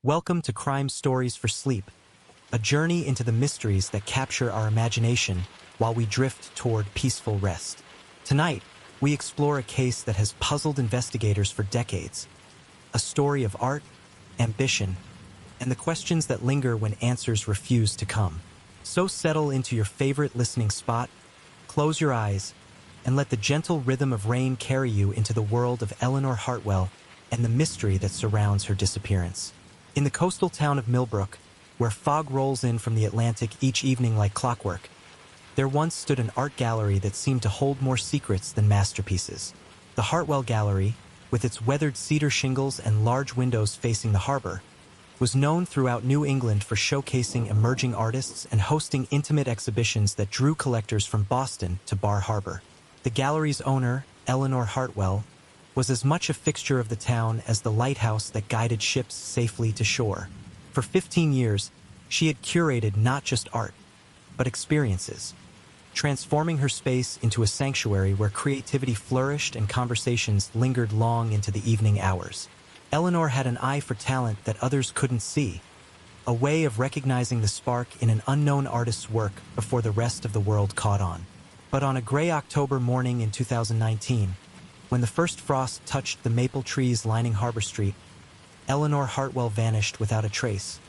Welcome to Crime Stories for Sleep, a journey into the mysteries that capture our imagination while we drift toward peaceful rest. Tonight, we explore a case that has puzzled investigators for decades, a story of art, ambition, and the questions that linger when answers refuse to come. So settle into your favorite listening spot, close your eyes, and let the gentle rhythm of rain carry you into the world of Eleanor Hartwell and the mystery that surrounds her disappearance. In the coastal town of Millbrook, where fog rolls in from the Atlantic each evening like clockwork, there once stood an art gallery that seemed to hold more secrets than masterpieces. The Hartwell Gallery, with its weathered cedar shingles and large windows facing the harbor, was known throughout New England for showcasing emerging artists and hosting intimate exhibitions that drew collectors from Boston to Bar Harbor. The gallery's owner, Eleanor Hartwell, was as much a fixture of the town as the lighthouse that guided ships safely to shore. For 15 years, she had curated not just art, but experiences, transforming her space into a sanctuary where creativity flourished and conversations lingered long into the evening hours. Eleanor had an eye for talent that others couldn't see, a way of recognizing the spark in an unknown artist's work before the rest of the world caught on. But on a gray October morning in 2019, when the first frost touched the maple trees lining Harbor Street, Eleanor Hartwell vanished without a trace,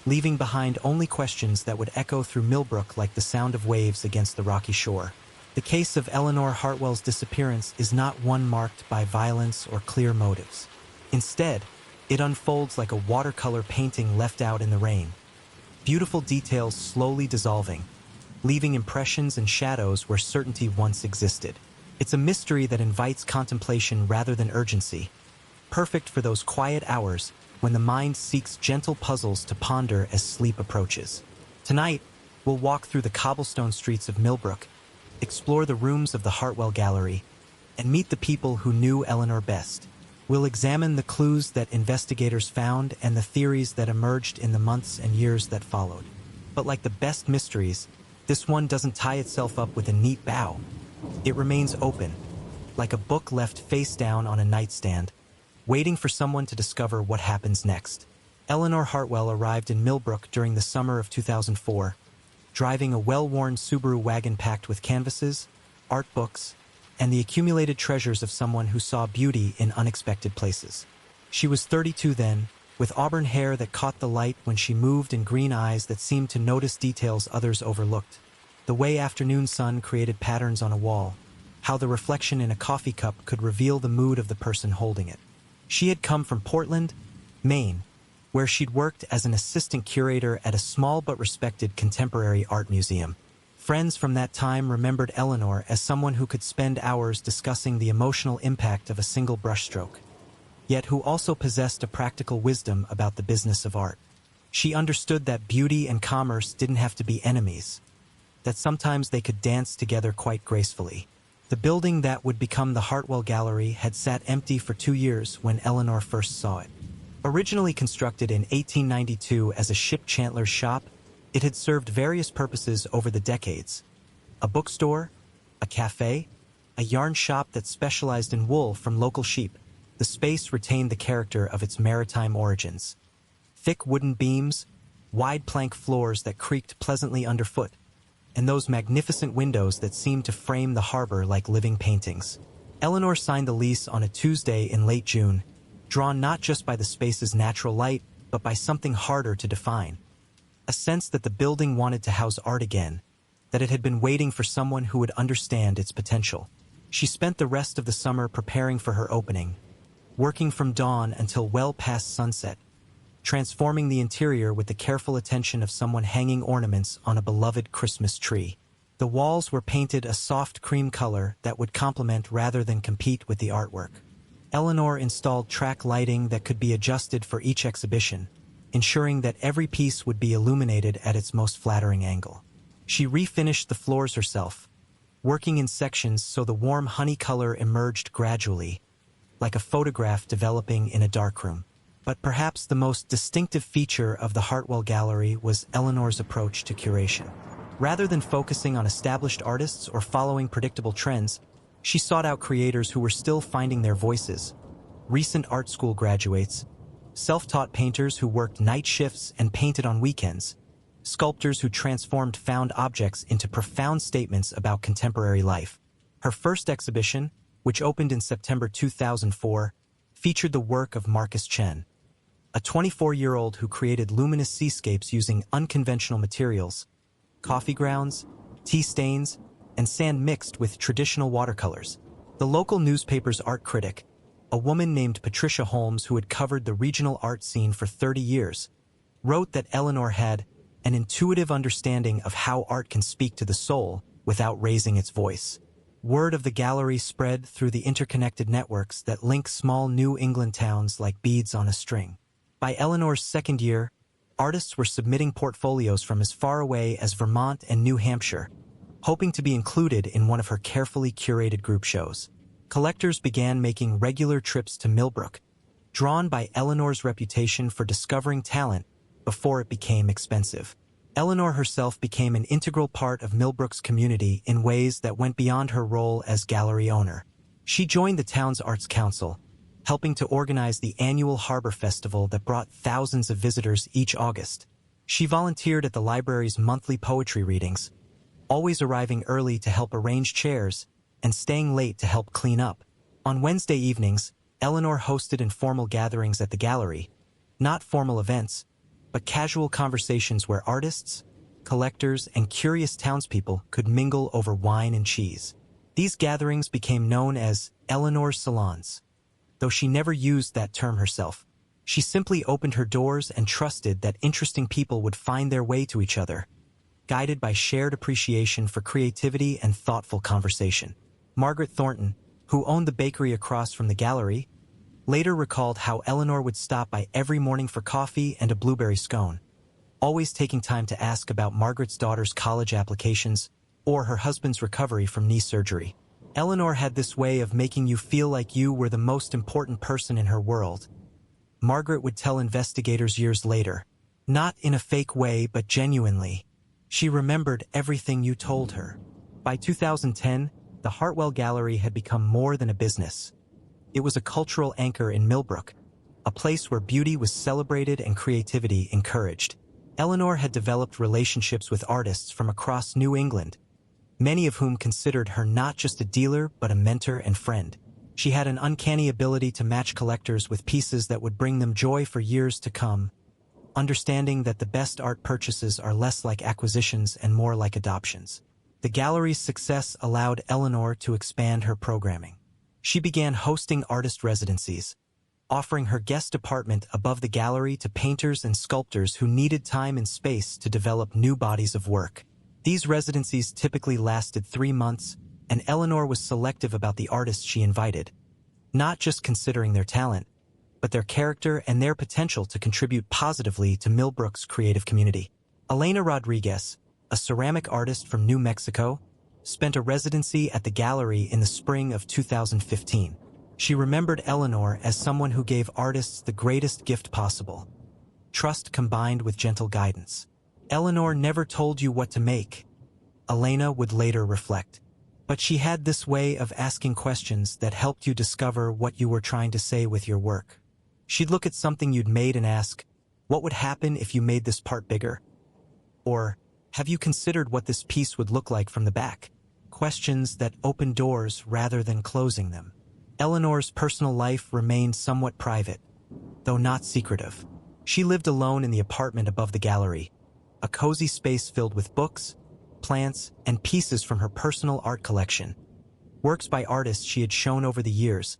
leaving behind only questions that would echo through Millbrook like the sound of waves against the rocky shore. The case of Eleanor Hartwell's disappearance is not one marked by violence or clear motives. Instead, it unfolds like a watercolor painting left out in the rain, beautiful details slowly dissolving, leaving impressions and shadows where certainty once existed. It's a mystery that invites contemplation rather than urgency, perfect for those quiet hours when the mind seeks gentle puzzles to ponder as sleep approaches. Tonight, we'll walk through the cobblestone streets of Millbrook, explore the rooms of the Hartwell Gallery, and meet the people who knew Eleanor best. We'll examine the clues that investigators found and the theories that emerged in the months and years that followed. But like the best mysteries, this one doesn't tie itself up with a neat bow. It remains open, like a book left face down on a nightstand, waiting for someone to discover what happens next. Eleanor Hartwell arrived in Millbrook during the summer of 2004, driving a well-worn Subaru wagon packed with canvases, art books, and the accumulated treasures of someone who saw beauty in unexpected places. She was 32 then, with auburn hair that caught the light when she moved and green eyes that seemed to notice details others overlooked. The way afternoon sun created patterns on a wall, how the reflection in a coffee cup could reveal the mood of the person holding it. She had come from Portland, Maine, where she'd worked as an assistant curator at a small but respected contemporary art museum. Friends from that time remembered Eleanor as someone who could spend hours discussing the emotional impact of a single brushstroke, yet who also possessed a practical wisdom about the business of art. She understood that beauty and commerce didn't have to be enemies, that sometimes they could dance together quite gracefully. The building that would become the Hartwell Gallery had sat empty for 2 years when Eleanor first saw it. Originally constructed in 1892 as a ship chandler's shop, it had served various purposes over the decades. A bookstore, a cafe, a yarn shop that specialized in wool from local sheep. The space retained the character of its maritime origins. Thick wooden beams, wide plank floors that creaked pleasantly underfoot, and those magnificent windows that seemed to frame the harbor like living paintings. Eleanor signed the lease on a Tuesday in late June, drawn not just by the space's natural light, but by something harder to define. A sense that the building wanted to house art again, that it had been waiting for someone who would understand its potential. She spent the rest of the summer preparing for her opening, working from dawn until well past sunset, transforming the interior with the careful attention of someone hanging ornaments on a beloved Christmas tree. The walls were painted a soft cream color that would complement rather than compete with the artwork. Eleanor installed track lighting that could be adjusted for each exhibition, ensuring that every piece would be illuminated at its most flattering angle. She refinished the floors herself, working in sections so the warm honey color emerged gradually, like a photograph developing in a darkroom. But perhaps the most distinctive feature of the Hartwell Gallery was Eleanor's approach to curation. Rather than focusing on established artists or following predictable trends, she sought out creators who were still finding their voices. Recent art school graduates, self-taught painters who worked night shifts and painted on weekends, sculptors who transformed found objects into profound statements about contemporary life. Her first exhibition, which opened in September 2004, featured the work of Marcus Chen, a 24-year-old who created luminous seascapes using unconventional materials, coffee grounds, tea stains, and sand mixed with traditional watercolors. The local newspaper's art critic, a woman named Patricia Holmes who had covered the regional art scene for 30 years, wrote that Eleanor had an intuitive understanding of how art can speak to the soul without raising its voice. Word of the gallery spread through the interconnected networks that link small New England towns like beads on a string. By Eleanor's second year, artists were submitting portfolios from as far away as Vermont and New Hampshire, hoping to be included in one of her carefully curated group shows. Collectors began making regular trips to Millbrook, drawn by Eleanor's reputation for discovering talent before it became expensive. Eleanor herself became an integral part of Millbrook's community in ways that went beyond her role as gallery owner. She joined the town's Arts Council, helping to organize the annual Harbor Festival that brought thousands of visitors each August. She volunteered at the library's monthly poetry readings, always arriving early to help arrange chairs and staying late to help clean up. On Wednesday evenings, Eleanor hosted informal gatherings at the gallery, not formal events, but casual conversations where artists, collectors, and curious townspeople could mingle over wine and cheese. These gatherings became known as Eleanor's Salons. Though she never used that term herself, she simply opened her doors and trusted that interesting people would find their way to each other, guided by shared appreciation for creativity and thoughtful conversation. Margaret Thornton, who owned the bakery across from the gallery, later recalled how Eleanor would stop by every morning for coffee and a blueberry scone, always taking time to ask about Margaret's daughter's college applications or her husband's recovery from knee surgery. Eleanor had this way of making you feel like you were the most important person in her world, Margaret would tell investigators years later, not in a fake way but genuinely. She remembered everything you told her. By 2010, the Hartwell Gallery had become more than a business. It was a cultural anchor in Millbrook, a place where beauty was celebrated and creativity encouraged. Eleanor had developed relationships with artists from across New England, many of whom considered her not just a dealer but a mentor and friend. She had an uncanny ability to match collectors with pieces that would bring them joy for years to come, understanding that the best art purchases are less like acquisitions and more like adoptions. The gallery's success allowed Eleanor to expand her programming. She began hosting artist residencies, offering her guest apartment above the gallery to painters and sculptors who needed time and space to develop new bodies of work. These residencies typically lasted 3 months, and Eleanor was selective about the artists she invited, not just considering their talent, but their character and their potential to contribute positively to Millbrook's creative community. Elena Rodriguez, a ceramic artist from New Mexico, spent a residency at the gallery in the spring of 2015. She remembered Eleanor as someone who gave artists the greatest gift possible, trust combined with gentle guidance. Eleanor never told you what to make, Elena would later reflect. But she had this way of asking questions that helped you discover what you were trying to say with your work. She'd look at something you'd made and ask, what would happen if you made this part bigger? Or, have you considered what this piece would look like from the back? Questions that opened doors rather than closing them. Eleanor's personal life remained somewhat private, though not secretive. She lived alone in the apartment above the gallery, a cozy space filled with books, plants, and pieces from her personal art collection. Works by artists she had shown over the years,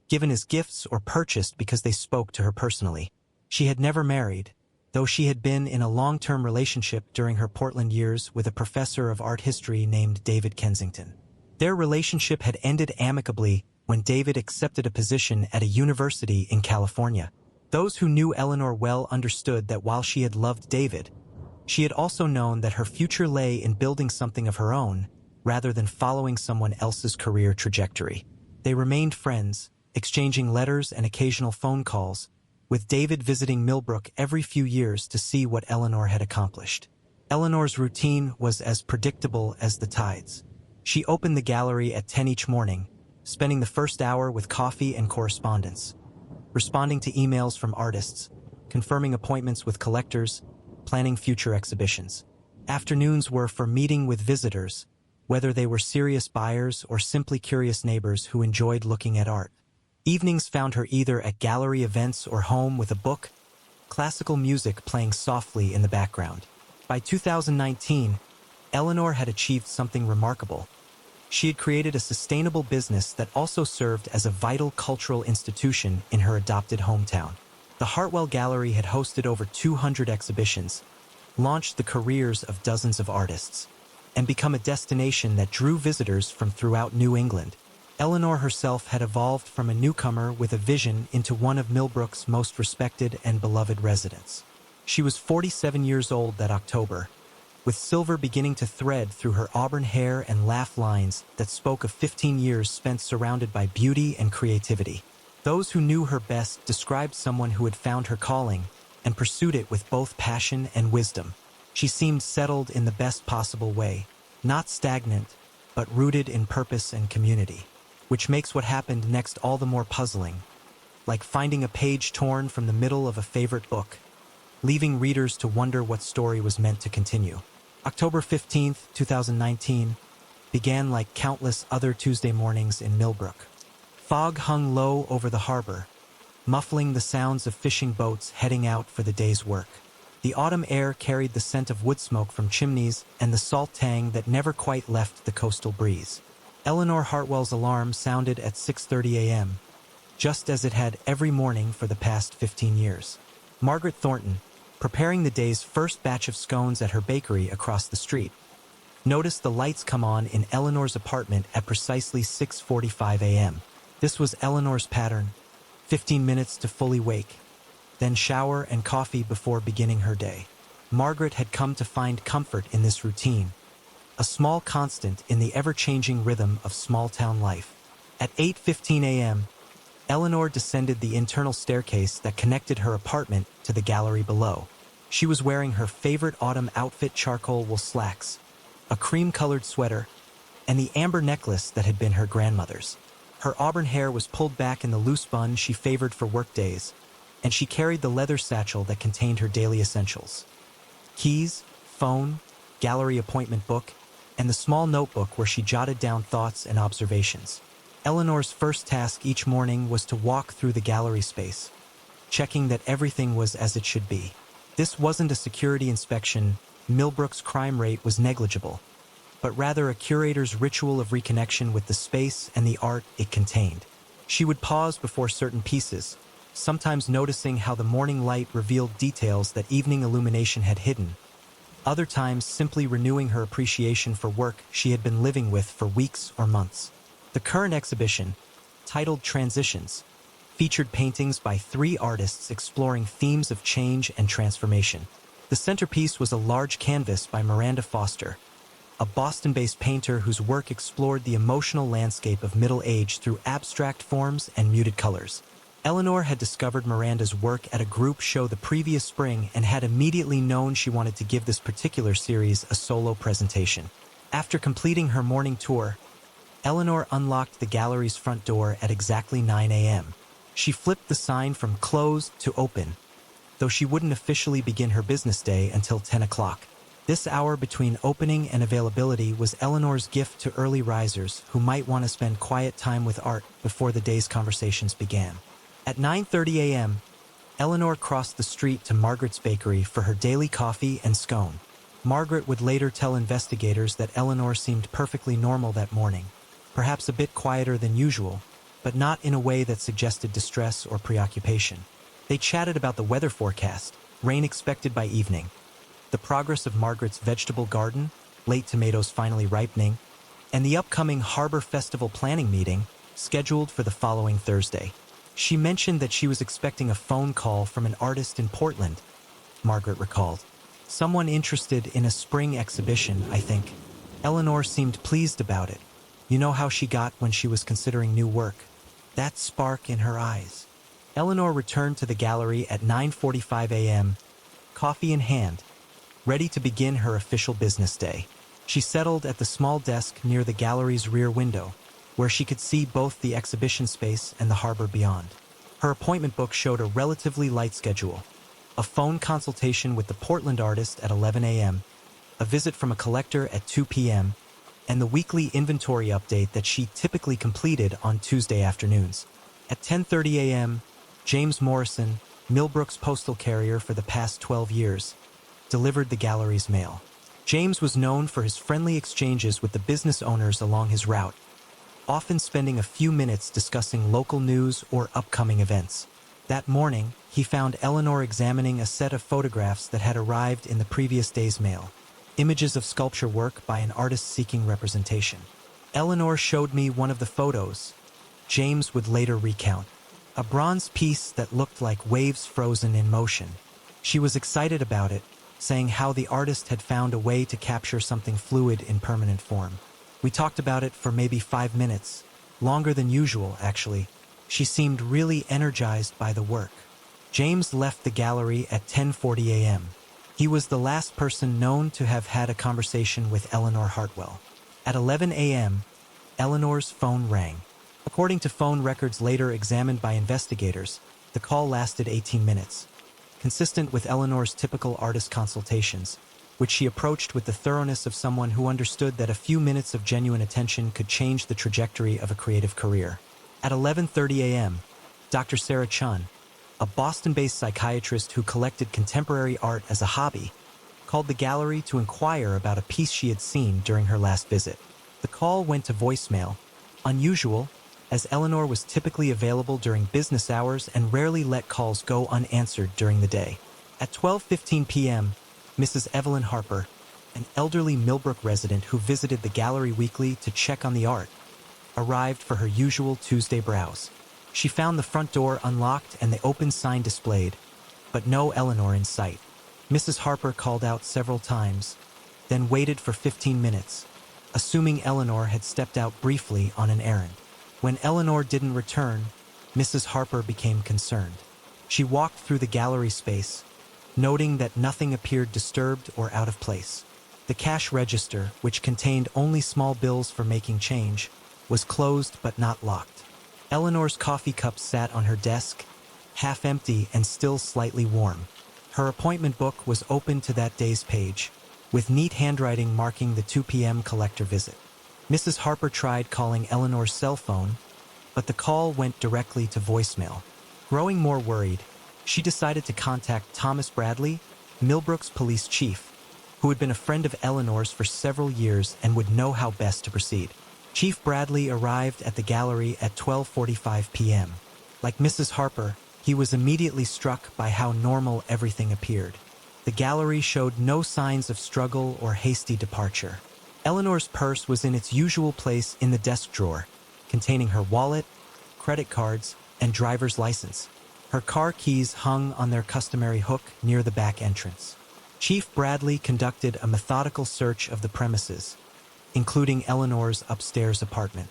given as gifts or purchased because they spoke to her personally. She had never married, though she had been in a long-term relationship during her Portland years with a professor of art history named David Kensington. Their relationship had ended amicably when David accepted a position at a university in California. Those who knew Eleanor well understood that while she had loved David, she had also known that her future lay in building something of her own, rather than following someone else's career trajectory. They remained friends, exchanging letters and occasional phone calls, with David visiting Millbrook every few years to see what Eleanor had accomplished. Eleanor's routine was as predictable as the tides. She opened the gallery at 10 each morning, spending the first hour with coffee and correspondence. responding to emails from artists, confirming appointments with collectors, planning future exhibitions. Afternoons were for meeting with visitors, whether they were serious buyers or simply curious neighbors who enjoyed looking at art. Evenings found her either at gallery events or home with a book, classical music playing softly in the background. By 2019, Eleanor had achieved something remarkable. She had created a sustainable business that also served as a vital cultural institution in her adopted hometown. The Hartwell Gallery had hosted over 200 exhibitions, launched the careers of dozens of artists, and become a destination that drew visitors from throughout New England. Eleanor herself had evolved from a newcomer with a vision into one of Millbrook's most respected and beloved residents. She was 47 years old that October, with silver beginning to thread through her auburn hair and laugh lines that spoke of 15 years spent surrounded by beauty and creativity. Those who knew her best described someone who had found her calling and pursued it with both passion and wisdom. She seemed settled in the best possible way, not stagnant, but rooted in purpose and community, which makes what happened next all the more puzzling, like finding a page torn from the middle of a favorite book, leaving readers to wonder what story was meant to continue. October 15th, 2019, began like countless other Tuesday mornings in Millbrook. Fog hung low over the harbor, muffling the sounds of fishing boats heading out for the day's work. The autumn air carried the scent of wood smoke from chimneys and the salt tang that never quite left the coastal breeze. Eleanor Hartwell's alarm sounded at 6:30 a.m., just as it had every morning for the past 15 years. Margaret Thornton, preparing the day's first batch of scones at her bakery across the street, noticed the lights come on in Eleanor's apartment at precisely 6:45 a.m. This was Eleanor's pattern: 15 minutes to fully wake, then shower and coffee before beginning her day. Margaret had come to find comfort in this routine, a small constant in the ever-changing rhythm of small-town life. At 8:15 a.m., Eleanor descended the internal staircase that connected her apartment to the gallery below. She was wearing her favorite autumn outfit, charcoal wool slacks, a cream-colored sweater, and the amber necklace that had been her grandmother's. Her auburn hair was pulled back in the loose bun she favored for work days, and she carried the leather satchel that contained her daily essentials: keys, phone, gallery appointment book, and the small notebook where she jotted down thoughts and observations. Eleanor's first task each morning was to walk through the gallery space, checking that everything was as it should be. This wasn't a security inspection. Millbrook's crime rate was negligible, but rather a curator's ritual of reconnection with the space and the art it contained. She would pause before certain pieces, sometimes noticing how the morning light revealed details that evening illumination had hidden, other times simply renewing her appreciation for work she had been living with for weeks or months. The current exhibition, titled Transitions, featured paintings by 3 artists exploring themes of change and transformation. The centerpiece was a large canvas by Miranda Foster, a Boston-based painter whose work explored the emotional landscape of middle age through abstract forms and muted colors. Eleanor had discovered Miranda's work at a group show the previous spring and had immediately known she wanted to give this particular series a solo presentation. After completing her morning tour, Eleanor unlocked the gallery's front door at exactly 9 a.m. She flipped the sign from closed to open, though she wouldn't officially begin her business day until 10 o'clock. This hour between opening and availability was Eleanor's gift to early risers who might want to spend quiet time with art before the day's conversations began. At 9:30 a.m., Eleanor crossed the street to Margaret's bakery for her daily coffee and scone. Margaret would later tell investigators that Eleanor seemed perfectly normal that morning, perhaps a bit quieter than usual, but not in a way that suggested distress or preoccupation. They chatted about the weather forecast, rain expected by evening, the progress of Margaret's vegetable garden, late tomatoes finally ripening, and the upcoming Harbor Festival planning meeting scheduled for the following Thursday. She mentioned that she was expecting a phone call from an artist in Portland, Margaret recalled. Someone interested in a spring exhibition, I think. Eleanor seemed pleased about it. You know how she got when she was considering new work. That spark in her eyes. Eleanor returned to the gallery at 9:45 a.m., coffee in hand, ready to begin her official business day. She settled at the small desk near the gallery's rear window, where she could see both the exhibition space and the harbor beyond. Her appointment book showed a relatively light schedule: a phone consultation with the Portland artist at 11 a.m., a visit from a collector at 2 p.m., and the weekly inventory update that she typically completed on Tuesday afternoons. At 10:30 a.m., James Morrison, Millbrook's postal carrier for the past 12 years, delivered the gallery's mail. James was known for his friendly exchanges with the business owners along his route, often spending a few minutes discussing local news or upcoming events. That morning, he found Eleanor examining a set of photographs that had arrived in the previous day's mail, images of sculpture work by an artist seeking representation. Eleanor showed me one of the photos, James would later recount. A bronze piece that looked like waves frozen in motion. She was excited about it, saying how the artist had found a way to capture something fluid in permanent form. We talked about it for maybe 5 minutes, longer than usual, actually. She seemed really energized by the work. James left the gallery at 10:40 a.m. He was the last person known to have had a conversation with Eleanor Hartwell. At 11 a.m., Eleanor's phone rang. According to phone records later examined by investigators, the call lasted 18 minutes, consistent with Eleanor's typical artist consultations, which she approached with the thoroughness of someone who understood that a few minutes of genuine attention could change the trajectory of a creative career. At 11:30 a.m., Dr. Sarah Chun, a Boston-based psychiatrist who collected contemporary art as a hobby, called the gallery to inquire about a piece she had seen during her last visit. The call went to voicemail, unusual, as Eleanor was typically available during business hours and rarely let calls go unanswered during the day. At 12:15 p.m., Mrs. Evelyn Harper, an elderly Millbrook resident who visited the gallery weekly to check on the art, arrived for her usual Tuesday browse. She found the front door unlocked and the open sign displayed, but no Eleanor in sight. Mrs. Harper called out several times, then waited for 15 minutes, assuming Eleanor had stepped out briefly on an errand. When Eleanor didn't return, Mrs. Harper became concerned. She walked through the gallery space, noting that nothing appeared disturbed or out of place. The cash register, which contained only small bills for making change, was closed but not locked. Eleanor's coffee cup sat on her desk, half empty and still slightly warm. Her appointment book was open to that day's page, with neat handwriting marking the 2 p.m. collector visit. Mrs. Harper tried calling Eleanor's cell phone, but the call went directly to voicemail. Growing more worried, she decided to contact Thomas Bradley, Millbrook's police chief, who had been a friend of Eleanor's for several years and would know how best to proceed. Chief Bradley arrived at the gallery at 12:45 p.m. Like Mrs. Harper, he was immediately struck by how normal everything appeared. The gallery showed no signs of struggle or hasty departure. Eleanor's purse was in its usual place in the desk drawer, containing her wallet, credit cards, and driver's license. Her car keys hung on their customary hook near the back entrance. Chief Bradley conducted a methodical search of the premises, including Eleanor's upstairs apartment.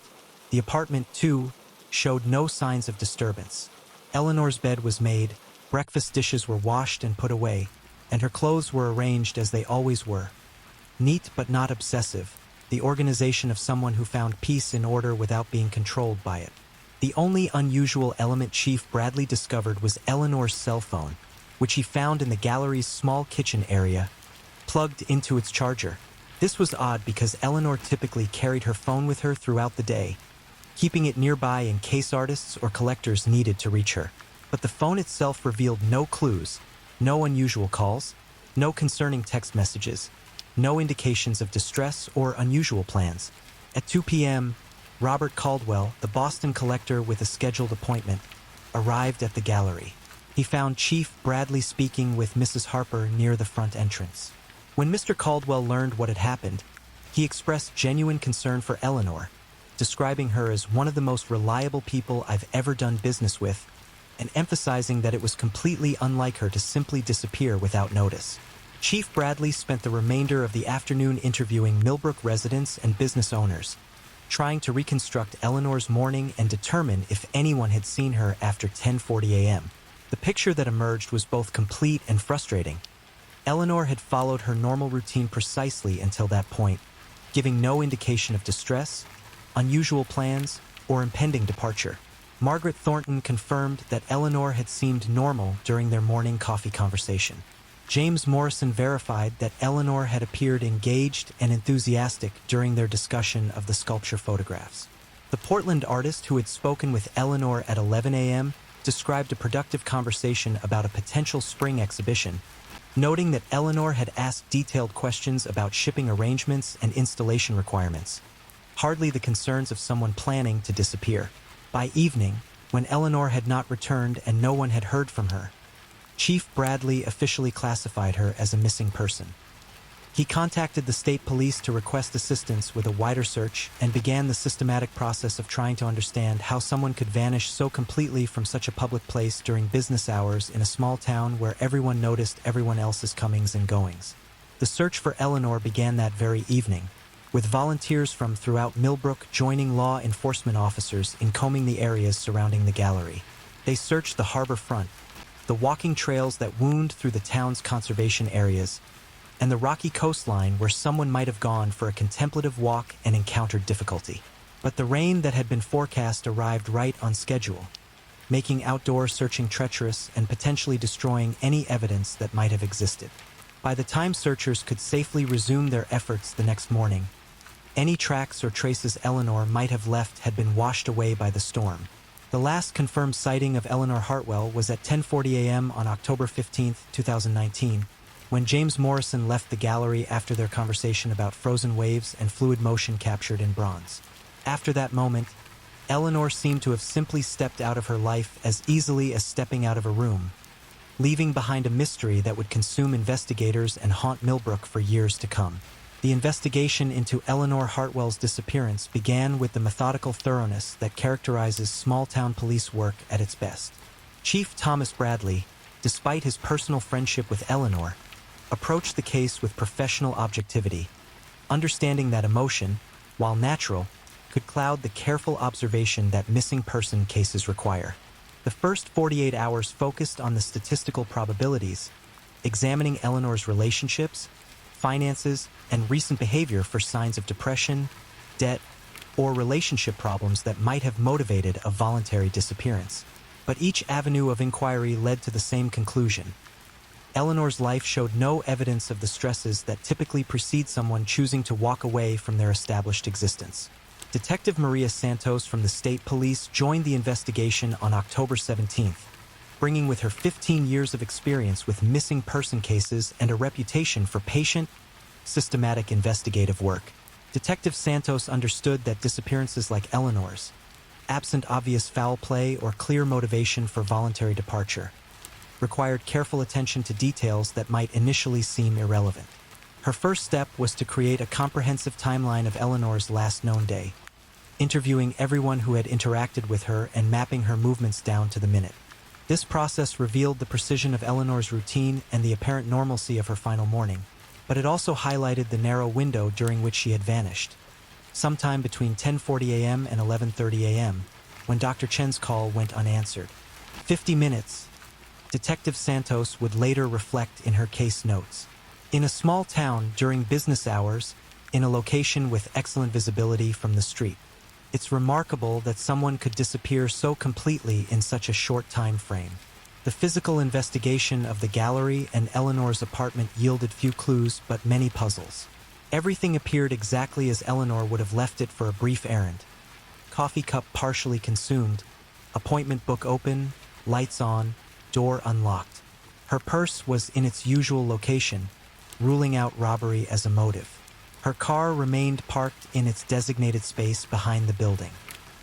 The apartment, too, showed no signs of disturbance. Eleanor's bed was made, breakfast dishes were washed and put away, and her clothes were arranged as they always were. Neat but not obsessive, the organization of someone who found peace in order without being controlled by it. The only unusual element Chief Bradley discovered was Eleanor's cell phone, which he found in the gallery's small kitchen area, plugged into its charger. This was odd because Eleanor typically carried her phone with her throughout the day, keeping it nearby in case artists or collectors needed to reach her. But the phone itself revealed no clues, no unusual calls, no concerning text messages, no indications of distress or unusual plans. At 2 p.m., Robert Caldwell, the Boston collector with a scheduled appointment, arrived at the gallery. He found Chief Bradley speaking with Mrs. Harper near the front entrance. When Mr. Caldwell learned what had happened, he expressed genuine concern for Eleanor, describing her as one of the most reliable people I've ever done business with, and emphasizing that it was completely unlike her to simply disappear without notice. Chief Bradley spent the remainder of the afternoon interviewing Millbrook residents and business owners, trying to reconstruct Eleanor's morning and determine if anyone had seen her after 10:40 a.m. The picture that emerged was both complete and frustrating. Eleanor had followed her normal routine precisely until that point, giving no indication of distress, unusual plans, or impending departure. Margaret Thornton confirmed that Eleanor had seemed normal during their morning coffee conversation. James Morrison verified that Eleanor had appeared engaged and enthusiastic during their discussion of the sculpture photographs. The Portland artist who had spoken with Eleanor at 11 a.m. described a productive conversation about a potential spring exhibition, noting that Eleanor had asked detailed questions about shipping arrangements and installation requirements, hardly the concerns of someone planning to disappear. By evening, when Eleanor had not returned and no one had heard from her, Chief Bradley officially classified her as a missing person. He contacted the state police to request assistance with a wider search and began the systematic process of trying to understand how someone could vanish so completely from such a public place during business hours in a small town where everyone noticed everyone else's comings and goings. The search for Eleanor began that very evening, with volunteers from throughout Millbrook joining law enforcement officers in combing the areas surrounding the gallery. They searched the harbor front, the walking trails that wound through the town's conservation areas, and the rocky coastline where someone might have gone for a contemplative walk and encountered difficulty. But the rain that had been forecast arrived right on schedule, making outdoor searching treacherous and potentially destroying any evidence that might have existed. By the time searchers could safely resume their efforts the next morning, any tracks or traces Eleanor might have left had been washed away by the storm. The last confirmed sighting of Eleanor Hartwell was at 10:40 a.m. on October 15, 2019, when James Morrison left the gallery after their conversation about frozen waves and fluid motion captured in bronze. After that moment, Eleanor seemed to have simply stepped out of her life as easily as stepping out of a room, leaving behind a mystery that would consume investigators and haunt Millbrook for years to come. The investigation into Eleanor Hartwell's disappearance began with the methodical thoroughness that characterizes small-town police work at its best. Chief Thomas Bradley, despite his personal friendship with Eleanor, approached the case with professional objectivity, understanding that emotion, while natural, could cloud the careful observation that missing person cases require. The first 48 hours focused on the statistical probabilities, examining Eleanor's relationships, finances, and recent behavior for signs of depression, debt, or relationship problems that might have motivated a voluntary disappearance. But each avenue of inquiry led to the same conclusion. Eleanor's life showed no evidence of the stresses that typically precede someone choosing to walk away from their established existence. Detective Maria Santos from the state police joined the investigation on October 17th, bringing with her 15 years of experience with missing person cases and a reputation for patient, systematic investigative work. Detective Santos understood that disappearances like Eleanor's, absent obvious foul play or clear motivation for voluntary departure, required careful attention to details that might initially seem irrelevant. Her first step was to create a comprehensive timeline of Eleanor's last known day, interviewing everyone who had interacted with her and mapping her movements down to the minute. This process revealed the precision of Eleanor's routine and the apparent normalcy of her final morning, but it also highlighted the narrow window during which she had vanished, sometime between 10:40 a.m. and 11:30 a.m., when Dr. Chen's call went unanswered. 50 minutes, Detective Santos would later reflect in her case notes. In a small town during business hours, in a location with excellent visibility from the street, it's remarkable that someone could disappear so completely in such a short time frame. The physical investigation of the gallery and Eleanor's apartment yielded few clues but many puzzles. Everything appeared exactly as Eleanor would have left it for a brief errand. Coffee cup partially consumed, appointment book open, lights on, door unlocked. Her purse was in its usual location, ruling out robbery as a motive. Her car remained parked in its designated space behind the building.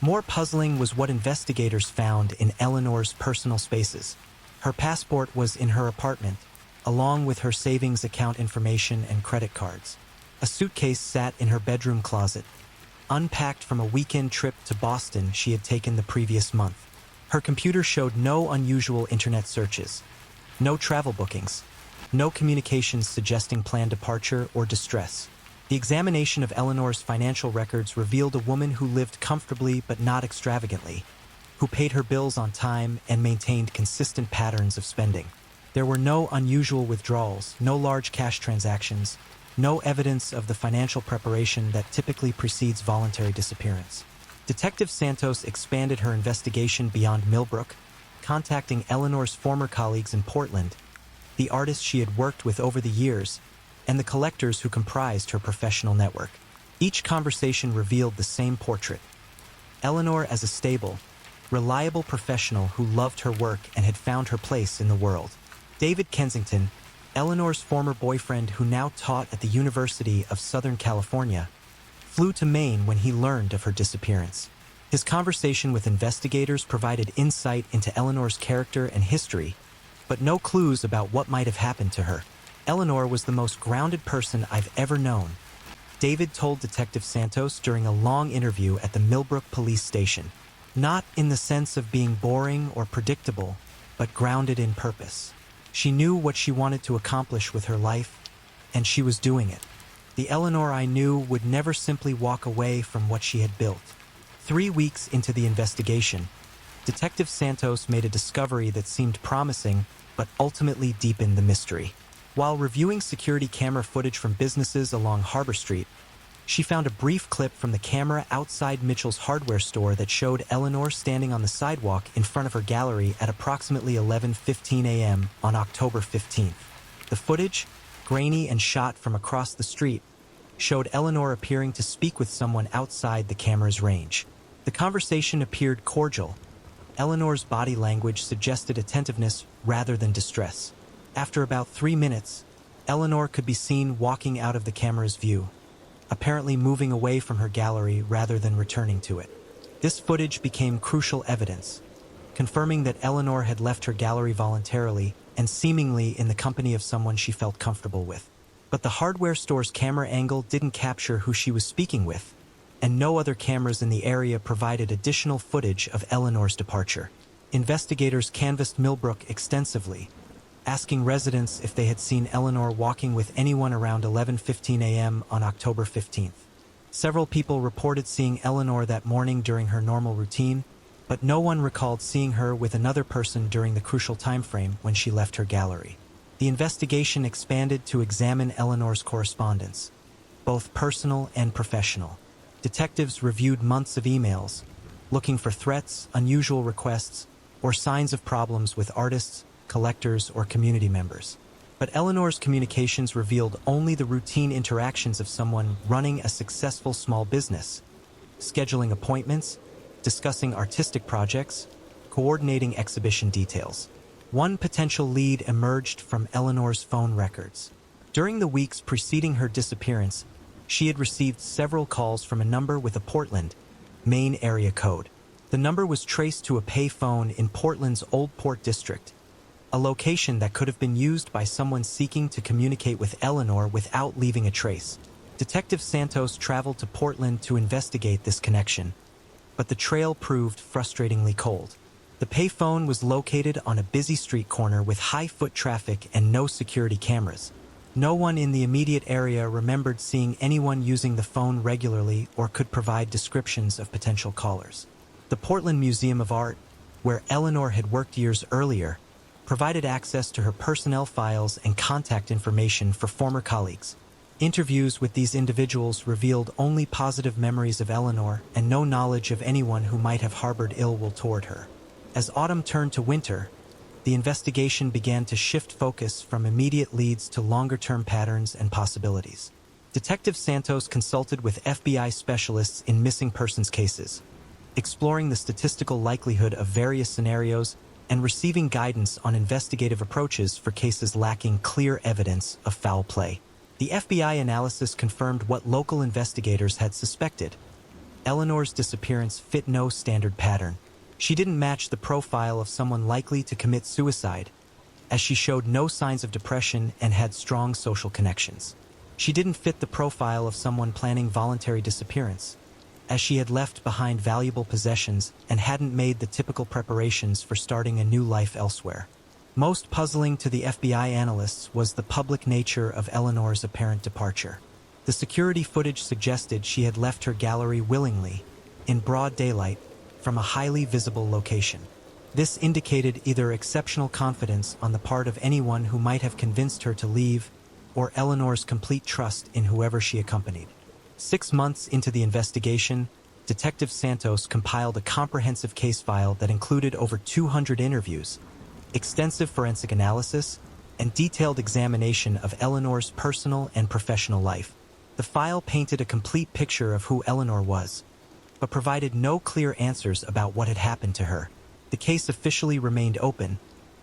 More puzzling was what investigators found in Eleanor's personal spaces. Her passport was in her apartment, along with her savings account information and credit cards. A suitcase sat in her bedroom closet, unpacked from a weekend trip to Boston she had taken the previous month. Her computer showed no unusual internet searches, no travel bookings, no communications suggesting planned departure or distress. The examination of Eleanor's financial records revealed a woman who lived comfortably but not extravagantly, who paid her bills on time and maintained consistent patterns of spending. There were no unusual withdrawals, no large cash transactions, no evidence of the financial preparation that typically precedes voluntary disappearance. Detective Santos expanded her investigation beyond Millbrook, contacting Eleanor's former colleagues in Portland, the artists she had worked with over the years, and the collectors who comprised her professional network. Each conversation revealed the same portrait. Eleanor as a stable, reliable professional who loved her work and had found her place in the world. David Kensington, Eleanor's former boyfriend who now taught at the University of Southern California, flew to Maine when he learned of her disappearance. His conversation with investigators provided insight into Eleanor's character and history, but no clues about what might have happened to her. Eleanor was the most grounded person I've ever known, David told Detective Santos during a long interview at the Millbrook police station. Not in the sense of being boring or predictable, but grounded in purpose. She knew what she wanted to accomplish with her life, and she was doing it. The Eleanor I knew would never simply walk away from what she had built. 3 weeks into the investigation, Detective Santos made a discovery that seemed promising, but ultimately deepened the mystery. While reviewing security camera footage from businesses along Harbor Street, she found a brief clip from the camera outside Mitchell's hardware store that showed Eleanor standing on the sidewalk in front of her gallery at approximately 11:15 a.m. on October 15th. The footage, grainy and shot from across the street, showed Eleanor appearing to speak with someone outside the camera's range. The conversation appeared cordial. Eleanor's body language suggested attentiveness rather than distress. After about 3 minutes, Eleanor could be seen walking out of the camera's view, apparently moving away from her gallery rather than returning to it. This footage became crucial evidence, confirming that Eleanor had left her gallery voluntarily and seemingly in the company of someone she felt comfortable with. But the hardware store's camera angle didn't capture who she was speaking with, and no other cameras in the area provided additional footage of Eleanor's departure. Investigators canvassed Millbrook extensively, asking residents if they had seen Eleanor walking with anyone around 11:15 a.m. on October 15th. Several people reported seeing Eleanor that morning during her normal routine, but no one recalled seeing her with another person during the crucial time frame when she left her gallery. The investigation expanded to examine Eleanor's correspondence, both personal and professional. Detectives reviewed months of emails, looking for threats, unusual requests, or signs of problems with artists, collectors, or community members. But Eleanor's communications revealed only the routine interactions of someone running a successful small business, scheduling appointments, discussing artistic projects, coordinating exhibition details. One potential lead emerged from Eleanor's phone records. During the weeks preceding her disappearance, she had received several calls from a number with a Portland, Maine area code. The number was traced to a pay phone in Portland's Old Port District, a location that could have been used by someone seeking to communicate with Eleanor without leaving a trace. Detective Santos traveled to Portland to investigate this connection, but the trail proved frustratingly cold. The payphone was located on a busy street corner with high foot traffic and no security cameras. No one in the immediate area remembered seeing anyone using the phone regularly or could provide descriptions of potential callers. The Portland Museum of Art, where Eleanor had worked years earlier, provided access to her personnel files and contact information for former colleagues. Interviews with these individuals revealed only positive memories of Eleanor and no knowledge of anyone who might have harbored ill will toward her. As autumn turned to winter, the investigation began to shift focus from immediate leads to longer-term patterns and possibilities. Detective Santos consulted with FBI specialists in missing persons cases, exploring the statistical likelihood of various scenarios and receiving guidance on investigative approaches for cases lacking clear evidence of foul play. The FBI analysis confirmed what local investigators had suspected. Eleanor's disappearance fit no standard pattern. She didn't match the profile of someone likely to commit suicide, as she showed no signs of depression and had strong social connections. She didn't fit the profile of someone planning voluntary disappearance, as she had left behind valuable possessions and hadn't made the typical preparations for starting a new life elsewhere. Most puzzling to the FBI analysts was the public nature of Eleanor's apparent departure. The security footage suggested she had left her gallery willingly, in broad daylight, from a highly visible location. This indicated either exceptional confidence on the part of anyone who might have convinced her to leave, or Eleanor's complete trust in whoever she accompanied. 6 months into the investigation, Detective Santos compiled a comprehensive case file that included over 200 interviews, extensive forensic analysis, and detailed examination of Eleanor's personal and professional life. The file painted a complete picture of who Eleanor was, but provided no clear answers about what had happened to her. The case officially remained open,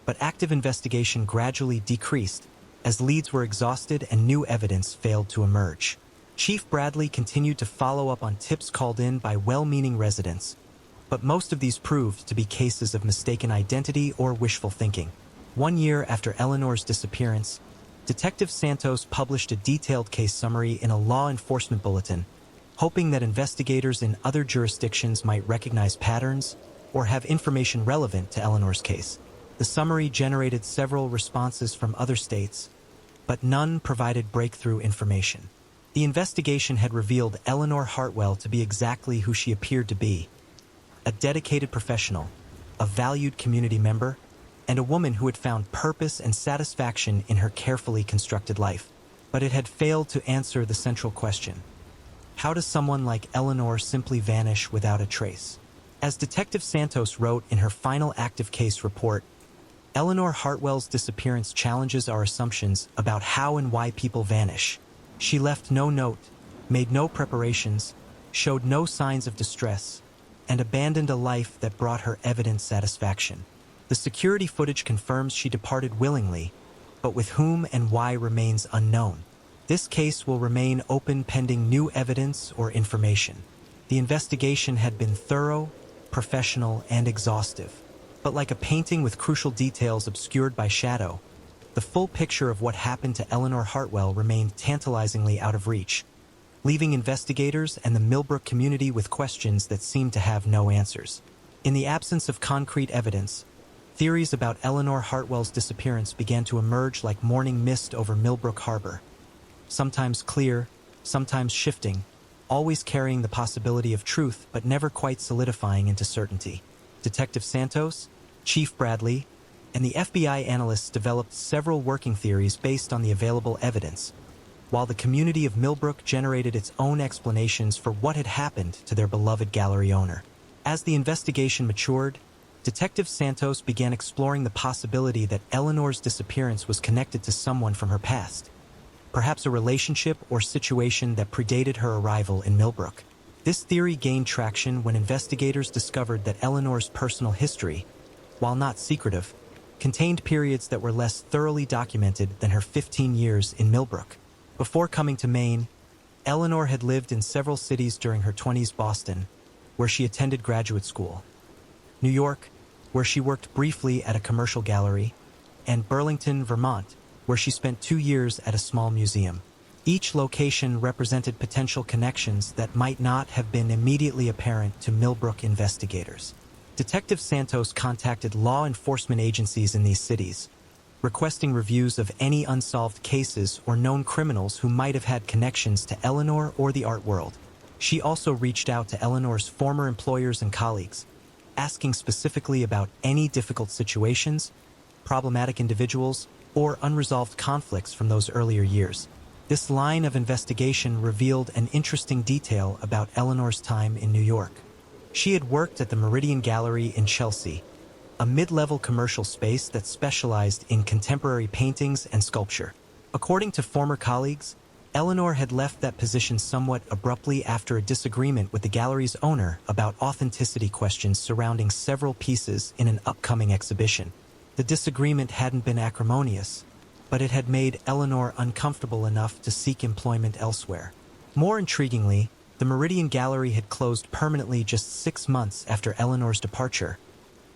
but active investigation gradually decreased as leads were exhausted and new evidence failed to emerge. Chief Bradley continued to follow up on tips called in by well-meaning residents, but most of these proved to be cases of mistaken identity or wishful thinking. 1 year after Eleanor's disappearance, Detective Santos published a detailed case summary in a law enforcement bulletin, hoping that investigators in other jurisdictions might recognize patterns or have information relevant to Eleanor's case. The summary generated several responses from other states, but none provided breakthrough information. The investigation had revealed Eleanor Hartwell to be exactly who she appeared to be: a dedicated professional, a valued community member, and a woman who had found purpose and satisfaction in her carefully constructed life. But it had failed to answer the central question: how does someone like Eleanor simply vanish without a trace? As Detective Santos wrote in her final active case report, Eleanor Hartwell's disappearance challenges our assumptions about how and why people vanish. She left no note, made no preparations, showed no signs of distress, and abandoned a life that brought her evident satisfaction. The security footage confirms she departed willingly, but with whom and why remains unknown. This case will remain open pending new evidence or information. The investigation had been thorough, professional, and exhaustive. But like a painting with crucial details obscured by shadow, the full picture of what happened to Eleanor Hartwell remained tantalizingly out of reach, leaving investigators and the Millbrook community with questions that seemed to have no answers. In the absence of concrete evidence, theories about Eleanor Hartwell's disappearance began to emerge like morning mist over Millbrook Harbor, sometimes clear, sometimes shifting, always carrying the possibility of truth but never quite solidifying into certainty. Detective Santos, Chief Bradley, and the FBI analysts developed several working theories based on the available evidence, while the community of Millbrook generated its own explanations for what had happened to their beloved gallery owner. As the investigation matured, Detective Santos began exploring the possibility that Eleanor's disappearance was connected to someone from her past, perhaps a relationship or situation that predated her arrival in Millbrook. This theory gained traction when investigators discovered that Eleanor's personal history, while not secretive, contained periods that were less thoroughly documented than her 15 years in Millbrook. Before coming to Maine, Eleanor had lived in several cities during her 20s: Boston, where she attended graduate school; New York, where she worked briefly at a commercial gallery; and Burlington, Vermont, where she spent 2 years at a small museum. Each location represented potential connections that might not have been immediately apparent to Millbrook investigators. Detective Santos contacted law enforcement agencies in these cities, requesting reviews of any unsolved cases or known criminals who might have had connections to Eleanor or the art world. She also reached out to Eleanor's former employers and colleagues, asking specifically about any difficult situations, problematic individuals, or unresolved conflicts from those earlier years. This line of investigation revealed an interesting detail about Eleanor's time in New York. She had worked at the Meridian Gallery in Chelsea, a mid-level commercial space that specialized in contemporary paintings and sculpture. According to former colleagues, Eleanor had left that position somewhat abruptly after a disagreement with the gallery's owner about authenticity questions surrounding several pieces in an upcoming exhibition. The disagreement hadn't been acrimonious, but it had made Eleanor uncomfortable enough to seek employment elsewhere. More intriguingly, the Meridian Gallery had closed permanently just 6 months after Eleanor's departure,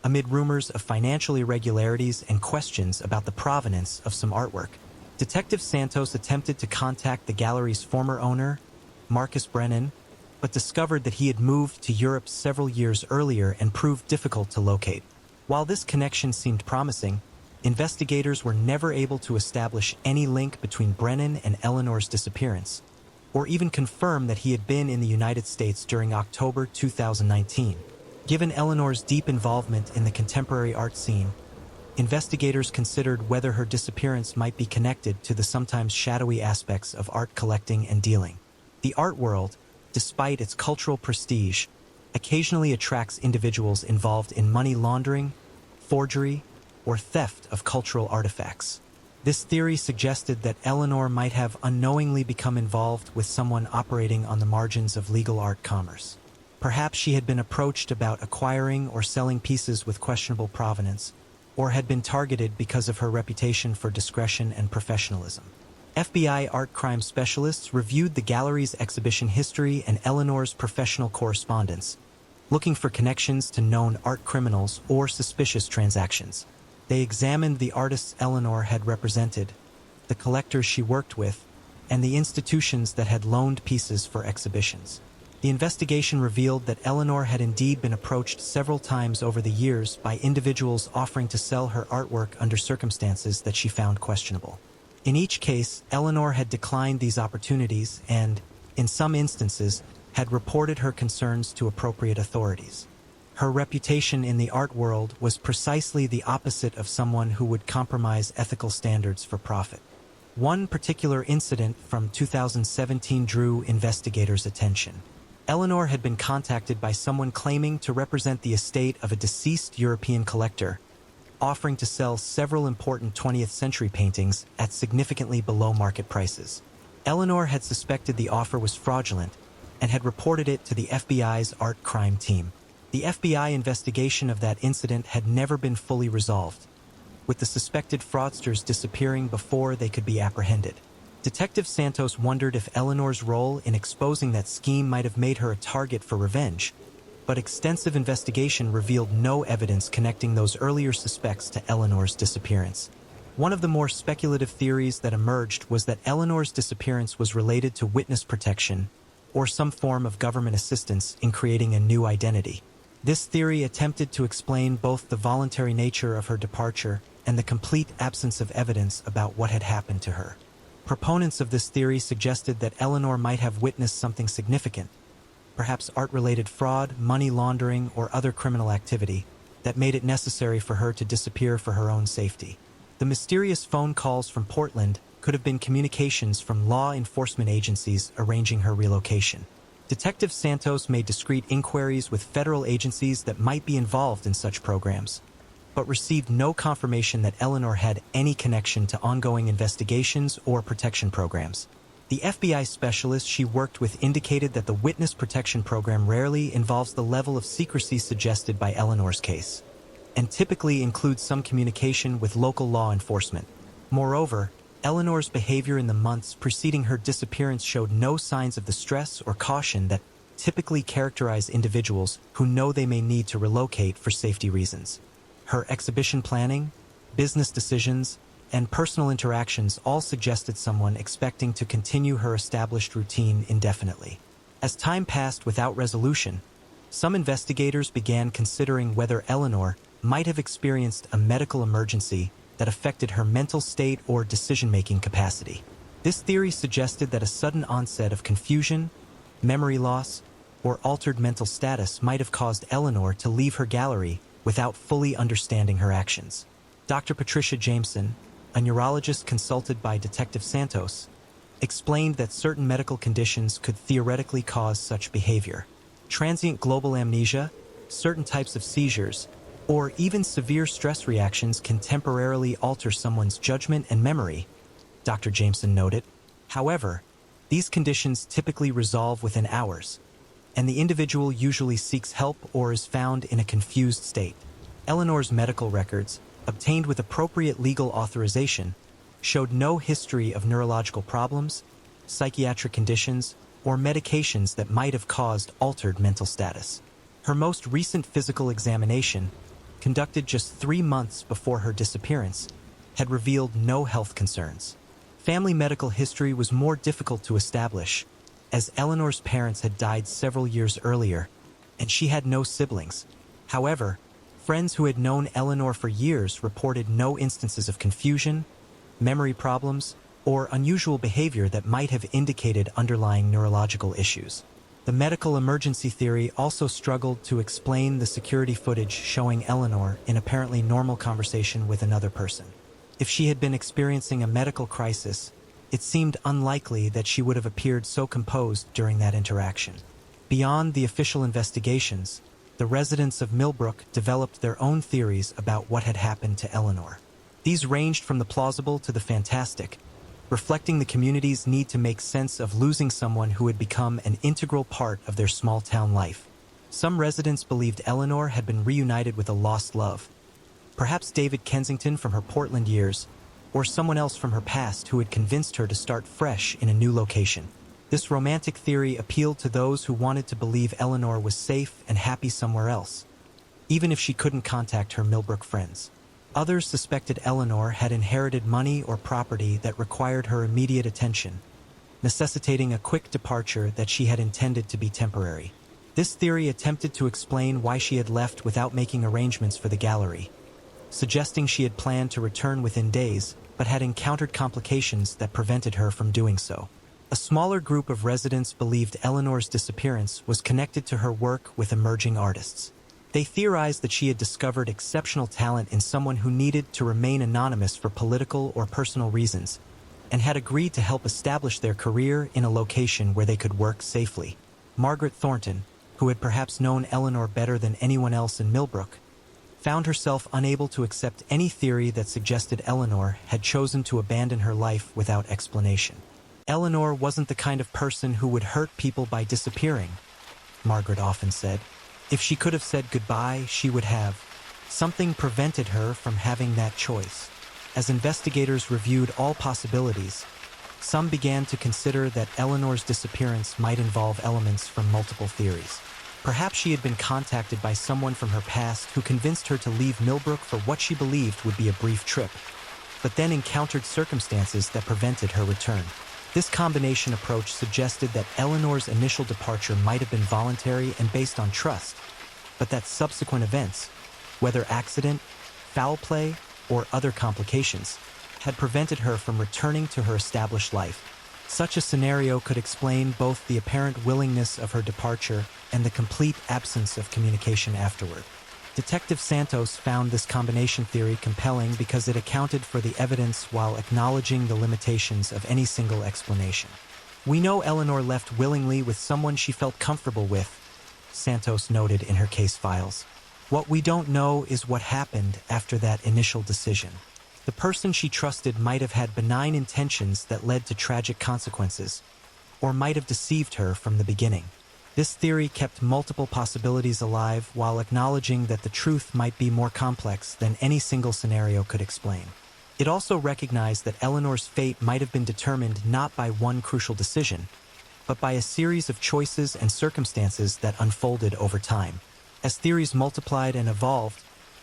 amid rumors of financial irregularities and questions about the provenance of some artwork. Detective Santos attempted to contact the gallery's former owner, Marcus Brennan, but discovered that he had moved to Europe several years earlier and proved difficult to locate. While this connection seemed promising, investigators were never able to establish any link between Brennan and Eleanor's disappearance, or even confirm that he had been in the United States during October 2019. Given Eleanor's deep involvement in the contemporary art scene, investigators considered whether her disappearance might be connected to the sometimes shadowy aspects of art collecting and dealing. The art world, despite its cultural prestige, occasionally attracts individuals involved in money laundering, forgery, or theft of cultural artifacts. This theory suggested that Eleanor might have unknowingly become involved with someone operating on the margins of legal art commerce. Perhaps she had been approached about acquiring or selling pieces with questionable provenance, or had been targeted because of her reputation for discretion and professionalism. FBI art crime specialists reviewed the gallery's exhibition history and Eleanor's professional correspondence, looking for connections to known art criminals or suspicious transactions. They examined the artists Eleanor had represented, the collectors she worked with, and the institutions that had loaned pieces for exhibitions. The investigation revealed that Eleanor had indeed been approached several times over the years by individuals offering to sell her artwork under circumstances that she found questionable. In each case, Eleanor had declined these opportunities and, in some instances, had reported her concerns to appropriate authorities. Her reputation in the art world was precisely the opposite of someone who would compromise ethical standards for profit. One particular incident from 2017 drew investigators' attention. Eleanor had been contacted by someone claiming to represent the estate of a deceased European collector, offering to sell several important 20th century paintings at significantly below market prices. Eleanor had suspected the offer was fraudulent and had reported it to the FBI's art crime team. The FBI investigation of that incident had never been fully resolved, with the suspected fraudsters disappearing before they could be apprehended. Detective Santos wondered if Eleanor's role in exposing that scheme might have made her a target for revenge, but extensive investigation revealed no evidence connecting those earlier suspects to Eleanor's disappearance. One of the more speculative theories that emerged was that Eleanor's disappearance was related to witness protection or some form of government assistance in creating a new identity. This theory attempted to explain both the voluntary nature of her departure and the complete absence of evidence about what had happened to her. Proponents of this theory suggested that Eleanor might have witnessed something significant, perhaps art-related fraud, money laundering, or other criminal activity, that made it necessary for her to disappear for her own safety. The mysterious phone calls from Portland could have been communications from law enforcement agencies arranging her relocation. Detective Santos made discreet inquiries with federal agencies that might be involved in such programs, but received no confirmation that Eleanor had any connection to ongoing investigations or protection programs. The FBI specialist she worked with indicated that the witness protection program rarely involves the level of secrecy suggested by Eleanor's case, and typically includes some communication with local law enforcement. Moreover, Eleanor's behavior in the months preceding her disappearance showed no signs of the stress or caution that typically characterize individuals who know they may need to relocate for safety reasons. Her exhibition planning, business decisions, and personal interactions all suggested someone expecting to continue her established routine indefinitely. As time passed without resolution, some investigators began considering whether Eleanor might have experienced a medical emergency that affected her mental state or decision-making capacity. This theory suggested that a sudden onset of confusion, memory loss, or altered mental status might have caused Eleanor to leave her gallery without fully understanding her actions. Dr. Patricia Jameson, a neurologist consulted by Detective Santos, explained that certain medical conditions could theoretically cause such behavior. Transient global amnesia, certain types of seizures, or even severe stress reactions can temporarily alter someone's judgment and memory, Dr. Jameson noted. However, these conditions typically resolve within hours, and the individual usually seeks help or is found in a confused state. Eleanor's medical records, obtained with appropriate legal authorization, showed no history of neurological problems, psychiatric conditions, or medications that might have caused altered mental status. Her most recent physical examination, conducted just 3 months before her disappearance, had revealed no health concerns. Family medical history was more difficult to establish, as Eleanor's parents had died several years earlier, and she had no siblings. However, friends who had known Eleanor for years reported no instances of confusion, memory problems, or unusual behavior that might have indicated underlying neurological issues. The medical emergency theory also struggled to explain the security footage showing Eleanor in apparently normal conversation with another person. If she had been experiencing a medical crisis, it seemed unlikely that she would have appeared so composed during that interaction. Beyond the official investigations, the residents of Millbrook developed their own theories about what had happened to Eleanor. These ranged from the plausible to the fantastic, reflecting the community's need to make sense of losing someone who had become an integral part of their small-town life. Some residents believed Eleanor had been reunited with a lost love, perhaps David Kensington from her Portland years, or someone else from her past who had convinced her to start fresh in a new location. This romantic theory appealed to those who wanted to believe Eleanor was safe and happy somewhere else, even if she couldn't contact her Millbrook friends. Others suspected Eleanor had inherited money or property that required her immediate attention, necessitating a quick departure that she had intended to be temporary. This theory attempted to explain why she had left without making arrangements for the gallery, suggesting she had planned to return within days, but had encountered complications that prevented her from doing so. A smaller group of residents believed Eleanor's disappearance was connected to her work with emerging artists. They theorized that she had discovered exceptional talent in someone who needed to remain anonymous for political or personal reasons, and had agreed to help establish their career in a location where they could work safely. Margaret Thornton, who had perhaps known Eleanor better than anyone else in Millbrook, found herself unable to accept any theory that suggested Eleanor had chosen to abandon her life without explanation. Eleanor wasn't the kind of person who would hurt people by disappearing, Margaret often said. If she could have said goodbye, she would have. Something prevented her from having that choice. As investigators reviewed all possibilities, some began to consider that Eleanor's disappearance might involve elements from multiple theories. Perhaps she had been contacted by someone from her past who convinced her to leave Millbrook for what she believed would be a brief trip, but then encountered circumstances that prevented her return. This combination approach suggested that Eleanor's initial departure might have been voluntary and based on trust, but that subsequent events, whether accident, foul play, or other complications, had prevented her from returning to her established life. Such a scenario could explain both the apparent willingness of her departure and the complete absence of communication afterward. Detective Santos found this combination theory compelling because it accounted for the evidence while acknowledging the limitations of any single explanation. "We know Eleanor left willingly with someone she felt comfortable with," Santos noted in her case files. "What we don't know is what happened after that initial decision. The person she trusted might have had benign intentions that led to tragic consequences, or might have deceived her from the beginning." This theory kept multiple possibilities alive while acknowledging that the truth might be more complex than any single scenario could explain. It also recognized that Eleanor's fate might have been determined not by one crucial decision, but by a series of choices and circumstances that unfolded over time. As theories multiplied and evolved,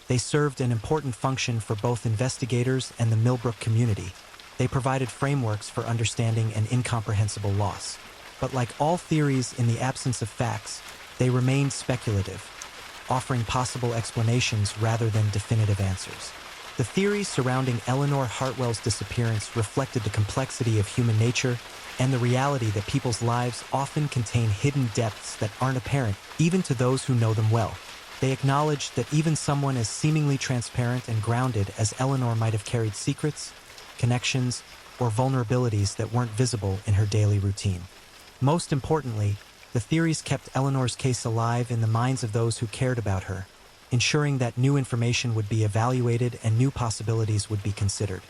they served an important function for both investigators and the Millbrook community. They provided frameworks for understanding an incomprehensible loss. But like all theories in the absence of facts, they remained speculative, offering possible explanations rather than definitive answers. The theories surrounding Eleanor Hartwell's disappearance reflected the complexity of human nature and the reality that people's lives often contain hidden depths that aren't apparent even to those who know them well. They acknowledged that even someone as seemingly transparent and grounded as Eleanor might have carried secrets, connections, or vulnerabilities that weren't visible in her daily routine. Most importantly, the theories kept Eleanor's case alive in the minds of those who cared about her, ensuring that new information would be evaluated and new possibilities would be considered.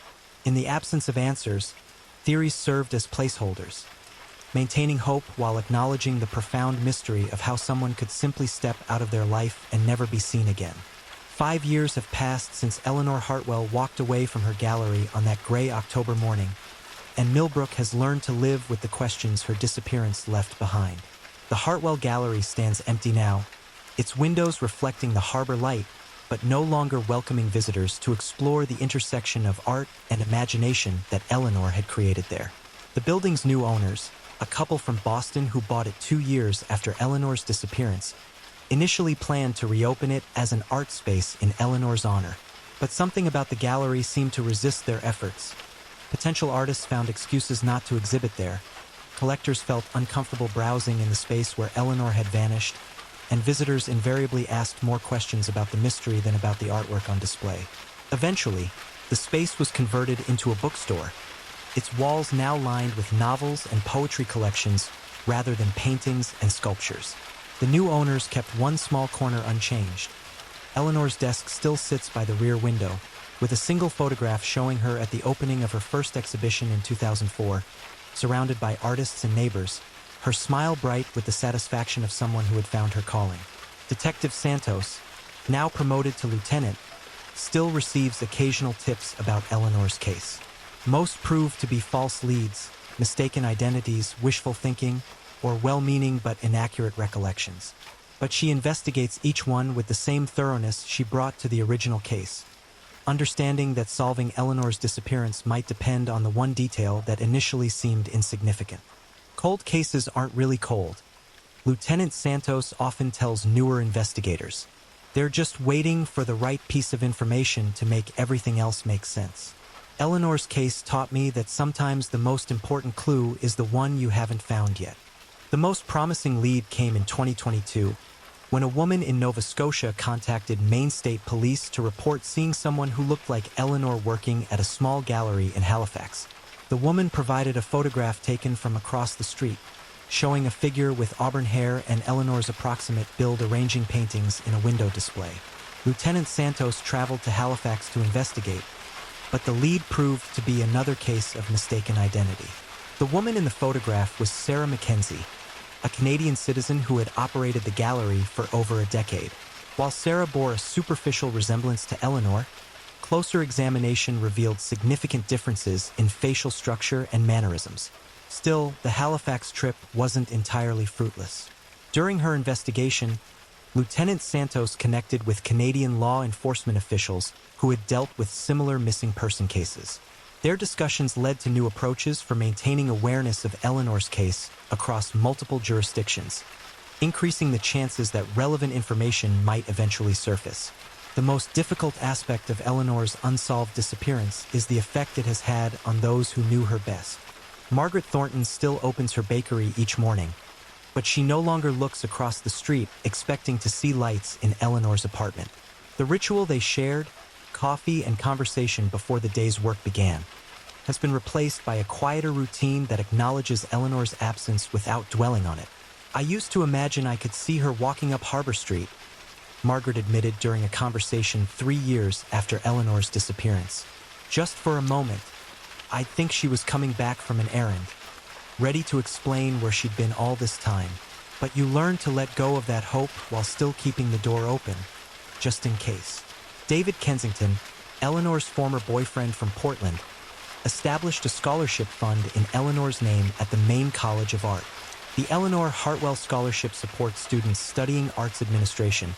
In the absence of answers, theories served as placeholders, maintaining hope while acknowledging the profound mystery of how someone could simply step out of their life and never be seen again. 5 years have passed since Eleanor Hartwell walked away from her gallery on that gray October morning, and Millbrook has learned to live with the questions her disappearance left behind. The Hartwell Gallery stands empty now, its windows reflecting the harbor light, but no longer welcoming visitors to explore the intersection of art and imagination that Eleanor had created there. The building's new owners, a couple from Boston who bought it 2 years after Eleanor's disappearance, initially planned to reopen it as an art space in Eleanor's honor. But something about the gallery seemed to resist their efforts. Potential artists found excuses not to exhibit there. Collectors felt uncomfortable browsing in the space where Eleanor had vanished, and visitors invariably asked more questions about the mystery than about the artwork on display. Eventually, the space was converted into a bookstore, its walls now lined with novels and poetry collections rather than paintings and sculptures. The new owners kept one small corner unchanged. Eleanor's desk still sits by the rear window, with a single photograph showing her at the opening of her first exhibition in 2004, surrounded by artists and neighbors, her smile bright with the satisfaction of someone who had found her calling. Detective Santos, now promoted to lieutenant, still receives occasional tips about Eleanor's case. Most prove to be false leads, mistaken identities, wishful thinking, or well-meaning but inaccurate recollections. But she investigates each one with the same thoroughness she brought to the original case, understanding that solving Eleanor's disappearance might depend on the one detail that initially seemed insignificant. Cold cases aren't really cold. Lieutenant Santos often tells newer investigators, they're just waiting for the right piece of information to make everything else make sense. Eleanor's case taught me that sometimes the most important clue is the one you haven't found yet. The most promising lead came in 2022, when a woman in Nova Scotia contacted Maine State Police to report seeing someone who looked like Eleanor working at a small gallery in Halifax. The woman provided a photograph taken from across the street, showing a figure with auburn hair and Eleanor's approximate build arranging paintings in a window display. Lieutenant Santos traveled to Halifax to investigate, but the lead proved to be another case of mistaken identity. The woman in the photograph was Sarah Mackenzie, a Canadian citizen who had operated the gallery for over a decade. While Sarah bore a superficial resemblance to Eleanor, closer examination revealed significant differences in facial structure and mannerisms. Still, the Halifax trip wasn't entirely fruitless. During her investigation, Lieutenant Santos connected with Canadian law enforcement officials who had dealt with similar missing person cases. Their discussions led to new approaches for maintaining awareness of Eleanor's case across multiple jurisdictions, increasing the chances that relevant information might eventually surface. The most difficult aspect of Eleanor's unsolved disappearance is the effect it has had on those who knew her best. Margaret Thornton still opens her bakery each morning, but she no longer looks across the street expecting to see lights in Eleanor's apartment. The ritual they shared, coffee and conversation before the day's work began, has been replaced by a quieter routine that acknowledges Eleanor's absence without dwelling on it. I used to imagine I could see her walking up Harbor Street, Margaret admitted during a conversation 3 years after Eleanor's disappearance. Just for a moment, I'd think she was coming back from an errand, ready to explain where she'd been all this time. But you learn to let go of that hope while still keeping the door open, just in case. David Kensington, Eleanor's former boyfriend from Portland, established a scholarship fund in Eleanor's name at the Maine College of Art. The Eleanor Hartwell Scholarship supports students studying arts administration,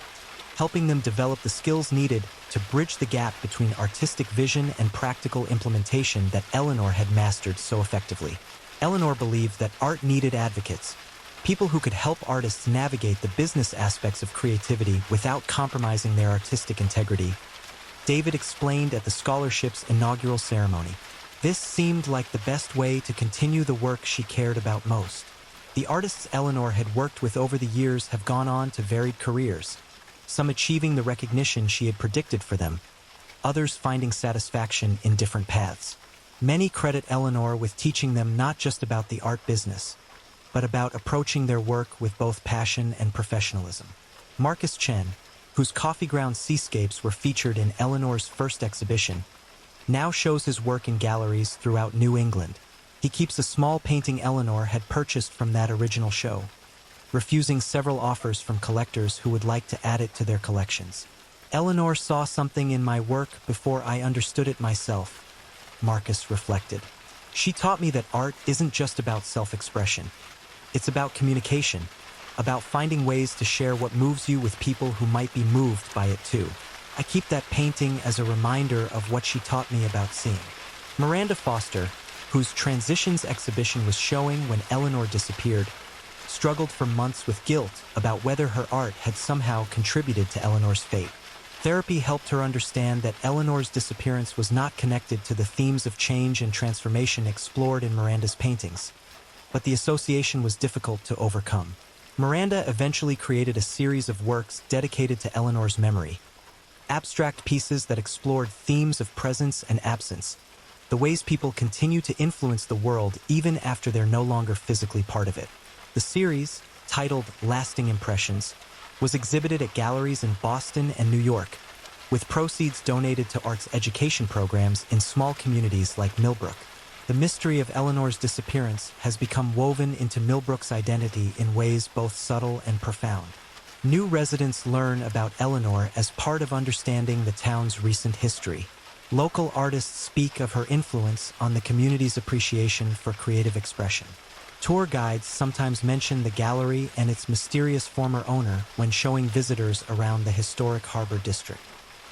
helping them develop the skills needed to bridge the gap between artistic vision and practical implementation that Eleanor had mastered so effectively. Eleanor believed that art needed advocates, people who could help artists navigate the business aspects of creativity without compromising their artistic integrity. David explained at the scholarship's inaugural ceremony, this seemed like the best way to continue the work she cared about most. The artists Eleanor had worked with over the years have gone on to varied careers, some achieving the recognition she had predicted for them, others finding satisfaction in different paths. Many credit Eleanor with teaching them not just about the art business, but about approaching their work with both passion and professionalism. Marcus Chen, whose coffee ground seascapes were featured in Eleanor's first exhibition, now shows his work in galleries throughout New England. He keeps a small painting Eleanor had purchased from that original show, refusing several offers from collectors who would like to add it to their collections. Eleanor saw something in my work before I understood it myself, Marcus reflected. She taught me that art isn't just about self-expression. It's about communication, about finding ways to share what moves you with people who might be moved by it too. I keep that painting as a reminder of what she taught me about seeing. Miranda Foster, whose Transitions exhibition was showing when Eleanor disappeared, struggled for months with guilt about whether her art had somehow contributed to Eleanor's fate. Therapy helped her understand that Eleanor's disappearance was not connected to the themes of change and transformation explored in Miranda's paintings, but the association was difficult to overcome. Miranda eventually created a series of works dedicated to Eleanor's memory, abstract pieces that explored themes of presence and absence, the ways people continue to influence the world even after they're no longer physically part of it. The series, titled Lasting Impressions, was exhibited at galleries in Boston and New York, with proceeds donated to arts education programs in small communities like Millbrook. The mystery of Eleanor's disappearance has become woven into Millbrook's identity in ways both subtle and profound. New residents learn about Eleanor as part of understanding the town's recent history. Local artists speak of her influence on the community's appreciation for creative expression. Tour guides sometimes mention the gallery and its mysterious former owner when showing visitors around the historic harbor district.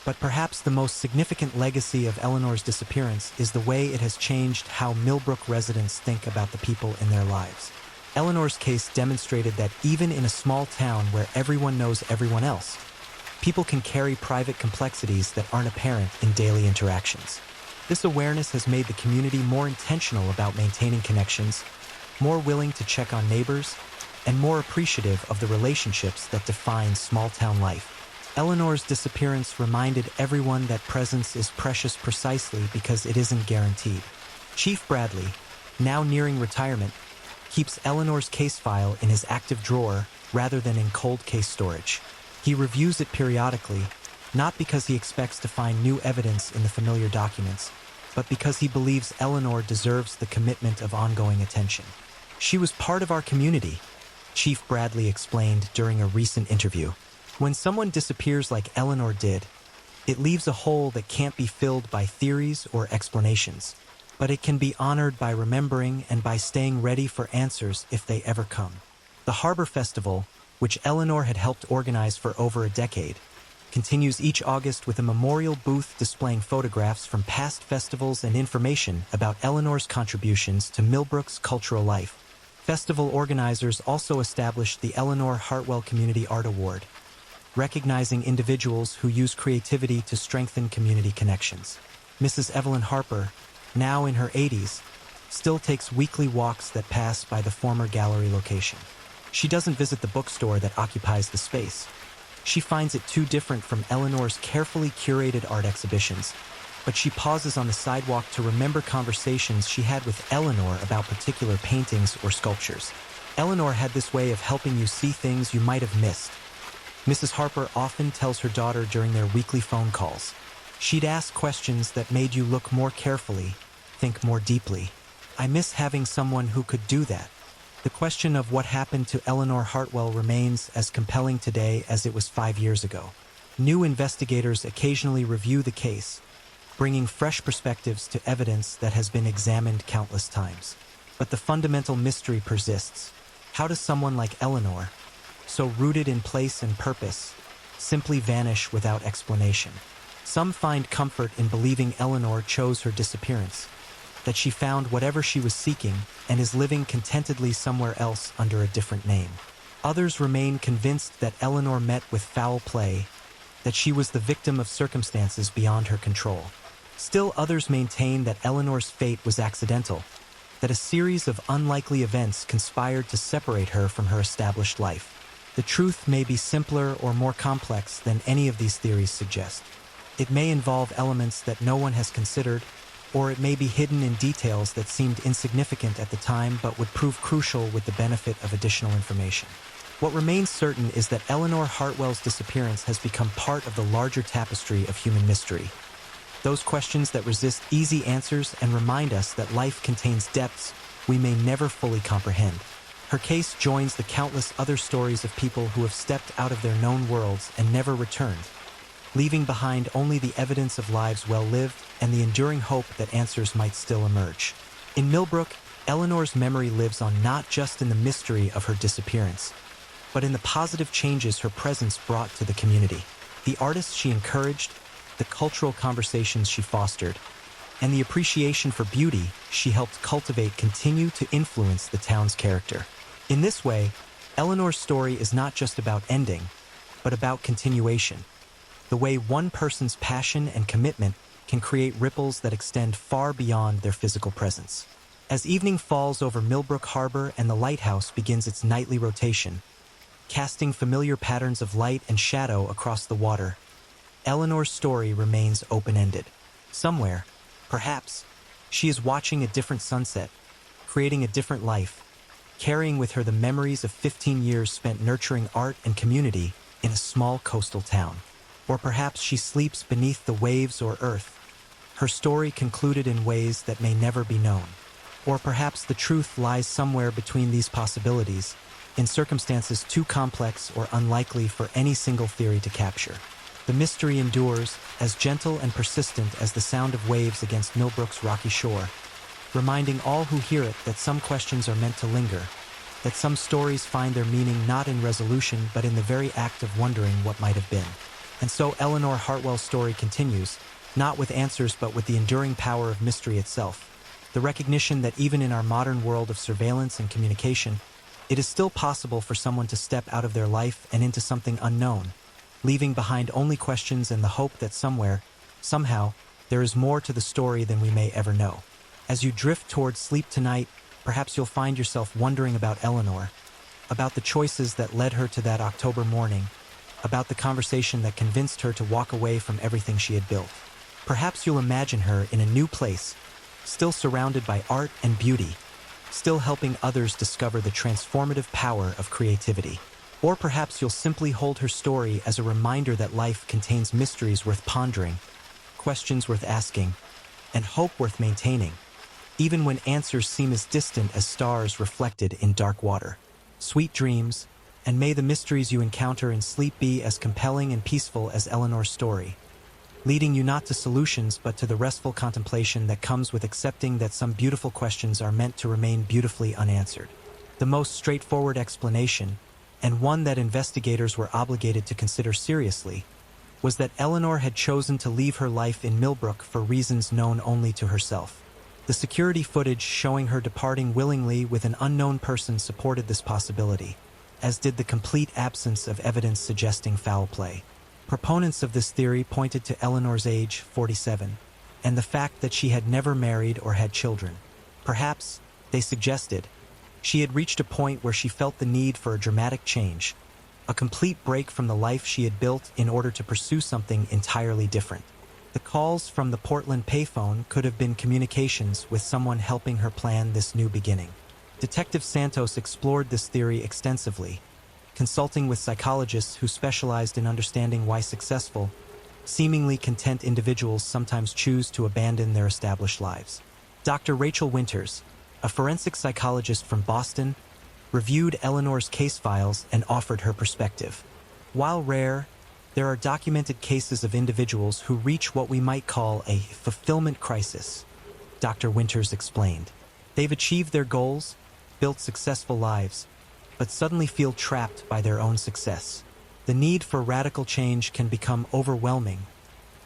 But perhaps the most significant legacy of Eleanor's disappearance is the way it has changed how Millbrook residents think about the people in their lives. Eleanor's case demonstrated that even in a small town where everyone knows everyone else, people can carry private complexities that aren't apparent in daily interactions. This awareness has made the community more intentional about maintaining connections, more willing to check on neighbors, and more appreciative of the relationships that define small-town life. Eleanor's disappearance reminded everyone that presence is precious precisely because it isn't guaranteed. Chief Bradley, now nearing retirement, keeps Eleanor's case file in his active drawer rather than in cold case storage. He reviews it periodically, not because he expects to find new evidence in the familiar documents, but because he believes Eleanor deserves the commitment of ongoing attention. "She was part of our community," Chief Bradley explained during a recent interview. "When someone disappears like Eleanor did, it leaves a hole that can't be filled by theories or explanations, but it can be honored by remembering and by staying ready for answers if they ever come." The Harbor Festival, which Eleanor had helped organize for over a decade, continues each August with a memorial booth displaying photographs from past festivals and information about Eleanor's contributions to Millbrook's cultural life. Festival organizers also established the Eleanor Hartwell Community Art Award, recognizing individuals who use creativity to strengthen community connections. Mrs. Evelyn Harper, now in her 80s, still takes weekly walks that pass by the former gallery location. She doesn't visit the bookstore that occupies the space. She finds it too different from Eleanor's carefully curated art exhibitions, but she pauses on the sidewalk to remember conversations she had with Eleanor about particular paintings or sculptures. Eleanor had this way of helping you see things you might have missed. Mrs. Harper often tells her daughter during their weekly phone calls, "She'd ask questions that made you look more carefully, think more deeply. I miss having someone who could do that." The question of what happened to Eleanor Hartwell remains as compelling today as it was 5 years ago. New investigators occasionally review the case, bringing fresh perspectives to evidence that has been examined countless times. But the fundamental mystery persists. How does someone like Eleanor, so rooted in place and purpose, simply vanish without explanation? Some find comfort in believing Eleanor chose her disappearance, that she found whatever she was seeking and is living contentedly somewhere else under a different name. Others remain convinced that Eleanor met with foul play, that she was the victim of circumstances beyond her control. Still others maintain that Eleanor's fate was accidental, that a series of unlikely events conspired to separate her from her established life. The truth may be simpler or more complex than any of these theories suggest. It may involve elements that no one has considered, or it may be hidden in details that seemed insignificant at the time but would prove crucial with the benefit of additional information. What remains certain is that Eleanor Hartwell's disappearance has become part of the larger tapestry of human mystery. Those questions that resist easy answers and remind us that life contains depths we may never fully comprehend. Her case joins the countless other stories of people who have stepped out of their known worlds and never returned, leaving behind only the evidence of lives well lived and the enduring hope that answers might still emerge. In Millbrook, Eleanor's memory lives on not just in the mystery of her disappearance, but in the positive changes her presence brought to the community. The artists she encouraged, the cultural conversations she fostered, and the appreciation for beauty she helped cultivate continue to influence the town's character. In this way, Eleanor's story is not just about ending, but about continuation. The way one person's passion and commitment can create ripples that extend far beyond their physical presence. As evening falls over Millbrook Harbor and the lighthouse begins its nightly rotation, casting familiar patterns of light and shadow across the water, Eleanor's story remains open-ended. Somewhere, perhaps, she is watching a different sunset, creating a different life, carrying with her the memories of 15 years spent nurturing art and community in a small coastal town. Or perhaps she sleeps beneath the waves or earth, her story concluded in ways that may never be known. Or perhaps the truth lies somewhere between these possibilities, in circumstances too complex or unlikely for any single theory to capture. The mystery endures, as gentle and persistent as the sound of waves against Millbrook's rocky shore, reminding all who hear it that some questions are meant to linger, that some stories find their meaning not in resolution but in the very act of wondering what might have been. And so Eleanor Hartwell's story continues, not with answers but with the enduring power of mystery itself, the recognition that even in our modern world of surveillance and communication, it is still possible for someone to step out of their life and into something unknown, leaving behind only questions and the hope that somewhere, somehow, there is more to the story than we may ever know. As you drift towards sleep tonight, perhaps you'll find yourself wondering about Eleanor, about the choices that led her to that October morning, about the conversation that convinced her to walk away from everything she had built. Perhaps you'll imagine her in a new place, still surrounded by art and beauty, still helping others discover the transformative power of creativity. Or perhaps you'll simply hold her story as a reminder that life contains mysteries worth pondering, questions worth asking, and hope worth maintaining, even when answers seem as distant as stars reflected in dark water. Sweet dreams, and may the mysteries you encounter in sleep be as compelling and peaceful as Eleanor's story, leading you not to solutions but to the restful contemplation that comes with accepting that some beautiful questions are meant to remain beautifully unanswered. The most straightforward explanation, and one that investigators were obligated to consider seriously, was that Eleanor had chosen to leave her life in Millbrook for reasons known only to herself. The security footage showing her departing willingly with an unknown person supported this possibility, as did the complete absence of evidence suggesting foul play. Proponents of this theory pointed to Eleanor's age, 47, and the fact that she had never married or had children. Perhaps, they suggested, she had reached a point where she felt the need for a dramatic change, a complete break from the life she had built in order to pursue something entirely different. The calls from the Portland payphone could have been communications with someone helping her plan this new beginning. Detective Santos explored this theory extensively, consulting with psychologists who specialized in understanding why successful, seemingly content individuals sometimes choose to abandon their established lives. Dr. Rachel Winters, a forensic psychologist from Boston, reviewed Eleanor's case files and offered her perspective. While rare, there are documented cases of individuals who reach what we might call a fulfillment crisis, Dr. Winters explained. They've achieved their goals, built successful lives, but suddenly feel trapped by their own success. The need for radical change can become overwhelming,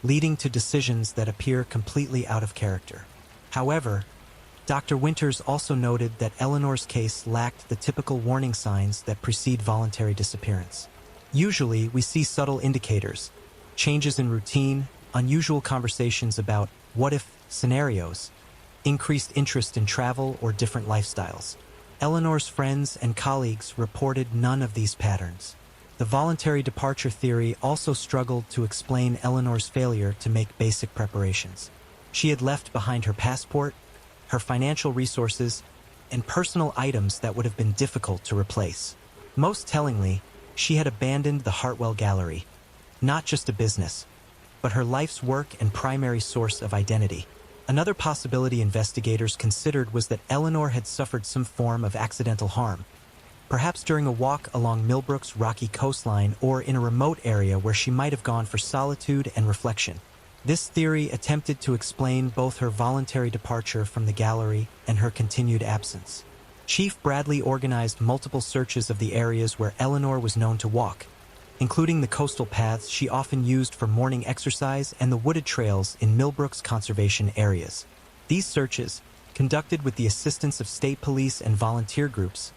leading to decisions that appear completely out of character. However, Dr. Winters also noted that Eleanor's case lacked the typical warning signs that precede voluntary disappearance. Usually, we see subtle indicators, changes in routine, unusual conversations about what-if scenarios, increased interest in travel or different lifestyles. Eleanor's friends and colleagues reported none of these patterns. The voluntary departure theory also struggled to explain Eleanor's failure to make basic preparations. She had left behind her passport, her financial resources, and personal items that would have been difficult to replace. Most tellingly, she had abandoned the Hartwell Gallery, not just a business, but her life's work and primary source of identity. Another possibility investigators considered was that Eleanor had suffered some form of accidental harm, perhaps during a walk along Millbrook's rocky coastline or in a remote area where she might have gone for solitude and reflection. This theory attempted to explain both her voluntary departure from the gallery and her continued absence. Chief Bradley organized multiple searches of the areas where Eleanor was known to walk, including the coastal paths she often used for morning exercise and the wooded trails in Millbrook's conservation areas. These searches, conducted with the assistance of state police and volunteer groups,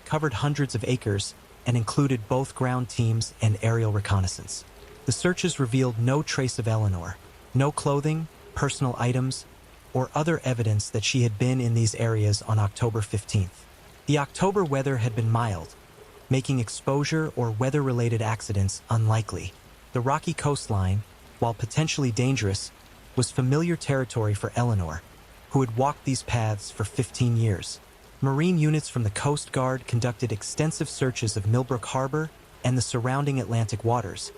covered hundreds of acres and included both ground teams and aerial reconnaissance. The searches revealed no trace of Eleanor, no clothing, personal items, or other evidence that she had been in these areas on October 15th. The October weather had been mild, making exposure or weather-related accidents unlikely. The rocky coastline, while potentially dangerous, was familiar territory for Eleanor, who had walked these paths for 15 years. Marine units from the Coast Guard conducted extensive searches of Millbrook Harbor and the surrounding Atlantic waters,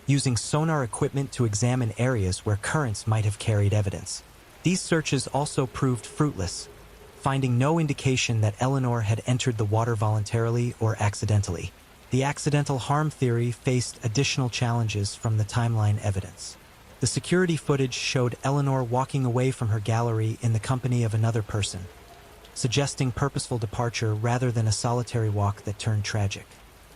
using sonar equipment to examine areas where currents might have carried evidence. These searches also proved fruitless, finding no indication that Eleanor had entered the water voluntarily or accidentally. The accidental harm theory faced additional challenges from the timeline evidence. The security footage showed Eleanor walking away from her gallery in the company of another person, suggesting purposeful departure rather than a solitary walk that turned tragic.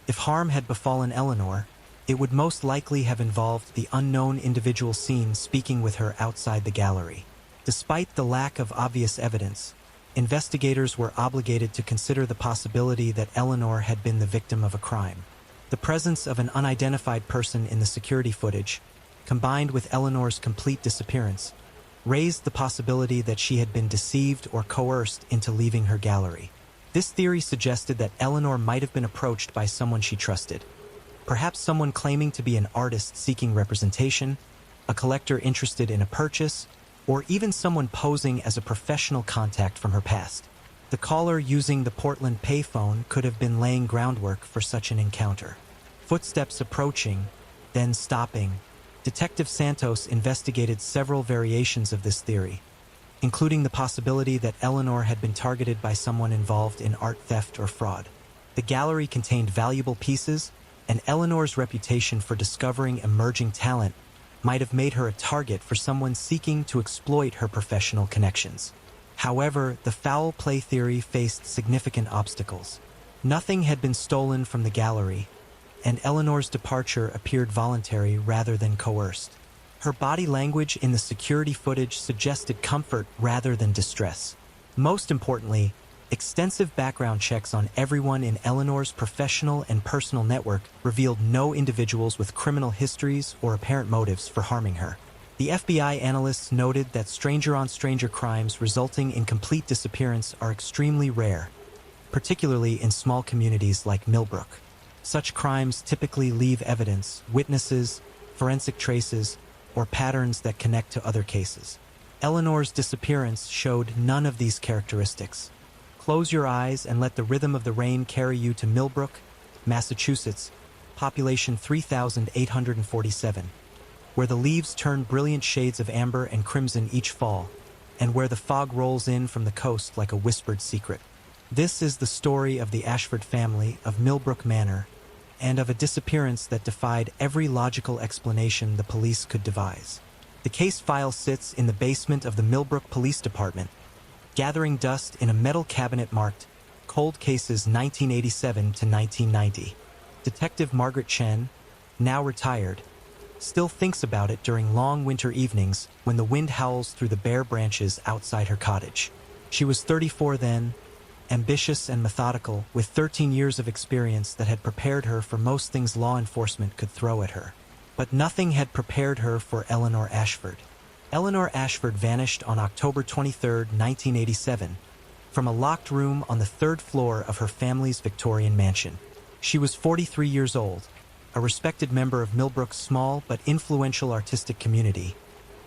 If harm had befallen Eleanor, it would most likely have involved the unknown individual seen speaking with her outside the gallery. Despite the lack of obvious evidence, investigators were obligated to consider the possibility that Eleanor had been the victim of a crime. The presence of an unidentified person in the security footage, combined with Eleanor's complete disappearance, raised the possibility that she had been deceived or coerced into leaving her gallery. This theory suggested that Eleanor might have been approached by someone she trusted, perhaps someone claiming to be an artist seeking representation, a collector interested in a purchase, or even someone posing as a professional contact from her past. The caller using the Portland payphone could have been laying groundwork for such an encounter. Footsteps approaching, then stopping. Detective Santos investigated several variations of this theory, including the possibility that Eleanor had been targeted by someone involved in art theft or fraud. The gallery contained valuable pieces, and Eleanor's reputation for discovering emerging talent might have made her a target for someone seeking to exploit her professional connections. However, the foul play theory faced significant obstacles. Nothing had been stolen from the gallery, and Eleanor's departure appeared voluntary rather than coerced. Her body language in the security footage suggested comfort rather than distress. Most importantly, extensive background checks on everyone in Eleanor's professional and personal network revealed no individuals with criminal histories or apparent motives for harming her. The FBI analysts noted that stranger-on-stranger crimes resulting in complete disappearance are extremely rare, particularly in small communities like Millbrook. Such crimes typically leave evidence, witnesses, forensic traces, or patterns that connect to other cases. Eleanor's disappearance showed none of these characteristics. Close your eyes and let the rhythm of the rain carry you to Millbrook, Massachusetts, population 3,847, where the leaves turn brilliant shades of amber and crimson each fall, and where the fog rolls in from the coast like a whispered secret. This is the story of the Ashford family of Millbrook Manor, and of a disappearance that defied every logical explanation the police could devise. The case file sits in the basement of the Millbrook Police Department, gathering dust in a metal cabinet marked Cold Cases 1987 to 1990. Detective Margaret Chen, now retired, still thinks about it during long winter evenings when the wind howls through the bare branches outside her cottage. She was 34 then, ambitious and methodical, with 13 years of experience that had prepared her for most things law enforcement could throw at her. But nothing had prepared her for Eleanor Ashford. Eleanor Ashford vanished on October 23, 1987, from a locked room on the third floor of her family's Victorian mansion. She was 43 years old, a respected member of Millbrook's small but influential artistic community,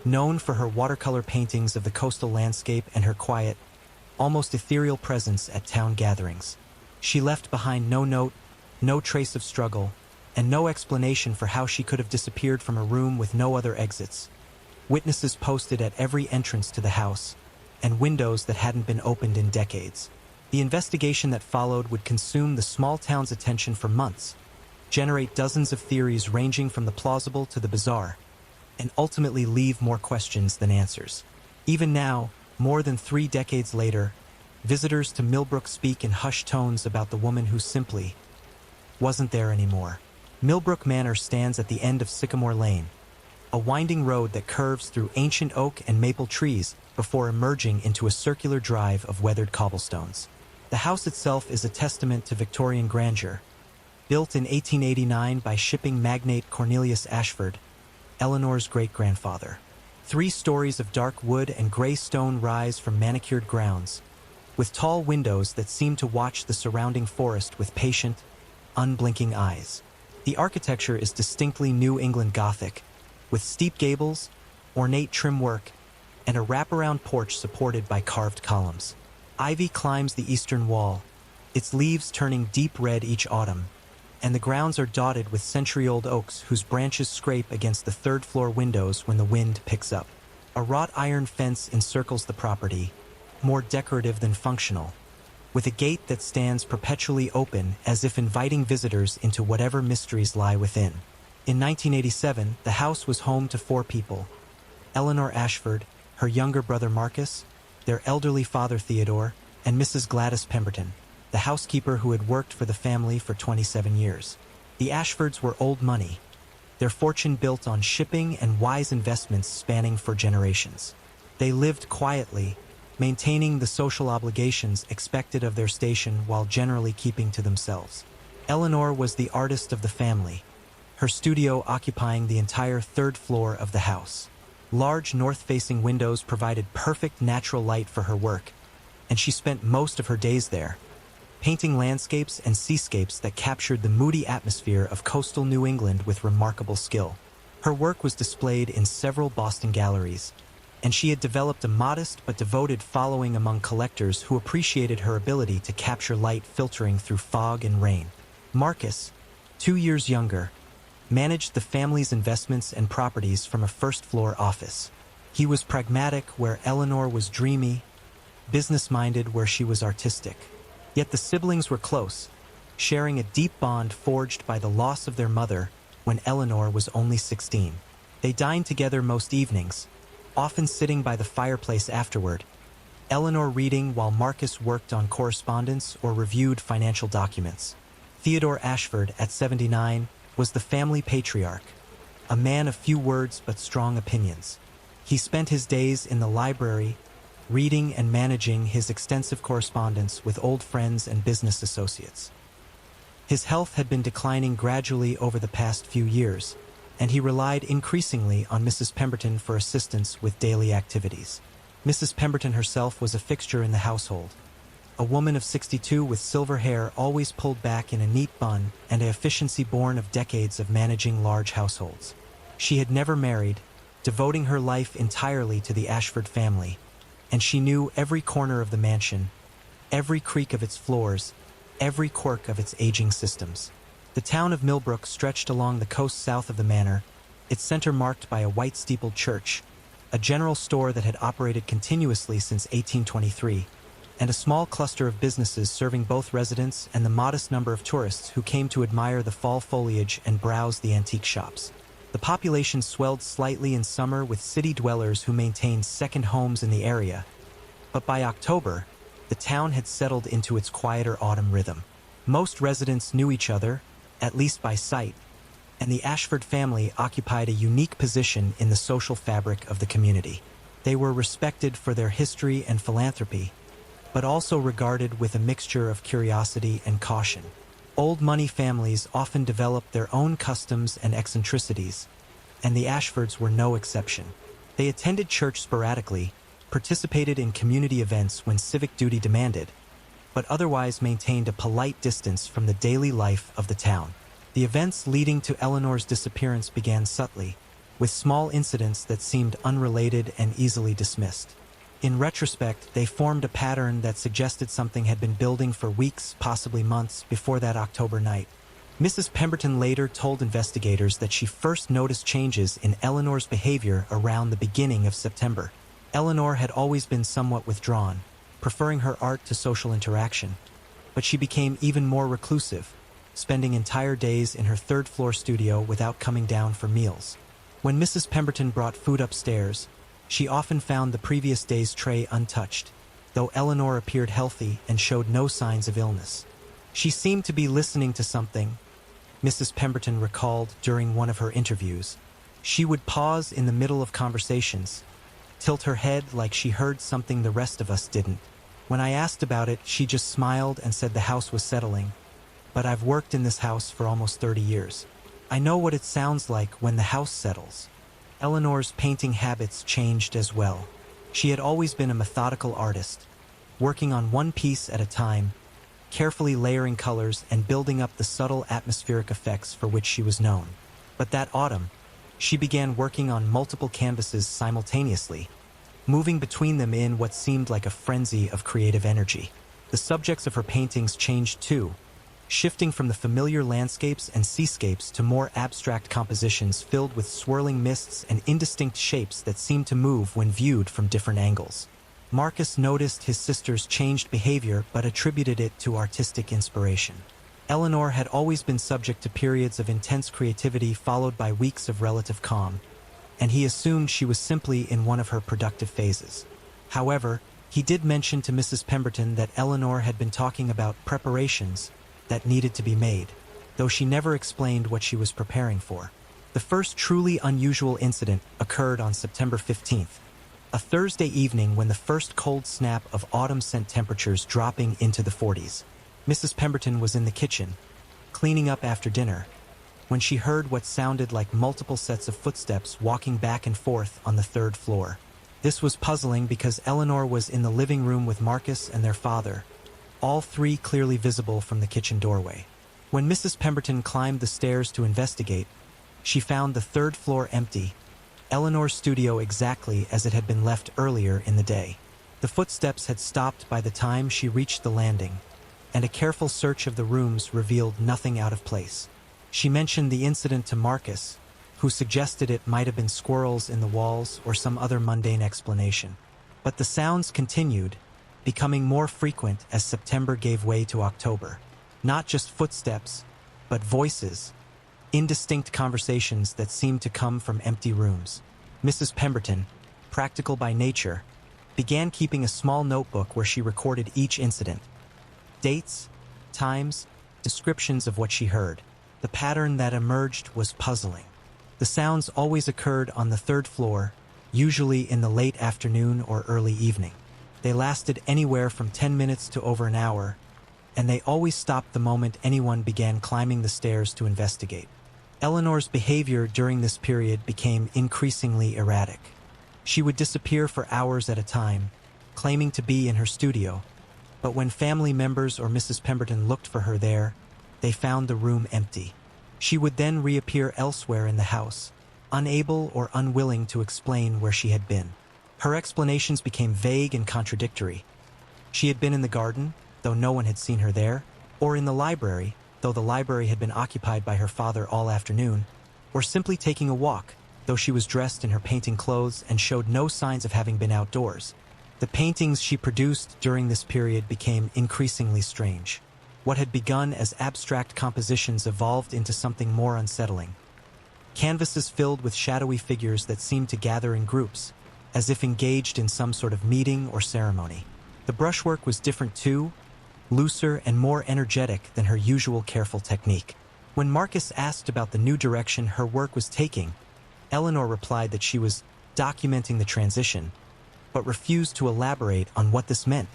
known for her watercolor paintings of the coastal landscape and her quiet, almost ethereal presence at town gatherings. She left behind no note, no trace of struggle, and no explanation for how she could have disappeared from a room with no other exits. Witnesses posted at every entrance to the house, and windows that hadn't been opened in decades. The investigation that followed would consume the small town's attention for months, generate dozens of theories ranging from the plausible to the bizarre, and ultimately leave more questions than answers. Even now, more than 3 decades later, visitors to Millbrook speak in hushed tones about the woman who simply wasn't there anymore. Millbrook Manor stands at the end of Sycamore Lane, a winding road that curves through ancient oak and maple trees before emerging into a circular drive of weathered cobblestones. The house itself is a testament to Victorian grandeur, built in 1889 by shipping magnate Cornelius Ashford, Eleanor's great-grandfather. 3 stories of dark wood and gray stone rise from manicured grounds, with tall windows that seem to watch the surrounding forest with patient, unblinking eyes. The architecture is distinctly New England Gothic, with steep gables, ornate trim work, and a wraparound porch supported by carved columns. Ivy climbs the eastern wall, its leaves turning deep red each autumn, and the grounds are dotted with century-old oaks whose branches scrape against the third-floor windows when the wind picks up. A wrought iron fence encircles the property, more decorative than functional, with a gate that stands perpetually open as if inviting visitors into whatever mysteries lie within. In 1987, the house was home to 4 people: Eleanor Ashford, her younger brother Marcus, their elderly father Theodore, and Mrs. Gladys Pemberton, the housekeeper who had worked for the family for 27 years. The Ashfords were old money, their fortune built on shipping and wise investments spanning for generations. They lived quietly, maintaining the social obligations expected of their station while generally keeping to themselves. Eleanor was the artist of the family, her studio occupying the entire 3rd floor of the house. Large north-facing windows provided perfect natural light for her work, and she spent most of her days there, painting landscapes and seascapes that captured the moody atmosphere of coastal New England with remarkable skill. Her work was displayed in several Boston galleries, and she had developed a modest but devoted following among collectors who appreciated her ability to capture light filtering through fog and rain. Marcus, 2 years younger, managed the family's investments and properties from a first-floor office. He was pragmatic where Eleanor was dreamy, business-minded where she was artistic. Yet the siblings were close, sharing a deep bond forged by the loss of their mother when Eleanor was only 16. They dined together most evenings, often sitting by the fireplace afterward, Eleanor reading while Marcus worked on correspondence or reviewed financial documents. Theodore Ashford, at 79, was the family patriarch, a man of few words but strong opinions. He spent his days in the library, reading and managing his extensive correspondence with old friends and business associates. His health had been declining gradually over the past few years, and he relied increasingly on Mrs. Pemberton for assistance with daily activities. Mrs. Pemberton herself was a fixture in the household, a woman of 62 with silver hair always pulled back in a neat bun and an efficiency born of decades of managing large households. She had never married, devoting her life entirely to the Ashford family, and she knew every corner of the mansion, every creak of its floors, every quirk of its aging systems. The town of Millbrook stretched along the coast south of the manor, its center marked by a white-steepled church, a general store that had operated continuously since 1823, and a small cluster of businesses serving both residents and the modest number of tourists who came to admire the fall foliage and browse the antique shops. The population swelled slightly in summer with city dwellers who maintained second homes in the area, but by October, the town had settled into its quieter autumn rhythm. Most residents knew each other, at least by sight, and the Ashford family occupied a unique position in the social fabric of the community. They were respected for their history and philanthropy, but also regarded with a mixture of curiosity and caution. Old money families often developed their own customs and eccentricities, and the Ashfords were no exception. They attended church sporadically, participated in community events when civic duty demanded, but otherwise maintained a polite distance from the daily life of the town. The events leading to Eleanor's disappearance began subtly, with small incidents that seemed unrelated and easily dismissed. In retrospect, they formed a pattern that suggested something had been building for weeks, possibly months, before that October night. Mrs. Pemberton later told investigators that she first noticed changes in Eleanor's behavior around the beginning of September. Eleanor had always been somewhat withdrawn, preferring her art to social interaction, but she became even more reclusive, spending entire days in her third-floor studio without coming down for meals. When Mrs. Pemberton brought food upstairs, she often found the previous day's tray untouched, though Eleanor appeared healthy and showed no signs of illness. She seemed to be listening to something, Mrs. Pemberton recalled during one of her interviews. She would pause in the middle of conversations, tilt her head like she heard something the rest of us didn't. When I asked about it, she just smiled and said the house was settling. But I've worked in this house for almost 30 years. I know what it sounds like when the house settles. Eleanor's painting habits changed as well. She had always been a methodical artist, working on one piece at a time, carefully layering colors and building up the subtle atmospheric effects for which she was known. But that autumn, she began working on multiple canvases simultaneously, moving between them in what seemed like a frenzy of creative energy. The subjects of her paintings changed too, shifting from the familiar landscapes and seascapes to more abstract compositions filled with swirling mists and indistinct shapes that seemed to move when viewed from different angles. Marcus noticed his sister's changed behavior but attributed it to artistic inspiration. Eleanor had always been subject to periods of intense creativity followed by weeks of relative calm, and he assumed she was simply in one of her productive phases. However, he did mention to Mrs. Pemberton that Eleanor had been talking about preparations that needed to be made, though she never explained what she was preparing for. The first truly unusual incident occurred on September 15th, a Thursday evening when the first cold snap of autumn sent temperatures dropping into the 40s. Mrs. Pemberton was in the kitchen, cleaning up after dinner, when she heard what sounded like multiple sets of footsteps walking back and forth on the third floor. This was puzzling because Eleanor was in the living room with Marcus and their father, all three clearly visible from the kitchen doorway. When Mrs. Pemberton climbed the stairs to investigate, she found the third floor empty, Eleanor's studio exactly as it had been left earlier in the day. The footsteps had stopped by the time she reached the landing, and a careful search of the rooms revealed nothing out of place. She mentioned the incident to Marcus, who suggested it might have been squirrels in the walls or some other mundane explanation. But the sounds continued, becoming more frequent as September gave way to October. Not just footsteps, but voices, indistinct conversations that seemed to come from empty rooms. Mrs. Pemberton, practical by nature, began keeping a small notebook where she recorded each incident. Dates, times, descriptions of what she heard. The pattern that emerged was puzzling. The sounds always occurred on the third floor, usually in the late afternoon or early evening. They lasted anywhere from 10 minutes to over an hour, and they always stopped the moment anyone began climbing the stairs to investigate. Eleanor's behavior during this period became increasingly erratic. She would disappear for hours at a time, claiming to be in her studio, but when family members or Mrs. Pemberton looked for her there, they found the room empty. She would then reappear elsewhere in the house, unable or unwilling to explain where she had been. Her explanations became vague and contradictory. She had been in the garden, though no one had seen her there, or in the library, though the library had been occupied by her father all afternoon, or simply taking a walk, though she was dressed in her painting clothes and showed no signs of having been outdoors. The paintings she produced during this period became increasingly strange. What had begun as abstract compositions evolved into something more unsettling. Canvases filled with shadowy figures that seemed to gather in groups, as if engaged in some sort of meeting or ceremony. The brushwork was different too, looser and more energetic than her usual careful technique. When Marcus asked about the new direction her work was taking, Eleanor replied that she was documenting the transition, but refused to elaborate on what this meant.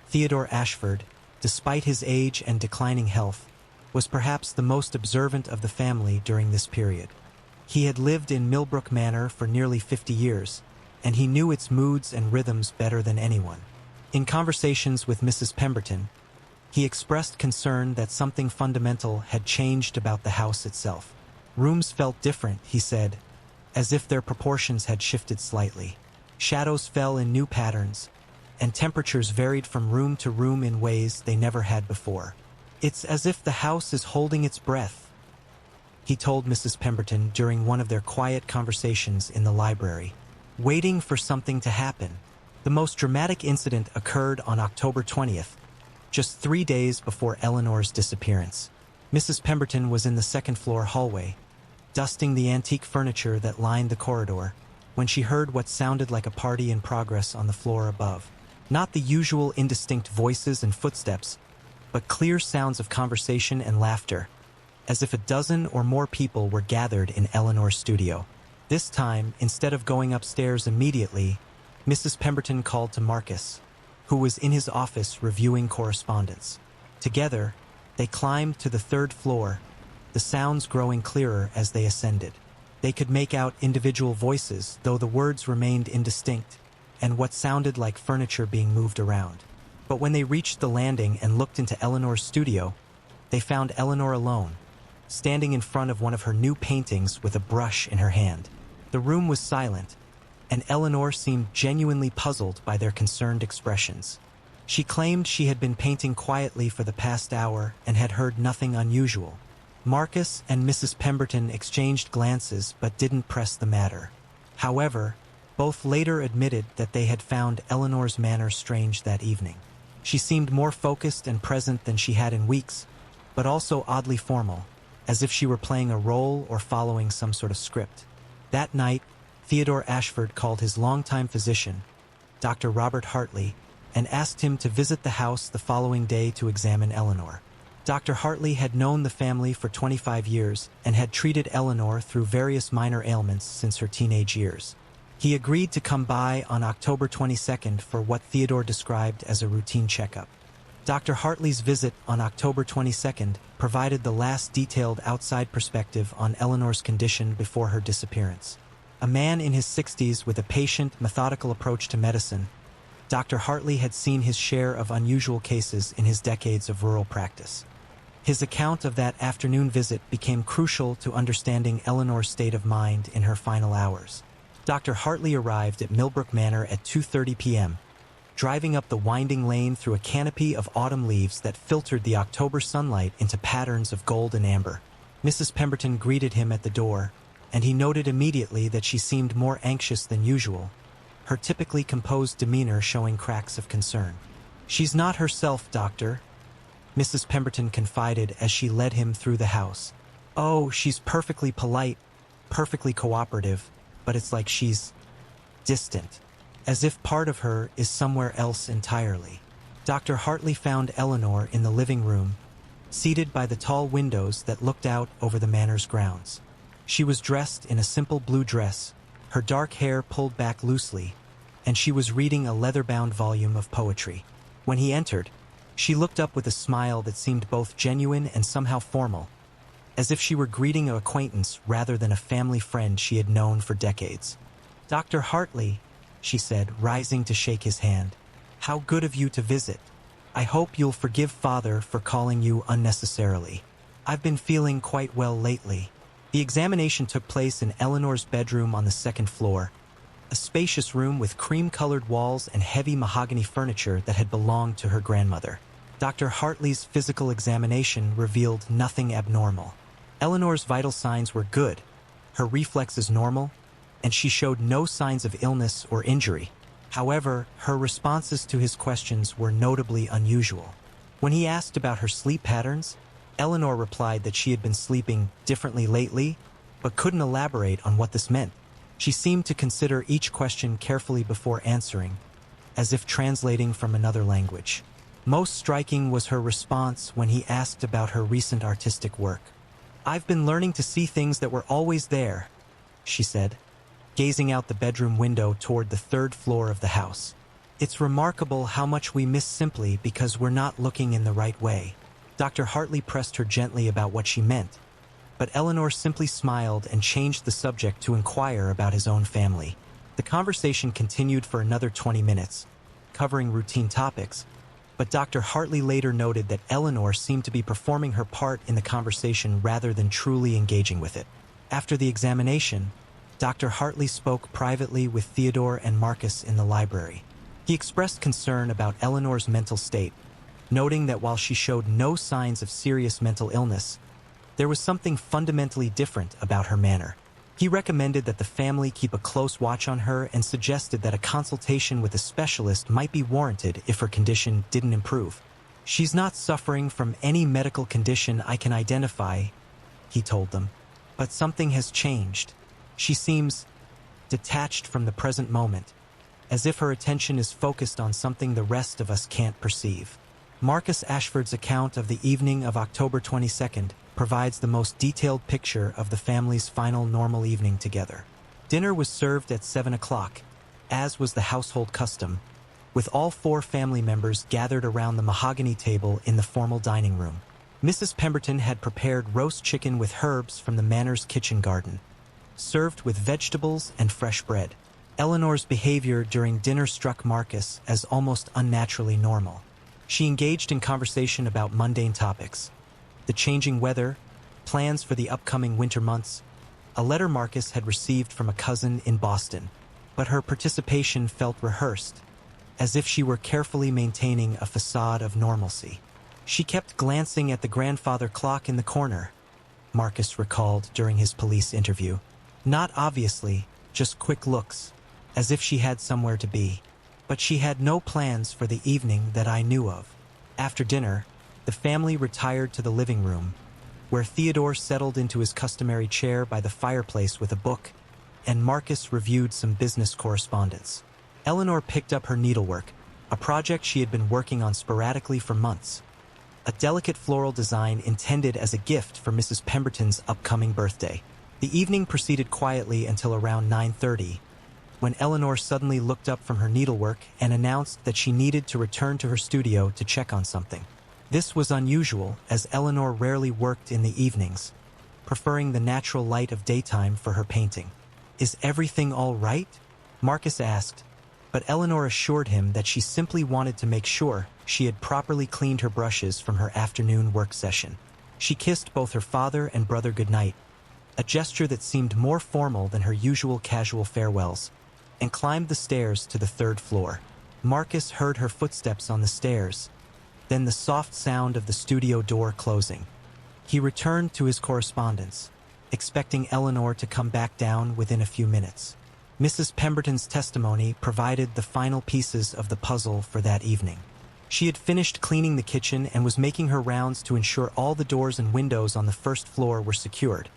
Theodore Ashford, despite his age and declining health, was perhaps the most observant of the family during this period. He had lived in Millbrook Manor for nearly 50 years, and he knew its moods and rhythms better than anyone. In conversations with Mrs. Pemberton, he expressed concern that something fundamental had changed about the house itself. Rooms felt different, he said, as if their proportions had shifted slightly. Shadows fell in new patterns, and temperatures varied from room to room in ways they never had before. "It's as if the house is holding its breath," he told Mrs. Pemberton during one of their quiet conversations in the library, waiting for something to happen. The most dramatic incident occurred on October 20th, just 3 days before Eleanor's disappearance. Mrs. Pemberton was in the second-floor hallway, dusting the antique furniture that lined the corridor, when she heard what sounded like a party in progress on the floor above. Not the usual indistinct voices and footsteps, but clear sounds of conversation and laughter, as if a dozen or more people were gathered in Eleanor's studio. This time, instead of going upstairs immediately, Mrs. Pemberton called to Marcus, who was in his office reviewing correspondence. Together, they climbed to the third floor, the sounds growing clearer as they ascended. They could make out individual voices, though the words remained indistinct, and what sounded like furniture being moved around. But when they reached the landing and looked into Eleanor's studio, they found Eleanor alone, standing in front of one of her new paintings with a brush in her hand. The room was silent, and Eleanor seemed genuinely puzzled by their concerned expressions. She claimed she had been painting quietly for the past hour and had heard nothing unusual. Marcus and Mrs. Pemberton exchanged glances but didn't press the matter. However, both later admitted that they had found Eleanor's manner strange that evening. She seemed more focused and present than she had in weeks, but also oddly formal, as if she were playing a role or following some sort of script. That night, Theodore Ashford called his longtime physician, Dr. Robert Hartley, and asked him to visit the house the following day to examine Eleanor. Dr. Hartley had known the family for 25 years and had treated Eleanor through various minor ailments since her teenage years. He agreed to come by on October 22nd for what Theodore described as a routine checkup. Dr. Hartley's visit on October 22nd provided the last detailed outside perspective on Eleanor's condition before her disappearance. A man in his 60s with a patient, methodical approach to medicine, Dr. Hartley had seen his share of unusual cases in his decades of rural practice. His account of that afternoon visit became crucial to understanding Eleanor's state of mind in her final hours. Dr. Hartley arrived at Millbrook Manor at 2:30 p.m., driving up the winding lane through a canopy of autumn leaves that filtered the October sunlight into patterns of gold and amber. Mrs. Pemberton greeted him at the door, and he noted immediately that she seemed more anxious than usual, her typically composed demeanor showing cracks of concern. "She's not herself, Doctor," Mrs. Pemberton confided as she led him through the house. "Oh, she's perfectly polite, perfectly cooperative, but it's like she's distant, as if part of her is somewhere else entirely." Dr. Hartley found Eleanor in the living room, seated by the tall windows that looked out over the manor's grounds. She was dressed in a simple blue dress, her dark hair pulled back loosely, and she was reading a leather-bound volume of poetry. When he entered, she looked up with a smile that seemed both genuine and somehow formal, as if she were greeting an acquaintance rather than a family friend she had known for decades. "Dr. Hartley," she said, rising to shake his hand. "How good of you to visit. I hope you'll forgive Father for calling you unnecessarily. I've been feeling quite well lately." The examination took place in Eleanor's bedroom on the second floor, a spacious room with cream-colored walls and heavy mahogany furniture that had belonged to her grandmother. Dr. Hartley's physical examination revealed nothing abnormal. Eleanor's vital signs were good, her reflexes normal, and she showed no signs of illness or injury. However, her responses to his questions were notably unusual. When he asked about her sleep patterns, Eleanor replied that she had been sleeping differently lately, but couldn't elaborate on what this meant. She seemed to consider each question carefully before answering, as if translating from another language. Most striking was her response when he asked about her recent artistic work. "I've been learning to see things that were always there," she said, gazing out the bedroom window toward the third floor of the house. "It's remarkable how much we miss simply because we're not looking in the right way." Dr. Hartley pressed her gently about what she meant, but Eleanor simply smiled and changed the subject to inquire about his own family. The conversation continued for another 20 minutes, covering routine topics, but Dr. Hartley later noted that Eleanor seemed to be performing her part in the conversation rather than truly engaging with it. After the examination, Dr. Hartley spoke privately with Theodore and Marcus in the library. He expressed concern about Eleanor's mental state, noting that while she showed no signs of serious mental illness, there was something fundamentally different about her manner. He recommended that the family keep a close watch on her and suggested that a consultation with a specialist might be warranted if her condition didn't improve. "She's not suffering from any medical condition I can identify," he told them, "but something has changed. She seems detached from the present moment, as if her attention is focused on something the rest of us can't perceive." Marcus Ashford's account of the evening of October 22nd provides the most detailed picture of the family's final normal evening together. Dinner was served at 7 o'clock, as was the household custom, with all 4 family members gathered around the mahogany table in the formal dining room. Mrs. Pemberton had prepared roast chicken with herbs from the manor's kitchen garden, served with vegetables and fresh bread. Eleanor's behavior during dinner struck Marcus as almost unnaturally normal. She engaged in conversation about mundane topics: the changing weather, plans for the upcoming winter months, a letter Marcus had received from a cousin in Boston. but her participation felt rehearsed, as if she were carefully maintaining a facade of normalcy. She kept glancing at the grandfather clock in the corner, Marcus recalled during his police interview. Not obviously, just quick looks, as if she had somewhere to be. But she had no plans for the evening that I knew of. After dinner, the family retired to the living room, where Theodore settled into his customary chair by the fireplace with a book, and Marcus reviewed some business correspondence. Eleanor picked up her needlework, a project she had been working on sporadically for months. A delicate floral design intended as a gift for Mrs. Pemberton's upcoming birthday. The evening proceeded quietly until around 9:30, when Eleanor suddenly looked up from her needlework and announced that she needed to return to her studio to check on something. This was unusual, as Eleanor rarely worked in the evenings, preferring the natural light of daytime for her painting. "Is everything all right?" Marcus asked, but Eleanor assured him that she simply wanted to make sure she had properly cleaned her brushes from her afternoon work session. She kissed both her father and brother goodnight, a gesture that seemed more formal than her usual casual farewells, and climbed the stairs to the third floor. Marcus heard her footsteps on the stairs, then the soft sound of the studio door closing. He returned to his correspondence, expecting Eleanor to come back down within a few minutes. Mrs. Pemberton's testimony provided the final pieces of the puzzle for that evening. She had finished cleaning the kitchen and was making her rounds to ensure all the doors and windows on the first floor were secured,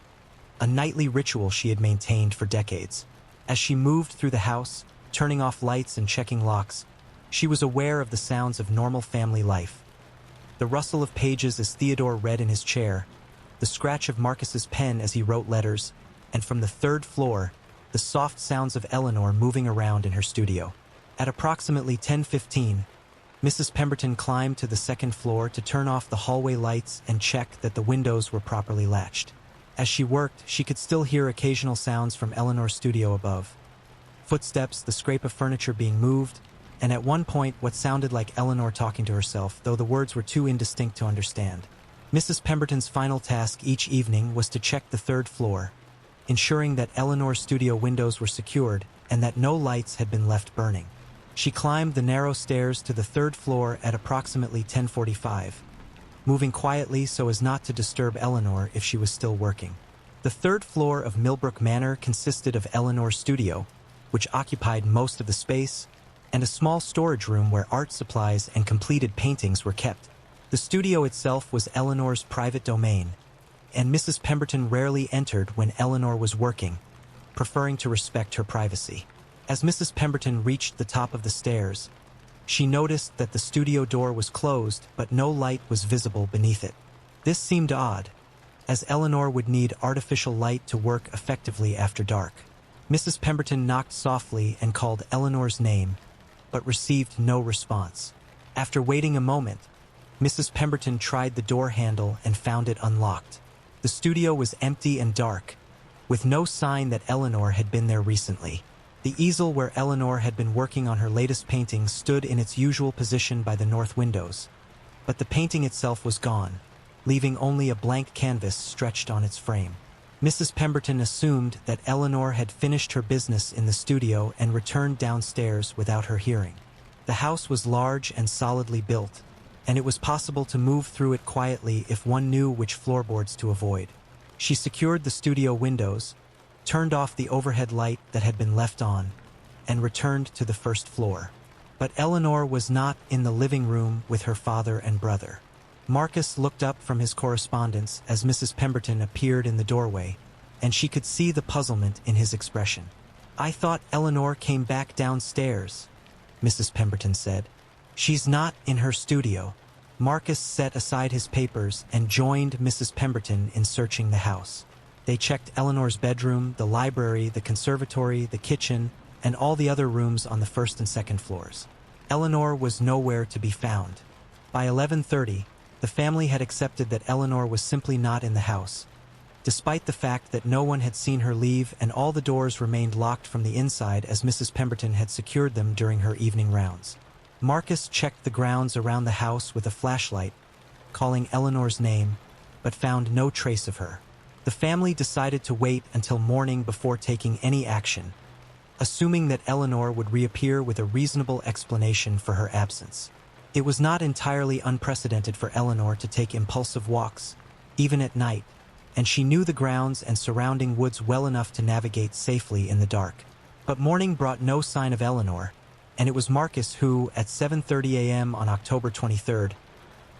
a nightly ritual she had maintained for decades. As she moved through the house, turning off lights and checking locks, she was aware of the sounds of normal family life. The rustle of pages as Theodore read in his chair, the scratch of Marcus's pen as he wrote letters, and from the third floor, the soft sounds of Eleanor moving around in her studio. At approximately 10:15, Mrs. Pemberton climbed to the second floor to turn off the hallway lights and check that the windows were properly latched. As she worked, she could still hear occasional sounds from Eleanor's studio above. Footsteps, the scrape of furniture being moved, and at one point what sounded like Eleanor talking to herself, though the words were too indistinct to understand. Mrs. Pemberton's final task each evening was to check the third floor, ensuring that Eleanor's studio windows were secured and that no lights had been left burning. She climbed the narrow stairs to the third floor at approximately 10:45, moving quietly so as not to disturb Eleanor if she was still working. The third floor of Millbrook Manor consisted of Eleanor's studio, which occupied most of the space, and a small storage room where art supplies and completed paintings were kept. The studio itself was Eleanor's private domain, and Mrs. Pemberton rarely entered when Eleanor was working, preferring to respect her privacy. As Mrs. Pemberton reached the top of the stairs, she noticed that the studio door was closed, but no light was visible beneath it. This seemed odd, as Eleanor would need artificial light to work effectively after dark. Mrs. Pemberton knocked softly and called Eleanor's name, but received no response. After waiting a moment, Mrs. Pemberton tried the door handle and found it unlocked. The studio was empty and dark, with no sign that Eleanor had been there recently. The easel where Eleanor had been working on her latest painting stood in its usual position by the north windows, but the painting itself was gone, leaving only a blank canvas stretched on its frame. Mrs. Pemberton assumed that Eleanor had finished her business in the studio and returned downstairs without her hearing. The house was large and solidly built, and it was possible to move through it quietly if one knew which floorboards to avoid. She secured the studio windows, turned off the overhead light that had been left on, and returned to the first floor. But Eleanor was not in the living room with her father and brother. Marcus looked up from his correspondence as Mrs. Pemberton appeared in the doorway, and she could see the puzzlement in his expression. "I thought Eleanor came back downstairs," Mrs. Pemberton said. "She's not in her studio." Marcus set aside his papers and joined Mrs. Pemberton in searching the house. They checked Eleanor's bedroom, the library, the conservatory, the kitchen, and all the other rooms on the first and second floors. Eleanor was nowhere to be found. By 11:30, the family had accepted that Eleanor was simply not in the house, despite the fact that no one had seen her leave and all the doors remained locked from the inside as Mrs. Pemberton had secured them during her evening rounds. Marcus checked the grounds around the house with a flashlight, calling Eleanor's name, but found no trace of her. The family decided to wait until morning before taking any action, assuming that Eleanor would reappear with a reasonable explanation for her absence. It was not entirely unprecedented for Eleanor to take impulsive walks, even at night, and she knew the grounds and surrounding woods well enough to navigate safely in the dark. But morning brought no sign of Eleanor, and it was Marcus who, at 7:30 a.m. on October 23rd,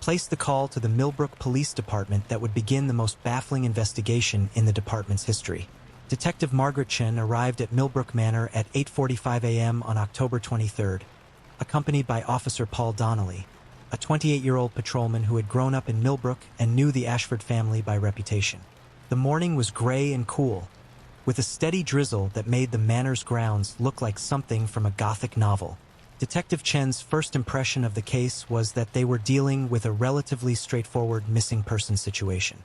placed the call to the Millbrook Police Department that would begin the most baffling investigation in the department's history. Detective Margaret Chen arrived at Millbrook Manor at 8:45 a.m. on October 23rd, accompanied by Officer Paul Donnelly, a 28-year-old patrolman who had grown up in Millbrook and knew the Ashford family by reputation. The morning was gray and cool, with a steady drizzle that made the manor's grounds look like something from a Gothic novel. Detective Chen's first impression of the case was that they were dealing with a relatively straightforward missing person situation.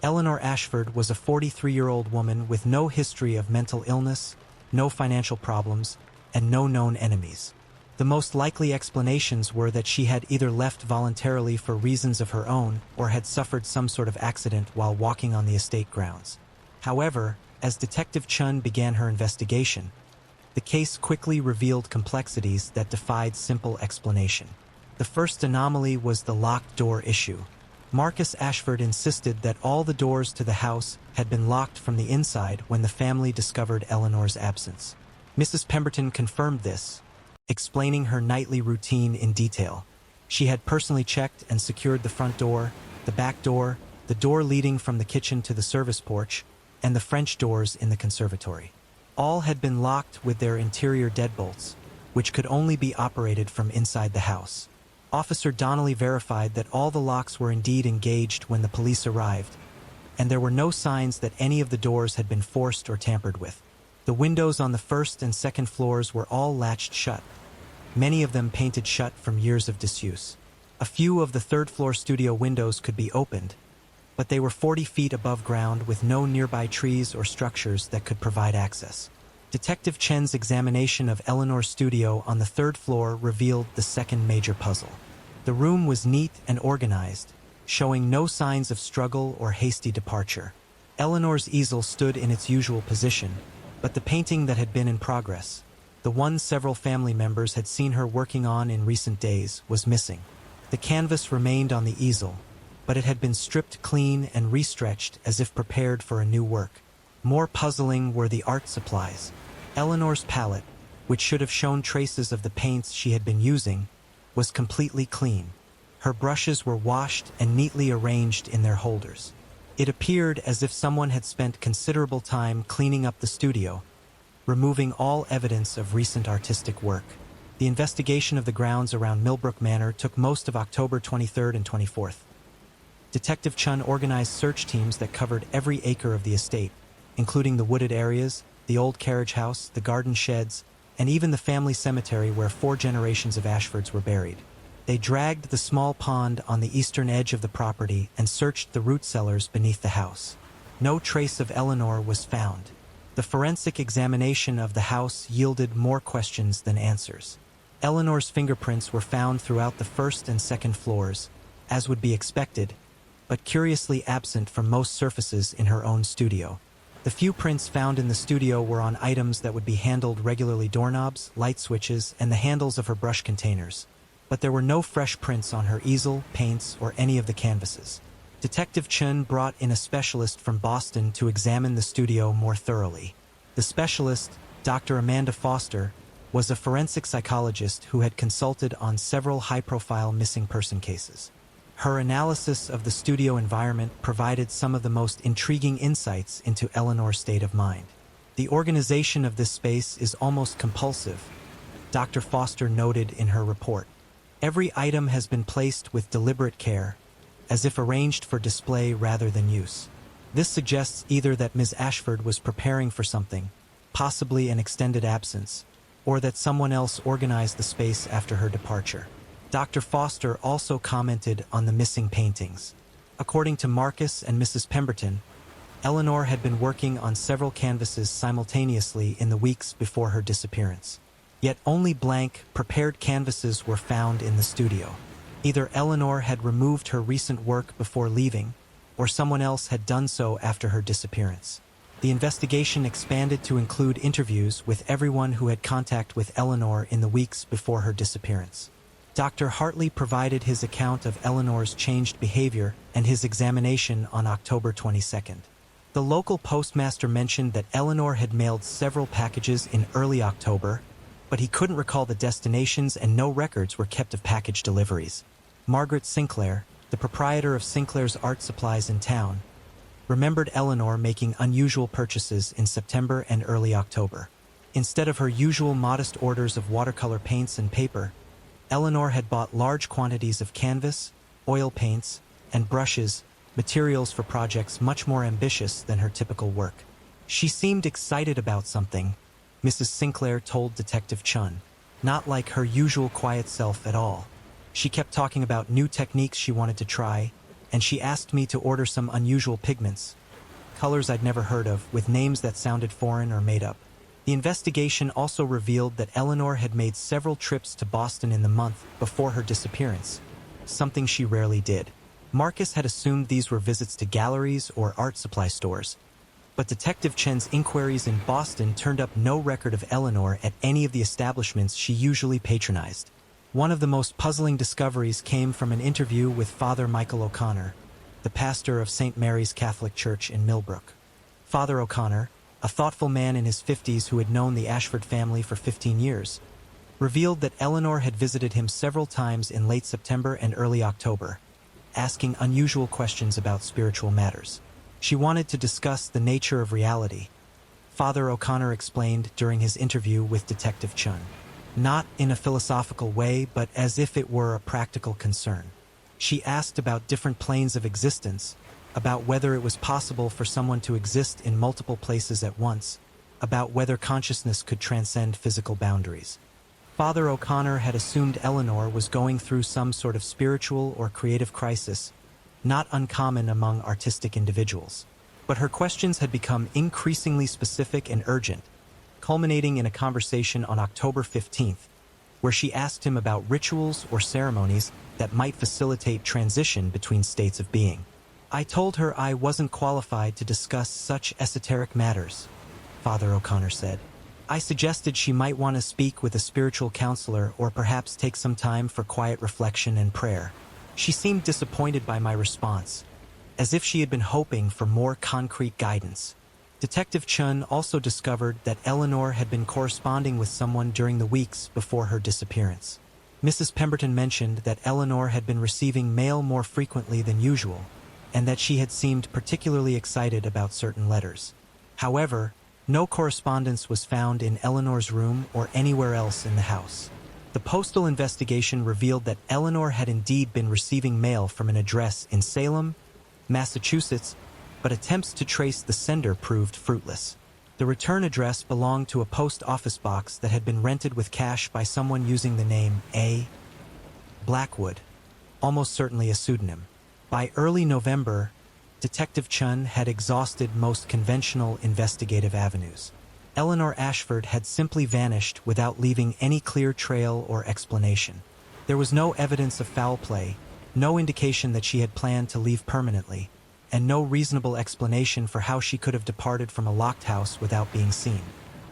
Eleanor Ashford was a 43-year-old woman with no history of mental illness, no financial problems, and no known enemies. The most likely explanations were that she had either left voluntarily for reasons of her own or had suffered some sort of accident while walking on the estate grounds. However, as Detective Chun began her investigation, the case quickly revealed complexities that defied simple explanation. The first anomaly was the locked door issue. Marcus Ashford insisted that all the doors to the house had been locked from the inside when the family discovered Eleanor's absence. Mrs. Pemberton confirmed this, explaining her nightly routine in detail. She had personally checked and secured the front door, the back door, the door leading from the kitchen to the service porch, and the French doors in the conservatory. All had been locked with their interior deadbolts, which could only be operated from inside the house. Officer Donnelly verified that all the locks were indeed engaged when the police arrived, and there were no signs that any of the doors had been forced or tampered with. The windows on the first and second floors were all latched shut, many of them painted shut from years of disuse. A few of the third-floor studio windows could be opened, but they were 40 feet above ground with no nearby trees or structures that could provide access. Detective Chen's examination of Eleanor's studio on the third floor revealed the second major puzzle. The room was neat and organized, showing no signs of struggle or hasty departure. Eleanor's easel stood in its usual position, but the painting that had been in progress, the one several family members had seen her working on in recent days, was missing. The canvas remained on the easel, but it had been stripped clean and restretched as if prepared for a new work. More puzzling were the art supplies. Eleanor's palette, which should have shown traces of the paints she had been using, was completely clean. Her brushes were washed and neatly arranged in their holders. It appeared as if someone had spent considerable time cleaning up the studio, removing all evidence of recent artistic work. The investigation of the grounds around Millbrook Manor took most of October 23rd and 24th. Detective Chun organized search teams that covered every acre of the estate, including the wooded areas, the old carriage house, the garden sheds, and even the family cemetery where 4 generations of Ashfords were buried. They dragged the small pond on the eastern edge of the property and searched the root cellars beneath the house. No trace of Eleanor was found. The forensic examination of the house yielded more questions than answers. Eleanor's fingerprints were found throughout the first and second floors, as would be expected, but curiously absent from most surfaces in her own studio. The few prints found in the studio were on items that would be handled regularly: doorknobs, light switches, and the handles of her brush containers. But there were no fresh prints on her easel, paints, or any of the canvases. Detective Chun brought in a specialist from Boston to examine the studio more thoroughly. The specialist, Dr. Amanda Foster, was a forensic psychologist who had consulted on several high-profile missing person cases. Her analysis of the studio environment provided some of the most intriguing insights into Eleanor's state of mind. The organization of this space is almost compulsive, Dr. Foster noted in her report. Every item has been placed with deliberate care, as if arranged for display rather than use. This suggests either that Ms. Ashford was preparing for something, possibly an extended absence, or that someone else organized the space after her departure. Dr. Foster also commented on the missing paintings. According to Marcus and Mrs. Pemberton, Eleanor had been working on several canvases simultaneously in the weeks before her disappearance. Yet only blank, prepared canvases were found in the studio. Either Eleanor had removed her recent work before leaving, or someone else had done so after her disappearance. The investigation expanded to include interviews with everyone who had contact with Eleanor in the weeks before her disappearance. Dr. Hartley provided his account of Eleanor's changed behavior and his examination on October 22nd. The local postmaster mentioned that Eleanor had mailed several packages in early October, but he couldn't recall the destinations and no records were kept of package deliveries. Margaret Sinclair, the proprietor of Sinclair's art supplies in town, remembered Eleanor making unusual purchases in September and early October. Instead of her usual modest orders of watercolor paints and paper, Eleanor had bought large quantities of canvas, oil paints, and brushes, materials for projects much more ambitious than her typical work. She seemed excited about something, Mrs. Sinclair told Detective Chun, not like her usual quiet self at all. She kept talking about new techniques she wanted to try, and she asked me to order some unusual pigments, colors I'd never heard of, with names that sounded foreign or made up. The investigation also revealed that Eleanor had made several trips to Boston in the month before her disappearance, something she rarely did. Marcus had assumed these were visits to galleries or art supply stores, but Detective Chen's inquiries in Boston turned up no record of Eleanor at any of the establishments she usually patronized. One of the most puzzling discoveries came from an interview with Father Michael O'Connor, the pastor of St. Mary's Catholic Church in Millbrook. Father O'Connor, a thoughtful man in his 50s who had known the Ashford family for 15 years, revealed that Eleanor had visited him several times in late September and early October, asking unusual questions about spiritual matters. She wanted to discuss the nature of reality, Father O'Connor explained during his interview with Detective Chun. Not in a philosophical way, but as if it were a practical concern. She asked about different planes of existence, about whether it was possible for someone to exist in multiple places at once, about whether consciousness could transcend physical boundaries. Father O'Connor had assumed Eleanor was going through some sort of spiritual or creative crisis, not uncommon among artistic individuals. But her questions had become increasingly specific and urgent, culminating in a conversation on October 15th, where she asked him about rituals or ceremonies that might facilitate transition between states of being. I told her I wasn't qualified to discuss such esoteric matters, Father O'Connor said. I suggested she might want to speak with a spiritual counselor or perhaps take some time for quiet reflection and prayer. She seemed disappointed by my response, as if she had been hoping for more concrete guidance. Detective Chun also discovered that Eleanor had been corresponding with someone during the weeks before her disappearance. Mrs. Pemberton mentioned that Eleanor had been receiving mail more frequently than usual, and that she had seemed particularly excited about certain letters. However, no correspondence was found in Eleanor's room or anywhere else in the house. The postal investigation revealed that Eleanor had indeed been receiving mail from an address in Salem, Massachusetts, but attempts to trace the sender proved fruitless. The return address belonged to a post office box that had been rented with cash by someone using the name A. Blackwood, almost certainly a pseudonym. By early November, Detective Chun had exhausted most conventional investigative avenues. Eleanor Ashford had simply vanished without leaving any clear trail or explanation. There was no evidence of foul play, no indication that she had planned to leave permanently, and no reasonable explanation for how she could have departed from a locked house without being seen.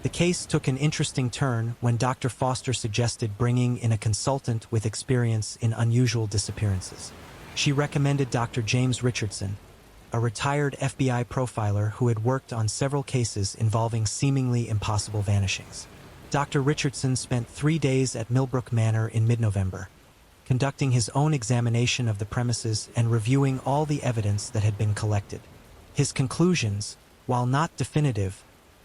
The case took an interesting turn when Dr. Foster suggested bringing in a consultant with experience in unusual disappearances. She recommended Dr. James Richardson, a retired FBI profiler who had worked on several cases involving seemingly impossible vanishings. Dr. Richardson spent 3 days at Millbrook Manor in mid-November, conducting his own examination of the premises and reviewing all the evidence that had been collected. His conclusions, while not definitive,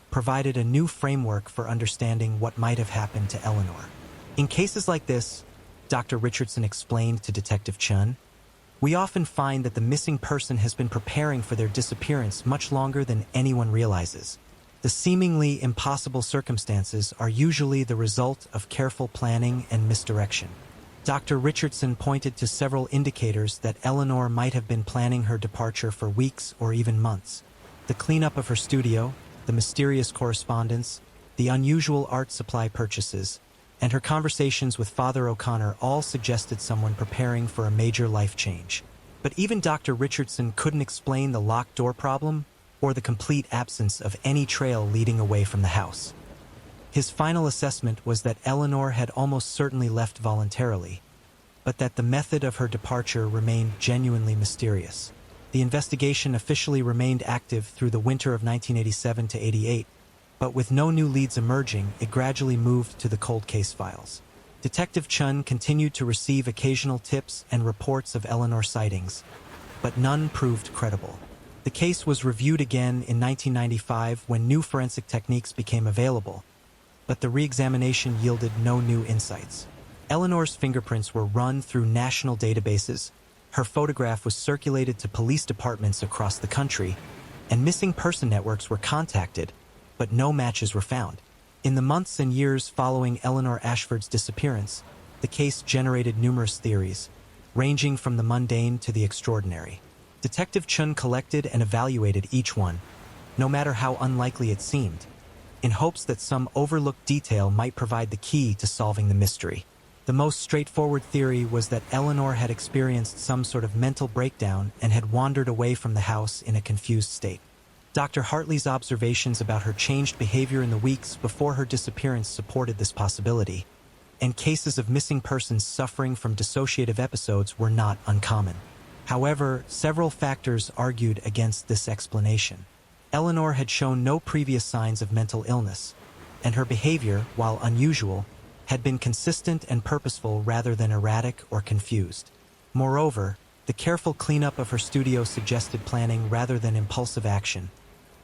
provided a new framework for understanding what might have happened to Eleanor. In cases like this, Dr. Richardson explained to Detective Chun, we often find that the missing person has been preparing for their disappearance much longer than anyone realizes. The seemingly impossible circumstances are usually the result of careful planning and misdirection. Dr. Richardson pointed to several indicators that Eleanor might have been planning her departure for weeks or even months. The cleanup of her studio, the mysterious correspondence, the unusual art supply purchases, and her conversations with Father O'Connor all suggested someone preparing for a major life change. But even Dr. Richardson couldn't explain the locked door problem. or the complete absence of any trail leading away from the house. His final assessment was that Eleanor had almost certainly left voluntarily, but that the method of her departure remained genuinely mysterious. The investigation officially remained active through the winter of 1987 to 88, but with no new leads emerging, it gradually moved to the cold case files. Detective Chun continued to receive occasional tips and reports of Eleanor sightings, but none proved credible. The case was reviewed again in 1995 when new forensic techniques became available, but the re-examination yielded no new insights. Eleanor's fingerprints were run through national databases, her photograph was circulated to police departments across the country, and missing person networks were contacted, but no matches were found. In the months and years following Eleanor Ashford's disappearance, the case generated numerous theories, ranging from the mundane to the extraordinary. Detective Chun collected and evaluated each one, no matter how unlikely it seemed, in hopes that some overlooked detail might provide the key to solving the mystery. The most straightforward theory was that Eleanor had experienced some sort of mental breakdown and had wandered away from the house in a confused state. Dr. Hartley's observations about her changed behavior in the weeks before her disappearance supported this possibility, and cases of missing persons suffering from dissociative episodes were not uncommon. However, several factors argued against this explanation. Eleanor had shown no previous signs of mental illness, and her behavior, while unusual, had been consistent and purposeful rather than erratic or confused. Moreover, the careful cleanup of her studio suggested planning rather than impulsive action,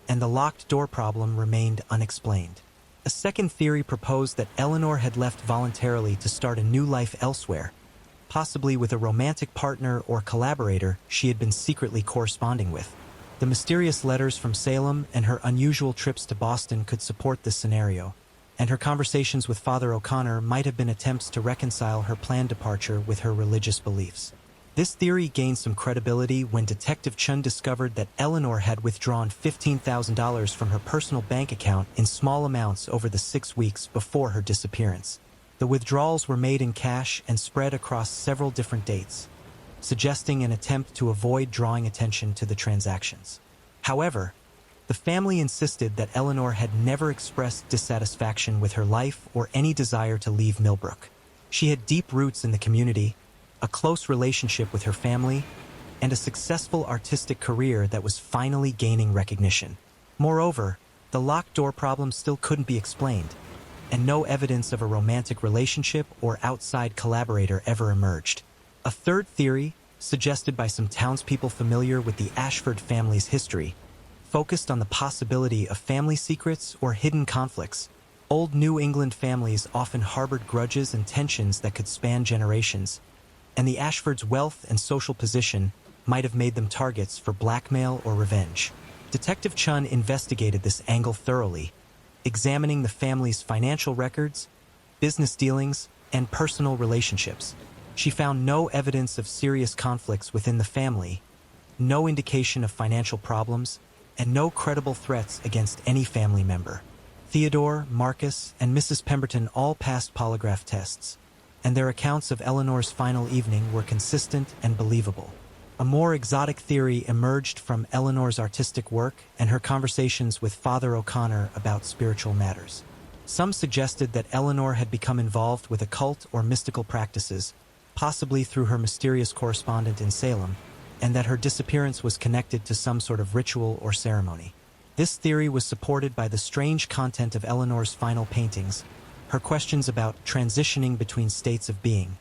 and the locked door problem remained unexplained. A second theory proposed that Eleanor had left voluntarily to start a new life elsewhere, possibly with a romantic partner or collaborator she had been secretly corresponding with. The mysterious letters from Salem and her unusual trips to Boston could support this scenario, and her conversations with Father O'Connor might have been attempts to reconcile her planned departure with her religious beliefs. This theory gained some credibility when Detective Chun discovered that Eleanor had withdrawn $15,000 from her personal bank account in small amounts over the 6 weeks before her disappearance. The withdrawals were made in cash and spread across several different dates, suggesting an attempt to avoid drawing attention to the transactions. However, the family insisted that Eleanor had never expressed dissatisfaction with her life or any desire to leave Millbrook. She had deep roots in the community, a close relationship with her family, and a successful artistic career that was finally gaining recognition. Moreover, the locked door problem still couldn't be explained, and no evidence of a romantic relationship or outside collaborator ever emerged. A third theory, suggested by some townspeople familiar with the Ashford family's history, focused on the possibility of family secrets or hidden conflicts. Old New England families often harbored grudges and tensions that could span generations, and the Ashfords' wealth and social position might have made them targets for blackmail or revenge. Detective Chun investigated this angle thoroughly, examining the family's financial records, business dealings, and personal relationships. She found no evidence of serious conflicts within the family, no indication of financial problems, and no credible threats against any family member. Theodore, Marcus, and Mrs. Pemberton all passed polygraph tests, and their accounts of Eleanor's final evening were consistent and believable. A more exotic theory emerged from Eleanor's artistic work and her conversations with Father O'Connor about spiritual matters. Some suggested that Eleanor had become involved with occult or mystical practices, possibly through her mysterious correspondent in Salem, and that her disappearance was connected to some sort of ritual or ceremony. This theory was supported by the strange content of Eleanor's final paintings, her questions about transitioning between states of being,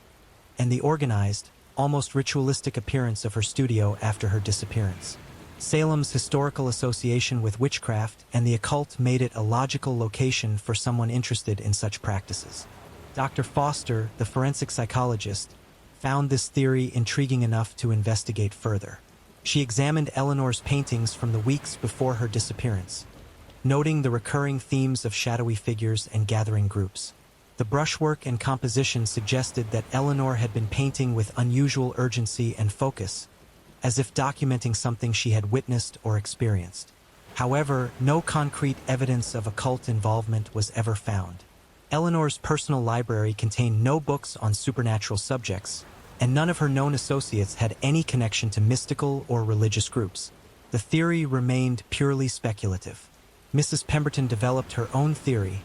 and the organized, almost ritualistic appearance of her studio after her disappearance. Salem's historical association with witchcraft and the occult made it a logical location for someone interested in such practices. Dr. Foster, the forensic psychologist, found this theory intriguing enough to investigate further. She examined Eleanor's paintings from the weeks before her disappearance, noting the recurring themes of shadowy figures and gathering groups. The brushwork and composition suggested that Eleanor had been painting with unusual urgency and focus, as if documenting something she had witnessed or experienced. However, no concrete evidence of occult involvement was ever found. Eleanor's personal library contained no books on supernatural subjects, and none of her known associates had any connection to mystical or religious groups. The theory remained purely speculative. Mrs. Pemberton developed her own theory,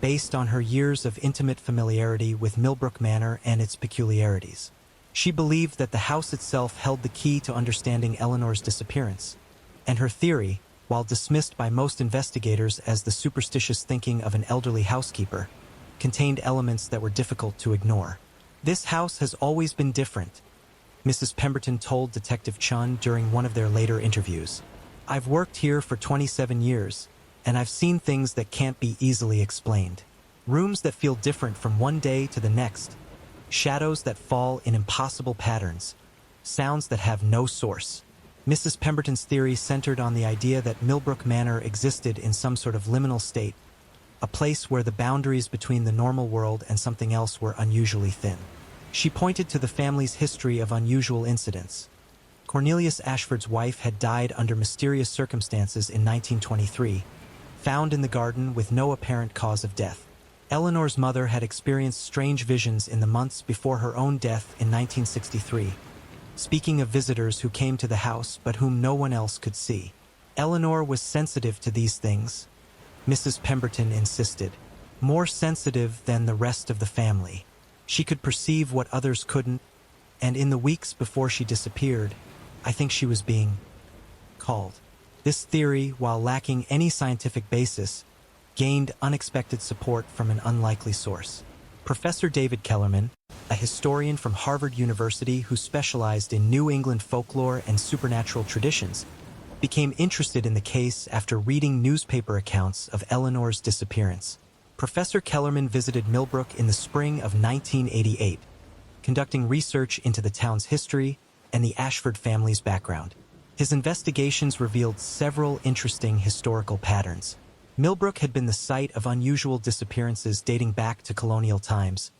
based on her years of intimate familiarity with Millbrook Manor and its peculiarities. She believed that the house itself held the key to understanding Eleanor's disappearance, and her theory, while dismissed by most investigators as the superstitious thinking of an elderly housekeeper, contained elements that were difficult to ignore. "This house has always been different," Mrs. Pemberton told Detective Chun during one of their later interviews. "I've worked here for 27 years, and I've seen things that can't be easily explained. Rooms that feel different from one day to the next, shadows that fall in impossible patterns, sounds that have no source." Mrs. Pemberton's theory centered on the idea that Millbrook Manor existed in some sort of liminal state, a place where the boundaries between the normal world and something else were unusually thin. She pointed to the family's history of unusual incidents. Cornelius Ashford's wife had died under mysterious circumstances in 1923, found in the garden with no apparent cause of death. Eleanor's mother had experienced strange visions in the months before her own death in 1963, speaking of visitors who came to the house but whom no one else could see. Eleanor was sensitive to these things, Mrs. Pemberton insisted, more sensitive than the rest of the family. She could perceive what others couldn't, and in the weeks before she disappeared, I think she was being called. This theory, while lacking any scientific basis, gained unexpected support from an unlikely source. Professor David Kellerman, a historian from Harvard University who specialized in New England folklore and supernatural traditions, became interested in the case after reading newspaper accounts of Eleanor's disappearance. Professor Kellerman visited Millbrook in the spring of 1988, conducting research into the town's history and the Ashford family's background. His investigations revealed several interesting historical patterns. Millbrook had been the site of unusual disappearances dating back to colonial times,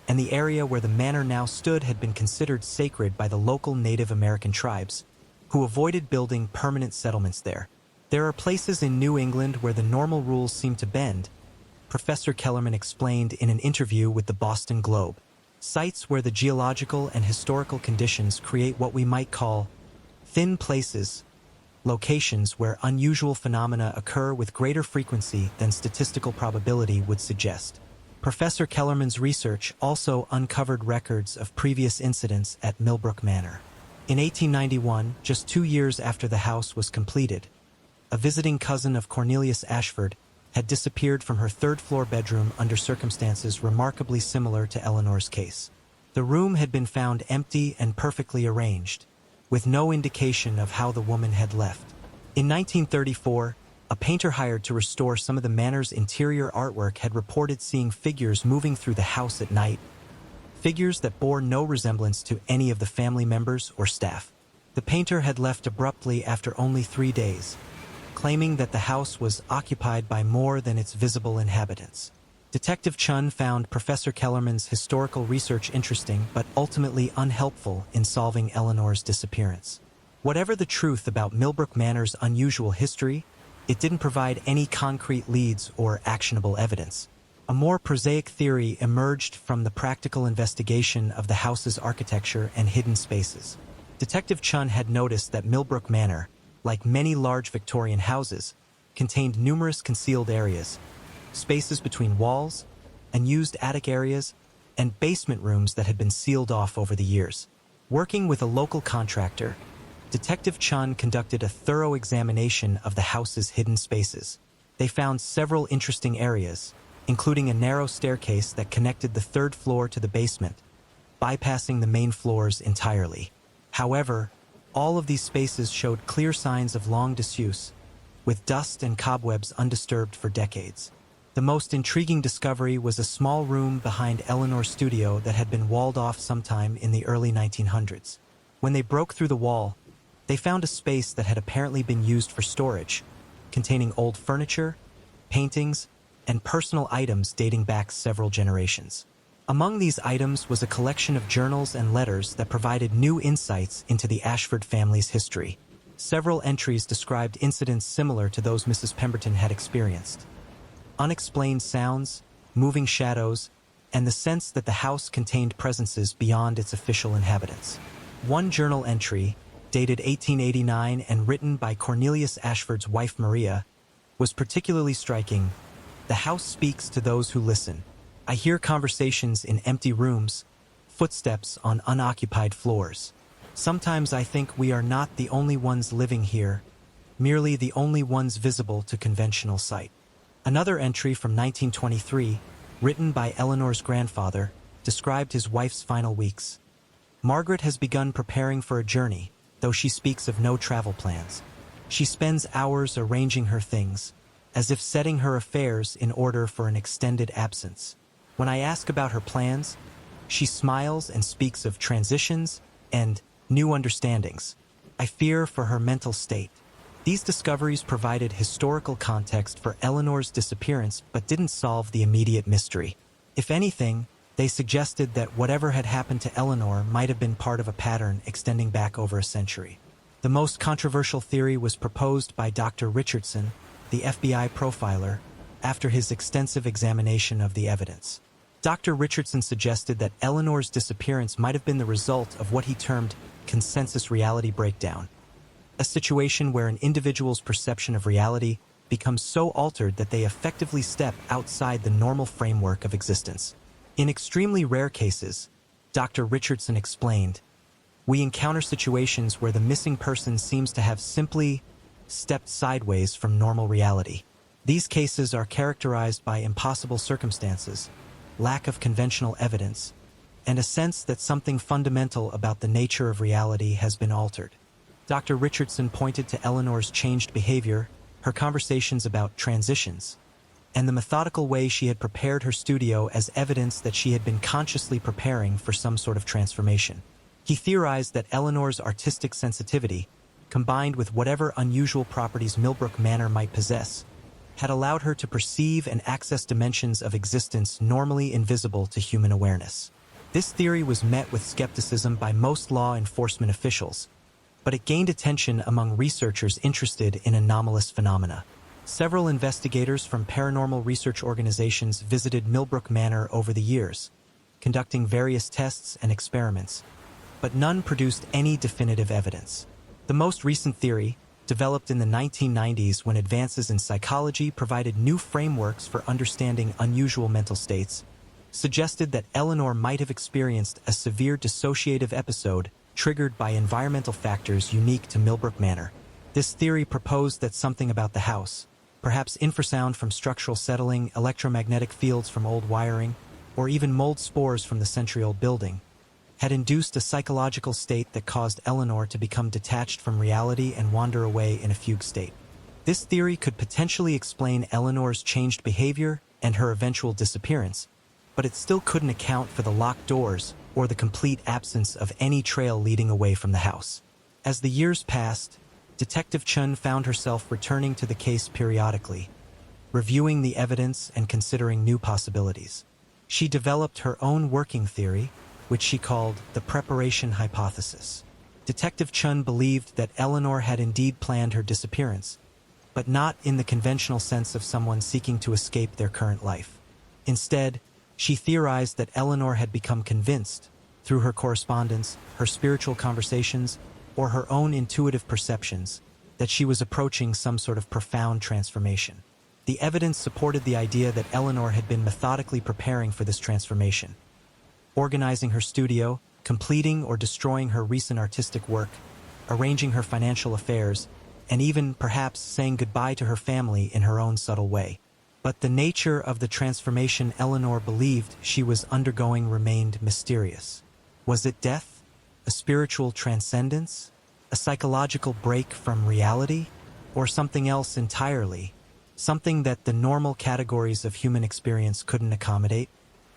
and the area where the manor now stood had been considered sacred by the local Native American tribes, who avoided building permanent settlements there. "There are places in New England where the normal rules seem to bend," Professor Kellerman explained in an interview with the Boston Globe. "Sites where the geological and historical conditions create what we might call thin places, locations where unusual phenomena occur with greater frequency than statistical probability would suggest." Professor Kellerman's research also uncovered records of previous incidents at Millbrook Manor. In 1891, just 2 years after the house was completed, a visiting cousin of Cornelius Ashford had disappeared from her third-floor bedroom under circumstances remarkably similar to Eleanor's case. The room had been found empty and perfectly arranged, with no indication of how the woman had left. In 1934, a painter hired to restore some of the manor's interior artwork had reported seeing figures moving through the house at night, figures that bore no resemblance to any of the family members or staff. The painter had left abruptly after only 3 days, claiming that the house was occupied by more than its visible inhabitants. Detective Chun found Professor Kellerman's historical research interesting but ultimately unhelpful in solving Eleanor's disappearance. Whatever the truth about Millbrook Manor's unusual history, it didn't provide any concrete leads or actionable evidence. A more prosaic theory emerged from the practical investigation of the house's architecture and hidden spaces. Detective Chun had noticed that Millbrook Manor, like many large Victorian houses, contained numerous concealed areas, spaces between walls, unused attic areas, and basement rooms that had been sealed off over the years. Working with a local contractor, Detective Chun conducted a thorough examination of the house's hidden spaces. They found several interesting areas, including a narrow staircase that connected the third floor to the basement, bypassing the main floors entirely. However, all of these spaces showed clear signs of long disuse, with dust and cobwebs undisturbed for decades. The most intriguing discovery was a small room behind Eleanor's studio that had been walled off sometime in the early 1900s. When they broke through the wall, they found a space that had apparently been used for storage, containing old furniture, paintings, and personal items dating back several generations. Among these items was a collection of journals and letters that provided new insights into the Ashford family's history. Several entries described incidents similar to those Mrs. Pemberton had experienced. Unexplained sounds, moving shadows, and the sense that the house contained presences beyond its official inhabitants. One journal entry, dated 1889 and written by Cornelius Ashford's wife Maria, was particularly striking. The house speaks to those who listen. I hear conversations in empty rooms, footsteps on unoccupied floors. Sometimes I think we are not the only ones living here, merely the only ones visible to conventional sight. Another entry from 1923, written by Eleanor's grandfather, described his wife's final weeks. Margaret has begun preparing for a journey, though she speaks of no travel plans. She spends hours arranging her things, as if setting her affairs in order for an extended absence. When I ask about her plans, she smiles and speaks of transitions and new understandings. I fear for her mental state. These discoveries provided historical context for Eleanor's disappearance but didn't solve the immediate mystery. If anything, they suggested that whatever had happened to Eleanor might have been part of a pattern extending back over a century. The most controversial theory was proposed by Dr. Richardson, the FBI profiler, after his extensive examination of the evidence. Dr. Richardson suggested that Eleanor's disappearance might have been the result of what he termed consensus reality breakdown, a situation where an individual's perception of reality becomes so altered that they effectively step outside the normal framework of existence. In extremely rare cases, Dr. Richardson explained, we encounter situations where the missing person seems to have simply stepped sideways from normal reality. These cases are characterized by impossible circumstances, lack of conventional evidence, and a sense that something fundamental about the nature of reality has been altered. Dr. Richardson pointed to Eleanor's changed behavior, her conversations about transitions, and the methodical way she had prepared her studio as evidence that she had been consciously preparing for some sort of transformation. He theorized that Eleanor's artistic sensitivity, combined with whatever unusual properties Millbrook Manor might possess, had allowed her to perceive and access dimensions of existence normally invisible to human awareness. This theory was met with skepticism by most law enforcement officials, but it gained attention among researchers interested in anomalous phenomena. Several investigators from paranormal research organizations visited Millbrook Manor over the years, conducting various tests and experiments, but none produced any definitive evidence. The most recent theory, developed in the 1990s when advances in psychology provided new frameworks for understanding unusual mental states, suggested that Eleanor might have experienced a severe dissociative episode triggered by environmental factors unique to Millbrook Manor. This theory proposed that something about the house, perhaps infrasound from structural settling, electromagnetic fields from old wiring, or even mold spores from the century-old building, had induced a psychological state that caused Eleanor to become detached from reality and wander away in a fugue state. This theory could potentially explain Eleanor's changed behavior and her eventual disappearance, but it still couldn't account for the locked doors or the complete absence of any trail leading away from the house. As the years passed, Detective Chun found herself returning to the case periodically, reviewing the evidence and considering new possibilities. She developed her own working theory, which she called the preparation hypothesis. Detective Chun believed that Eleanor had indeed planned her disappearance, but not in the conventional sense of someone seeking to escape their current life. Instead, she theorized that Eleanor had become convinced, through her correspondence, her spiritual conversations, or her own intuitive perceptions, that she was approaching some sort of profound transformation. The evidence supported the idea that Eleanor had been methodically preparing for this transformation, organizing her studio, completing or destroying her recent artistic work, arranging her financial affairs, and even, perhaps, saying goodbye to her family in her own subtle way. But the nature of the transformation Eleanor believed she was undergoing remained mysterious. Was it death? A spiritual transcendence? A psychological break from reality? Or something else entirely? Something that the normal categories of human experience couldn't accommodate?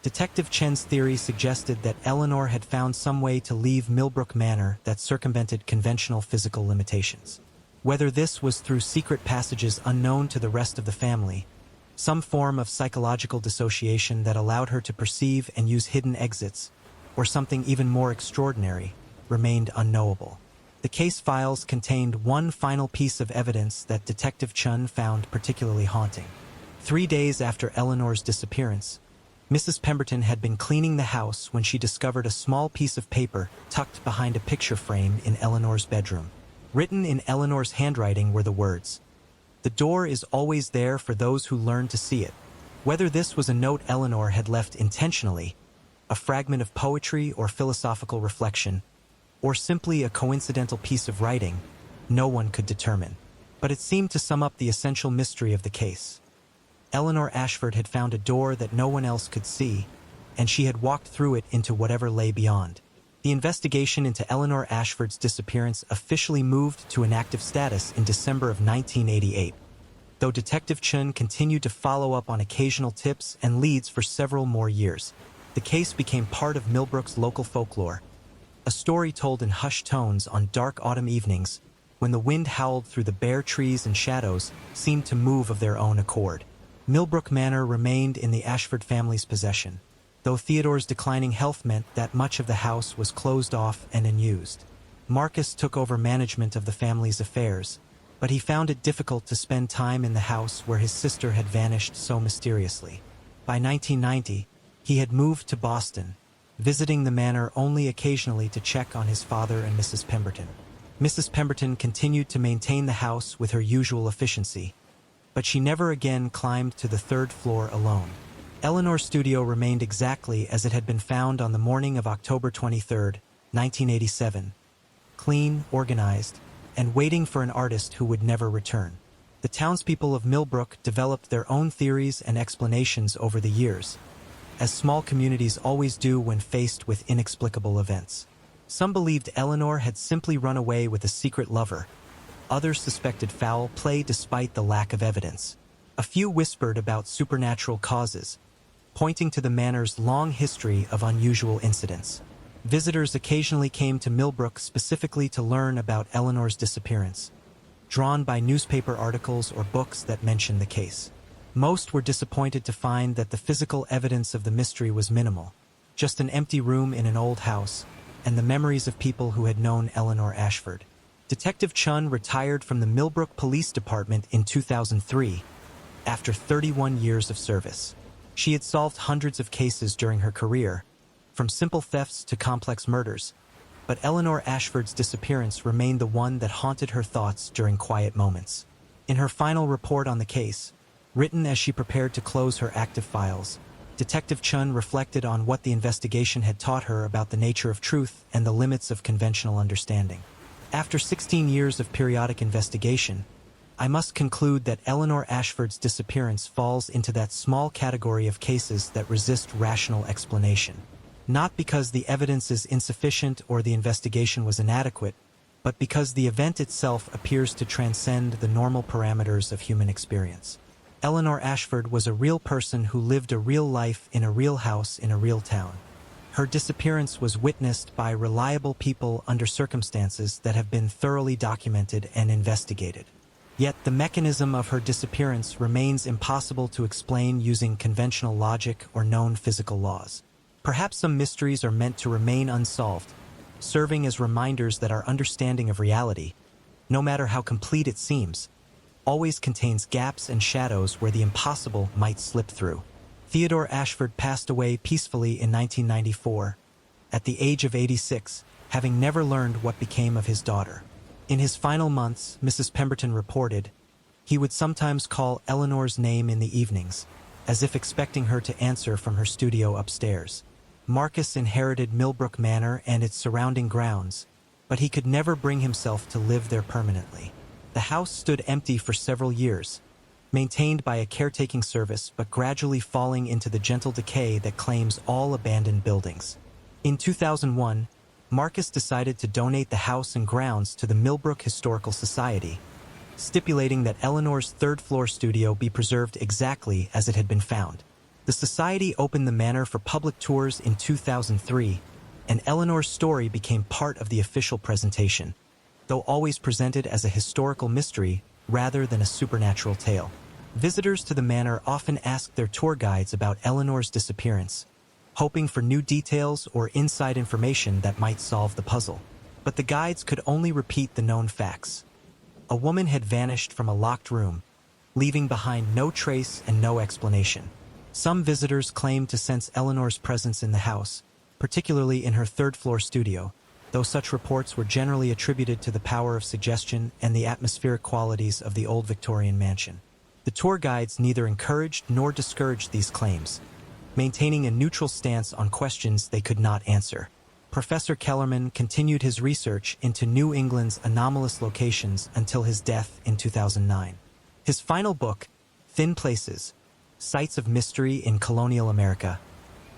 Detective Chen's theory suggested that Eleanor had found some way to leave Millbrook Manor that circumvented conventional physical limitations. Whether this was through secret passages unknown to the rest of the family, some form of psychological dissociation that allowed her to perceive and use hidden exits, or something even more extraordinary, remained unknowable. The case files contained one final piece of evidence that Detective Chun found particularly haunting. 3 days after Eleanor's disappearance, Mrs. Pemberton had been cleaning the house when she discovered a small piece of paper tucked behind a picture frame in Eleanor's bedroom. Written in Eleanor's handwriting were the words, "The door is always there for those who learn to see it." Whether this was a note Eleanor had left intentionally, a fragment of poetry or philosophical reflection, or simply a coincidental piece of writing, no one could determine. But it seemed to sum up the essential mystery of the case. Eleanor Ashford had found a door that no one else could see, and she had walked through it into whatever lay beyond. The investigation into Eleanor Ashford's disappearance officially moved to an active status in December of 1988, though Detective Chun continued to follow up on occasional tips and leads for several more years. The case became part of Millbrook's local folklore, a story told in hushed tones on dark autumn evenings when the wind howled through the bare trees and shadows seemed to move of their own accord. Millbrook Manor remained in the Ashford family's possession, though Theodore's declining health meant that much of the house was closed off and unused. Marcus took over management of the family's affairs, but he found it difficult to spend time in the house where his sister had vanished so mysteriously. By 1990, he had moved to Boston, visiting the manor only occasionally to check on his father and Mrs. Pemberton. Mrs. Pemberton continued to maintain the house with her usual efficiency, but she never again climbed to the third floor alone. Eleanor's studio remained exactly as it had been found on the morning of October 23, 1987, clean, organized, and waiting for an artist who would never return. The townspeople of Millbrook developed their own theories and explanations over the years, as small communities always do when faced with inexplicable events. Some believed Eleanor had simply run away with a secret lover. Others suspected foul play despite the lack of evidence. A few whispered about supernatural causes, pointing to the manor's long history of unusual incidents. Visitors occasionally came to Millbrook specifically to learn about Eleanor's disappearance, drawn by newspaper articles or books that mentioned the case. Most were disappointed to find that the physical evidence of the mystery was minimal, just an empty room in an old house, and the memories of people who had known Eleanor Ashford. Detective Chun retired from the Millbrook Police Department in 2003, after 31 years of service. She had solved hundreds of cases during her career, from simple thefts to complex murders, but Eleanor Ashford's disappearance remained the one that haunted her thoughts during quiet moments. In her final report on the case, written as she prepared to close her active files, Detective Chun reflected on what the investigation had taught her about the nature of truth and the limits of conventional understanding. After 16 years of periodic investigation, I must conclude that Eleanor Ashford's disappearance falls into that small category of cases that resist rational explanation. Not because the evidence is insufficient or the investigation was inadequate, but because the event itself appears to transcend the normal parameters of human experience. Eleanor Ashford was a real person who lived a real life in a real house in a real town. Her disappearance was witnessed by reliable people under circumstances that have been thoroughly documented and investigated. Yet the mechanism of her disappearance remains impossible to explain using conventional logic or known physical laws. Perhaps some mysteries are meant to remain unsolved, serving as reminders that our understanding of reality, no matter how complete it seems, always contains gaps and shadows where the impossible might slip through. Theodore Ashford passed away peacefully in 1994, at the age of 86, having never learned what became of his daughter. In his final months, Mrs. Pemberton reported, he would sometimes call Eleanor's name in the evenings, as if expecting her to answer from her studio upstairs. Marcus inherited Millbrook Manor and its surrounding grounds, but he could never bring himself to live there permanently. The house stood empty for several years, maintained by a caretaking service but gradually falling into the gentle decay that claims all abandoned buildings. In 2001, Marcus decided to donate the house and grounds to the Millbrook Historical Society, stipulating that Eleanor's third-floor studio be preserved exactly as it had been found. The society opened the manor for public tours in 2003, and Eleanor's story became part of the official presentation, though always presented as a historical mystery rather than a supernatural tale. Visitors to the manor often asked their tour guides about Eleanor's disappearance, hoping for new details or inside information that might solve the puzzle. But the guides could only repeat the known facts. A woman had vanished from a locked room, leaving behind no trace and no explanation. Some visitors claimed to sense Eleanor's presence in the house, particularly in her third-floor studio, though such reports were generally attributed to the power of suggestion and the atmospheric qualities of the old Victorian mansion. The tour guides neither encouraged nor discouraged these claims, maintaining a neutral stance on questions they could not answer. Professor Kellerman continued his research into New England's anomalous locations until his death in 2009. His final book, Thin Places, Sites of Mystery in Colonial America,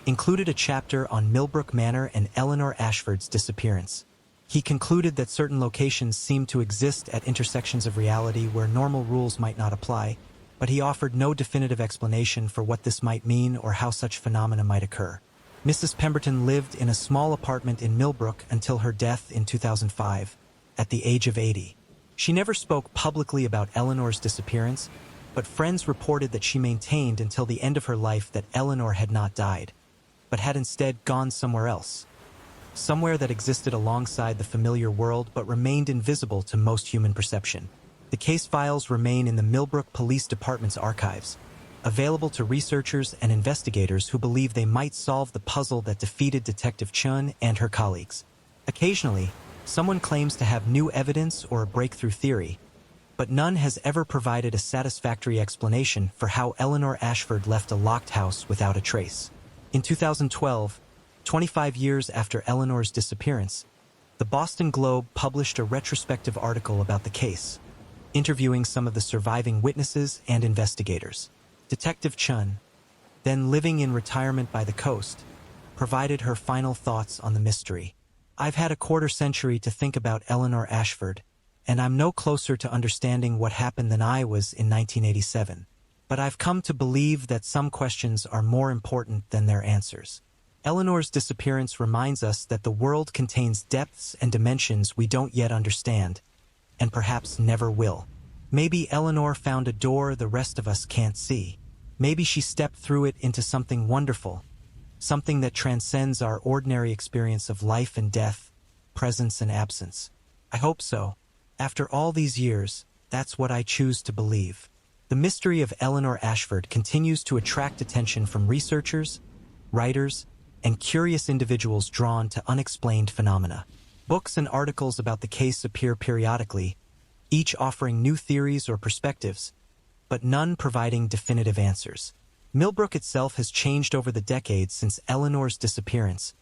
included a chapter on Millbrook Manor and Eleanor Ashford's disappearance. He concluded that certain locations seemed to exist at intersections of reality where normal rules might not apply, but he offered no definitive explanation for what this might mean or how such phenomena might occur. Mrs. Pemberton lived in a small apartment in Millbrook until her death in 2005, at the age of 80. She never spoke publicly about Eleanor's disappearance, but friends reported that she maintained until the end of her life that Eleanor had not died, but had instead gone somewhere else. Somewhere that existed alongside the familiar world but remained invisible to most human perception. The case files remain in the Millbrook Police Department's archives, available to researchers and investigators who believe they might solve the puzzle that defeated Detective Chun and her colleagues. Occasionally, someone claims to have new evidence or a breakthrough theory, but none has ever provided a satisfactory explanation for how Eleanor Ashford left a locked house without a trace. In 2012, 25 years after Eleanor's disappearance, the Boston Globe published a retrospective article about the case, interviewing some of the surviving witnesses and investigators. Detective Chun, then living in retirement by the coast, provided her final thoughts on the mystery. "I've had a quarter century to think about Eleanor Ashford, and I'm no closer to understanding what happened than I was in 1987. But I've come to believe that some questions are more important than their answers." Eleanor's disappearance reminds us that the world contains depths and dimensions we don't yet understand, and perhaps never will. Maybe Eleanor found a door the rest of us can't see. Maybe she stepped through it into something wonderful, something that transcends our ordinary experience of life and death, presence and absence. I hope so. After all these years, that's what I choose to believe. The mystery of Eleanor Ashford continues to attract attention from researchers, writers, and curious individuals drawn to unexplained phenomena. Books and articles about the case appear periodically, each offering new theories or perspectives, but none providing definitive answers. Millbrook itself has changed over the decades since Eleanor's disappearance,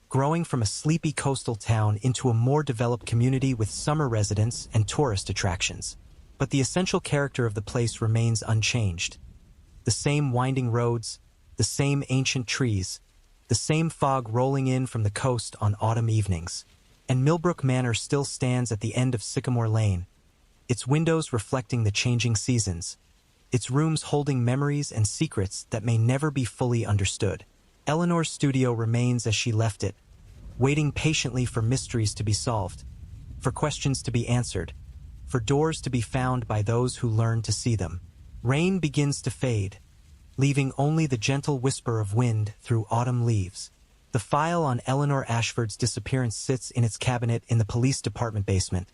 growing from a sleepy coastal town into a more developed community with summer residents and tourist attractions. But the essential character of the place remains unchanged. The same winding roads, the same ancient trees, the same fog rolling in from the coast on autumn evenings. And Millbrook Manor still stands at the end of Sycamore Lane, its windows reflecting the changing seasons, its rooms holding memories and secrets that may never be fully understood. Eleanor's studio remains as she left it, waiting patiently for mysteries to be solved, for questions to be answered, for doors to be found by those who learn to see them. Rain begins to fade, leaving only the gentle whisper of wind through autumn leaves. The file on Eleanor Ashford's disappearance sits in its cabinet in the police department basement,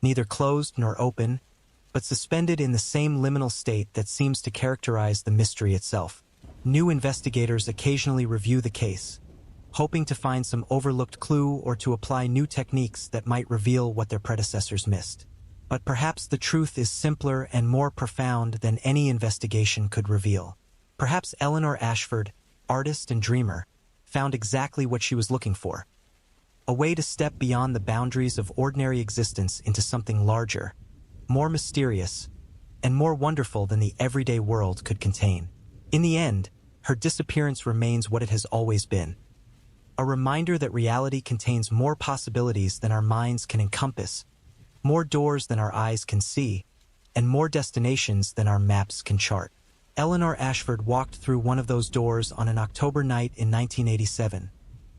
neither closed nor open, but suspended in the same liminal state that seems to characterize the mystery itself. New investigators occasionally review the case, hoping to find some overlooked clue or to apply new techniques that might reveal what their predecessors missed. But perhaps the truth is simpler and more profound than any investigation could reveal. Perhaps Eleanor Ashford, artist and dreamer, found exactly what she was looking for. A way to step beyond the boundaries of ordinary existence into something larger, more mysterious, and more wonderful than the everyday world could contain. In the end, her disappearance remains what it has always been. A reminder that reality contains more possibilities than our minds can encompass, more doors than our eyes can see, and more destinations than our maps can chart. Eleanor Ashford walked through one of those doors on an October night in 1987,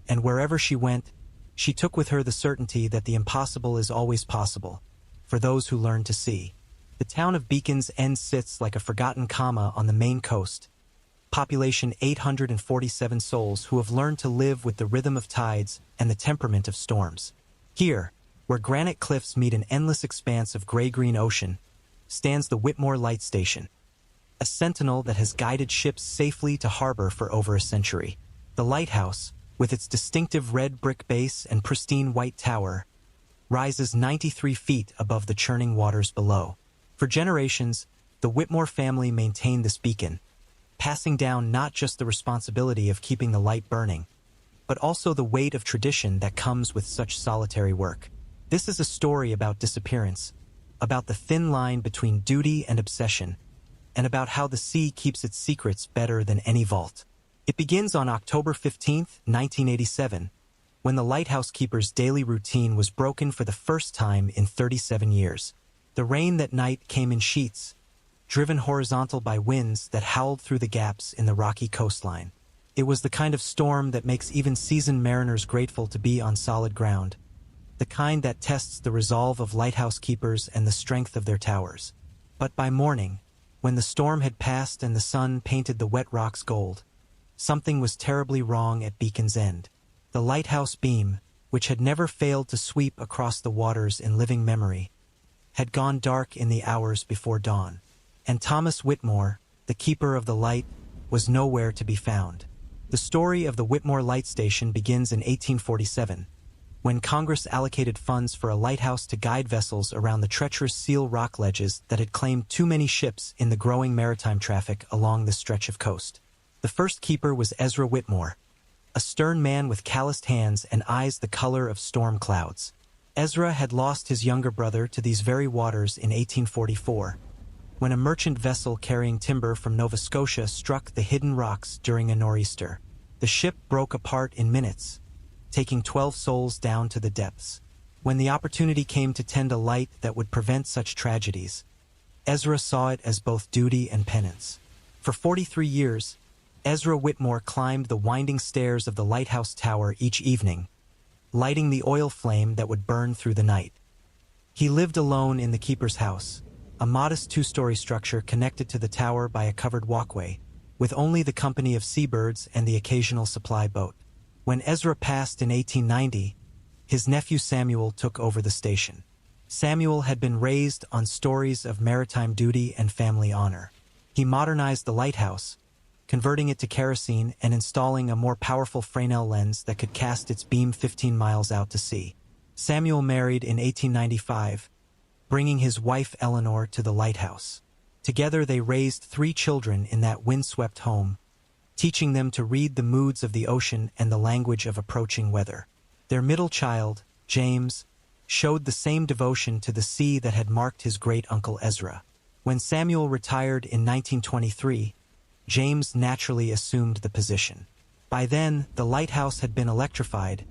and wherever she went, she took with her the certainty that the impossible is always possible, for those who learn to see. The town of Beacon's End sits like a forgotten comma on the Maine coast, population 847 souls who have learned to live with the rhythm of tides and the temperament of storms. Here, where granite cliffs meet an endless expanse of gray-green ocean, stands the Whitmore Light Station, a sentinel that has guided ships safely to harbor for over a century. The lighthouse, with its distinctive red brick base and pristine white tower, rises 93 feet above the churning waters below. For generations, the Whitmore family maintained this beacon, passing down not just the responsibility of keeping the light burning, but also the weight of tradition that comes with such solitary work. This is a story about disappearance, about the thin line between duty and obsession, and about how the sea keeps its secrets better than any vault. It begins on October 15, 1987, when the lighthouse keeper's daily routine was broken for the first time in 37 years. The rain that night came in sheets, driven horizontal by winds that howled through the gaps in the rocky coastline. It was the kind of storm that makes even seasoned mariners grateful to be on solid ground, the kind that tests the resolve of lighthouse keepers and the strength of their towers. But by morning, when the storm had passed and the sun painted the wet rocks gold, something was terribly wrong at Beacon's End. The lighthouse beam, which had never failed to sweep across the waters in living memory, had gone dark in the hours before dawn, and Thomas Whitmore, the keeper of the light, was nowhere to be found. The story of the Whitmore Light Station begins in 1847, when Congress allocated funds for a lighthouse to guide vessels around the treacherous seal rock ledges that had claimed too many ships in the growing maritime traffic along this stretch of coast. The first keeper was Ezra Whitmore, a stern man with calloused hands and eyes the color of storm clouds. Ezra had lost his younger brother to these very waters in 1844, when a merchant vessel carrying timber from Nova Scotia struck the hidden rocks during a nor'easter. The ship broke apart in minutes, taking 12 souls down to the depths. When the opportunity came to tend a light that would prevent such tragedies, Ezra saw it as both duty and penance. For 43 years, Ezra Whitmore climbed the winding stairs of the lighthouse tower each evening, lighting the oil flame that would burn through the night. He lived alone in the keeper's house, a modest two-story structure connected to the tower by a covered walkway, with only the company of seabirds and the occasional supply boat. When Ezra passed in 1890, his nephew Samuel took over the station. Samuel had been raised on stories of maritime duty and family honor. He modernized the lighthouse, converting it to kerosene and installing a more powerful Fresnel lens that could cast its beam 15 miles out to sea. Samuel married in 1895, bringing his wife Eleanor to the lighthouse. Together they raised 3 children in that windswept home, teaching them to read the moods of the ocean and the language of approaching weather. Their middle child, James, showed the same devotion to the sea that had marked his great-uncle Ezra. When Samuel retired in 1923, James naturally assumed the position. By then, the lighthouse had been electrified,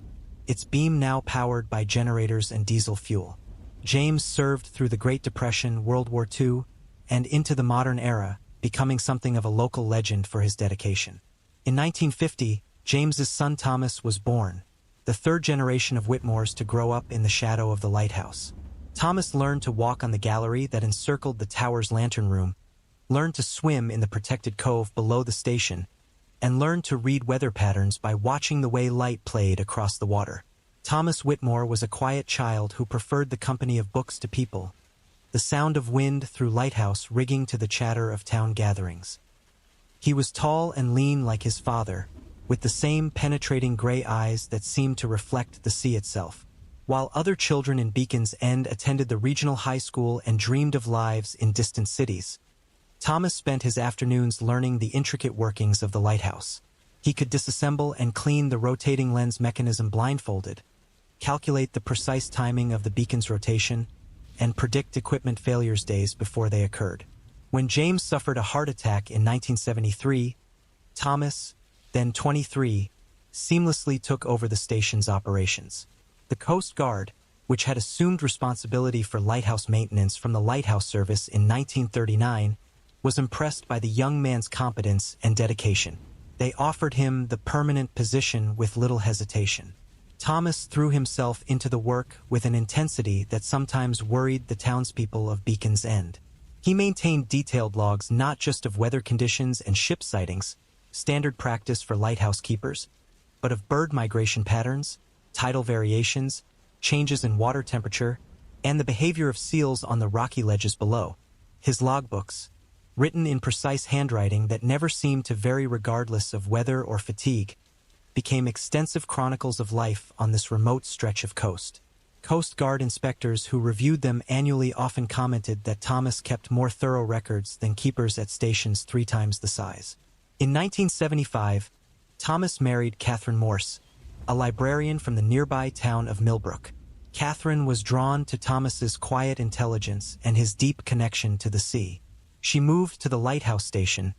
its beam now powered by generators and diesel fuel. James served through the Great Depression, World War II, and into the modern era, becoming something of a local legend for his dedication. In 1950, James's son Thomas was born, the third generation of Whitmores to grow up in the shadow of the lighthouse. Thomas learned to walk on the gallery that encircled the tower's lantern room, learned to swim in the protected cove below the station, and learned to read weather patterns by watching the way light played across the water. Thomas Whitmore was a quiet child who preferred the company of books to people, the sound of wind through lighthouse rigging to the chatter of town gatherings. He was tall and lean like his father, with the same penetrating gray eyes that seemed to reflect the sea itself. While other children in Beacon's End attended the regional high school and dreamed of lives in distant cities, Thomas spent his afternoons learning the intricate workings of the lighthouse. He could disassemble and clean the rotating lens mechanism blindfolded, calculate the precise timing of the beacon's rotation, and predict equipment failures days before they occurred. When James suffered a heart attack in 1973, Thomas, then 23, seamlessly took over the station's operations. The Coast Guard, which had assumed responsibility for lighthouse maintenance from the Lighthouse Service in 1939, was impressed by the young man's competence and dedication. They offered him the permanent position with little hesitation. Thomas threw himself into the work with an intensity that sometimes worried the townspeople of Beacon's End. He maintained detailed logs not just of weather conditions and ship sightings, standard practice for lighthouse keepers, but of bird migration patterns, tidal variations, changes in water temperature, and the behavior of seals on the rocky ledges below. His logbooks, written in precise handwriting that never seemed to vary regardless of weather or fatigue, became extensive chronicles of life on this remote stretch of coast. Coast Guard inspectors who reviewed them annually often commented that Thomas kept more thorough records than keepers at stations 3 times the size. In 1975, Thomas married Catherine Morse, a librarian from the nearby town of Millbrook. Catherine was drawn to Thomas's quiet intelligence and his deep connection to the sea. She moved to the lighthouse station,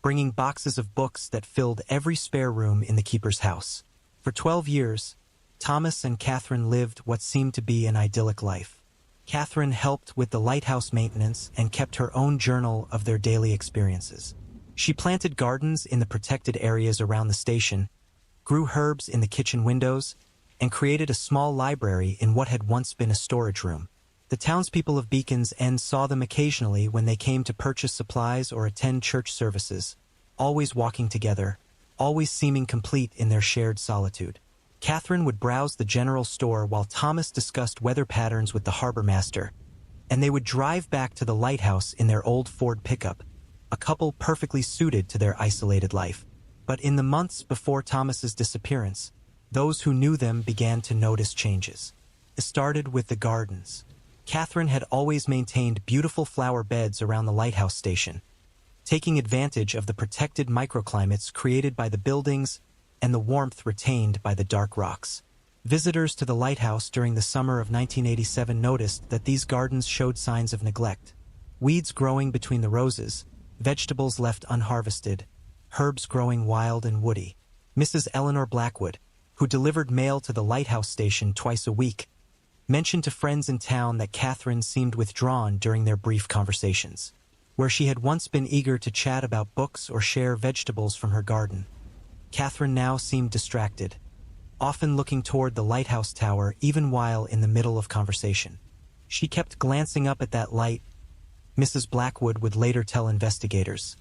bringing boxes of books that filled every spare room in the keeper's house. For 12 years, Thomas and Catherine lived what seemed to be an idyllic life. Catherine helped with the lighthouse maintenance and kept her own journal of their daily experiences. She planted gardens in the protected areas around the station, grew herbs in the kitchen windows, and created a small library in what had once been a storage room. The townspeople of Beacons End saw them occasionally when they came to purchase supplies or attend church services, always walking together, always seeming complete in their shared solitude. Catherine would browse the general store while Thomas discussed weather patterns with the harbor master, and they would drive back to the lighthouse in their old Ford pickup, a couple perfectly suited to their isolated life. But in the months before Thomas's disappearance, those who knew them began to notice changes. It started with the gardens. Catherine had always maintained beautiful flower beds around the lighthouse station, taking advantage of the protected microclimates created by the buildings and the warmth retained by the dark rocks. Visitors to the lighthouse during the summer of 1987 noticed that these gardens showed signs of neglect. Weeds growing between the roses, vegetables left unharvested, herbs growing wild and woody. Mrs. Eleanor Blackwood, who delivered mail to the lighthouse station twice a week, mentioned to friends in town that Catherine seemed withdrawn during their brief conversations. Where she had once been eager to chat about books or share vegetables from her garden, Catherine now seemed distracted, often looking toward the lighthouse tower even while in the middle of conversation. She kept glancing up at that light, Mrs. Blackwood would later tell investigators,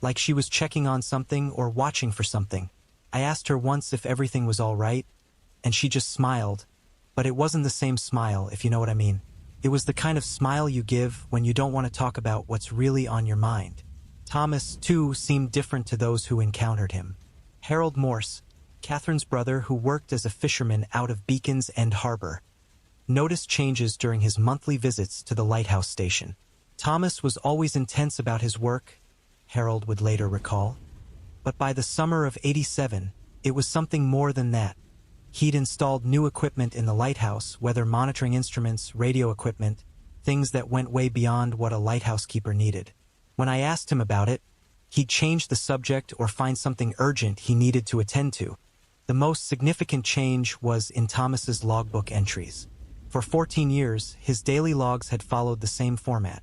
like she was checking on something or watching for something. I asked her once if everything was all right, and she just smiled, but it wasn't the same smile, if you know what I mean. It was the kind of smile you give when you don't want to talk about what's really on your mind. Thomas, too, seemed different to those who encountered him. Harold Morse, Catherine's brother who worked as a fisherman out of Beacons End Harbor, noticed changes during his monthly visits to the lighthouse station. Thomas was always intense about his work, Harold would later recall. But by the summer of '87, it was something more than that. He'd installed new equipment in the lighthouse, weather monitoring instruments, radio equipment, things that went way beyond what a lighthouse keeper needed. When I asked him about it, he'd change the subject or find something urgent he needed to attend to. The most significant change was in Thomas's logbook entries. For 14 years, his daily logs had followed the same format.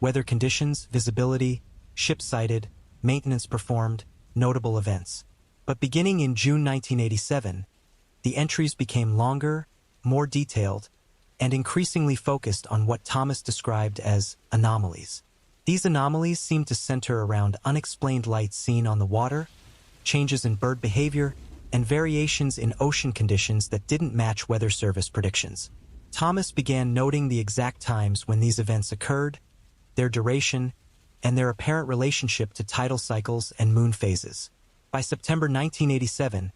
Weather conditions, visibility, ship sighted, maintenance performed, notable events. But beginning in June 1987, the entries became longer, more detailed, and increasingly focused on what Thomas described as anomalies. These anomalies seemed to center around unexplained lights seen on the water, changes in bird behavior, and variations in ocean conditions that didn't match Weather Service predictions. Thomas began noting the exact times when these events occurred, their duration, and their apparent relationship to tidal cycles and moon phases. By September 1987,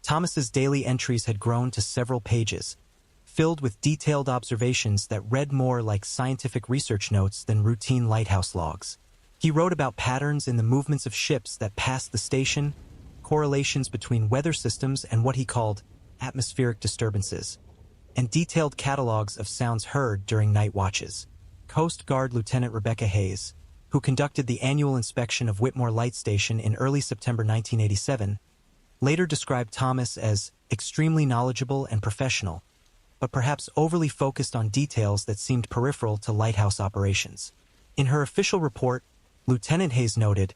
Thomas's daily entries had grown to several pages, filled with detailed observations that read more like scientific research notes than routine lighthouse logs. He wrote about patterns in the movements of ships that passed the station, correlations between weather systems and what he called atmospheric disturbances, and detailed catalogs of sounds heard during night watches. Coast Guard Lieutenant Rebecca Hayes, who conducted the annual inspection of Whitmore Light Station in early September 1987, later described Thomas as extremely knowledgeable and professional, but perhaps overly focused on details that seemed peripheral to lighthouse operations. In her official report, Lieutenant Hayes noted,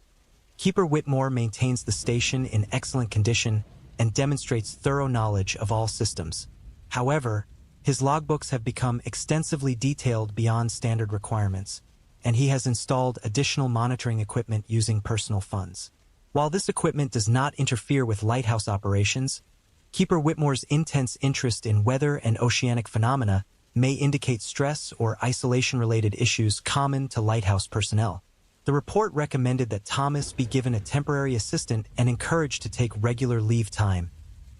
"Keeper Whitmore maintains the station in excellent condition and demonstrates thorough knowledge of all systems. However, his logbooks have become extensively detailed beyond standard requirements, and he has installed additional monitoring equipment using personal funds. While this equipment does not interfere with lighthouse operations, Keeper Whitmore's intense interest in weather and oceanic phenomena may indicate stress or isolation-related issues common to lighthouse personnel. The report recommended that Thomas be given a temporary assistant and encouraged to take regular leave time,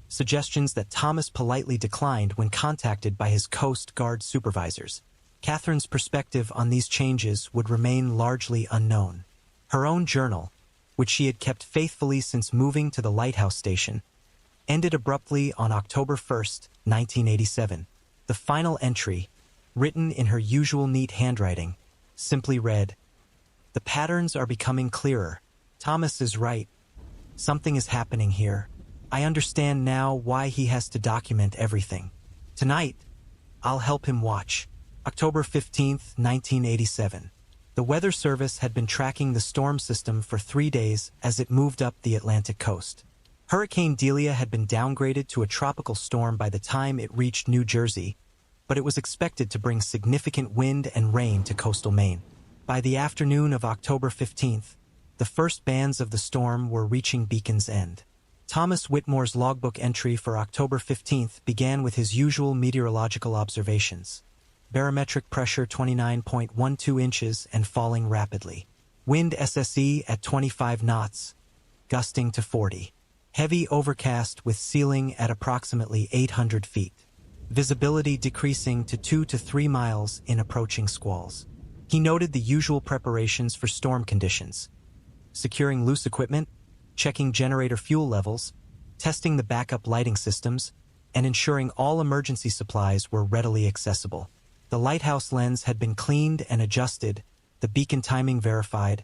suggestions that Thomas politely declined when contacted by his Coast Guard supervisors. Catherine's perspective on these changes would remain largely unknown. Her own journal, which she had kept faithfully since moving to the lighthouse station, ended abruptly on October 1st, 1987. The final entry, written in her usual neat handwriting, simply read, "The patterns are becoming clearer. Thomas is right. Something is happening here. I understand now why he has to document everything. Tonight, I'll help him watch." October 15th, 1987. The Weather Service had been tracking the storm system for 3 days as it moved up the Atlantic coast. Hurricane Delia had been downgraded to a tropical storm by the time it reached New Jersey, but it was expected to bring significant wind and rain to coastal Maine. By the afternoon of October 15th, the first bands of the storm were reaching Beacon's End. Thomas Whitmore's logbook entry for October 15th began with his usual meteorological observations. Barometric pressure 29.12 inches and falling rapidly. Wind SSE at 25 knots, gusting to 40. Heavy overcast with ceiling at approximately 800 feet. Visibility decreasing to 2 to 3 miles in approaching squalls. He noted the usual preparations for storm conditions: securing loose equipment, checking generator fuel levels, testing the backup lighting systems, and ensuring all emergency supplies were readily accessible. The lighthouse lens had been cleaned and adjusted, the beacon timing verified,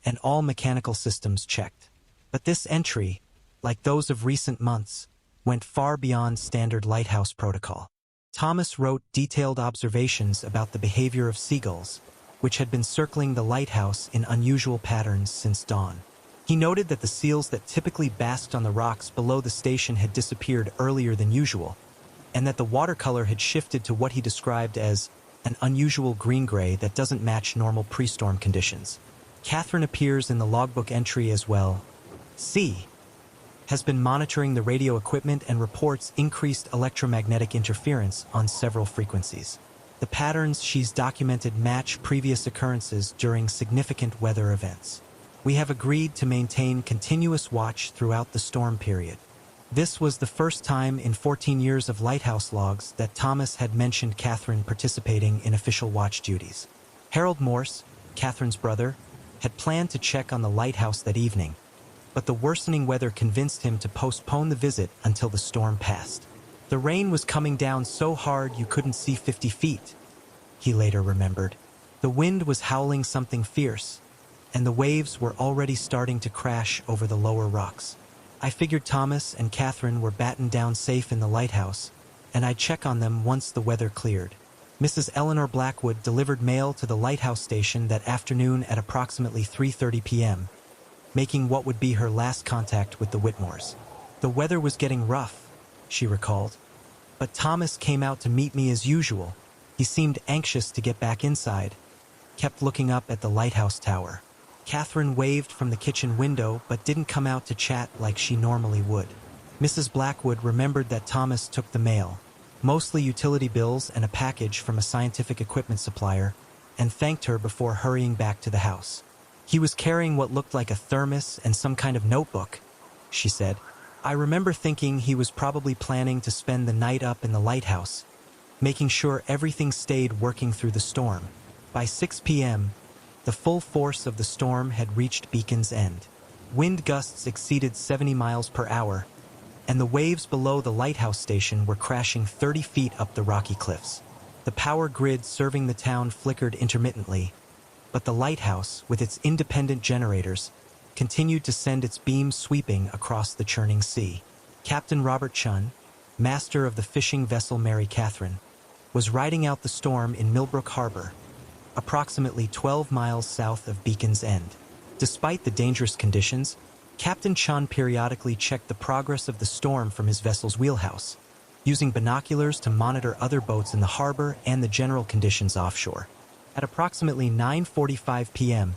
and all mechanical systems checked. But this entry, like those of recent months, went far beyond standard lighthouse protocol. Thomas wrote detailed observations about the behavior of seagulls, which had been circling the lighthouse in unusual patterns since dawn. He noted that the seals that typically basked on the rocks below the station had disappeared earlier than usual, and that the watercolor had shifted to what he described as an unusual green-gray that doesn't match normal pre-storm conditions. Catherine appears in the logbook entry as well. C has been monitoring the radio equipment and reports increased electromagnetic interference on several frequencies. The patterns she's documented match previous occurrences during significant weather events. We have agreed to maintain continuous watch throughout the storm period. This was the first time in 14 years of lighthouse logs that Thomas had mentioned Catherine participating in official watch duties. Harold Morse, Catherine's brother, had planned to check on the lighthouse that evening, but the worsening weather convinced him to postpone the visit until the storm passed. The rain was coming down so hard you couldn't see 50 feet, he later remembered. The wind was howling something fierce, and the waves were already starting to crash over the lower rocks. I figured Thomas and Catherine were battened down safe in the lighthouse, and I'd check on them once the weather cleared. Mrs. Eleanor Blackwood delivered mail to the lighthouse station that afternoon at approximately 3:30 p.m., making what would be her last contact with the Whitmores. The weather was getting rough, she recalled, but Thomas came out to meet me as usual. He seemed anxious to get back inside, kept looking up at the lighthouse tower. Catherine waved from the kitchen window but didn't come out to chat like she normally would. Mrs. Blackwood remembered that Thomas took the mail, mostly utility bills and a package from a scientific equipment supplier, and thanked her before hurrying back to the house. He was carrying what looked like a thermos and some kind of notebook, she said. I remember thinking he was probably planning to spend the night up in the lighthouse, making sure everything stayed working through the storm. By 6 p.m., the full force of the storm had reached Beacon's End. Wind gusts exceeded 70 miles per hour, and the waves below the lighthouse station were crashing 30 feet up the rocky cliffs. The power grid serving the town flickered intermittently, but the lighthouse, with its independent generators, continued to send its beams sweeping across the churning sea. Captain Robert Chun, master of the fishing vessel Mary Catherine, was riding out the storm in Millbrook Harbor, approximately 12 miles south of Beacon's End. Despite the dangerous conditions, Captain Chun periodically checked the progress of the storm from his vessel's wheelhouse, using binoculars to monitor other boats in the harbor and the general conditions offshore. At approximately 9:45 p.m.,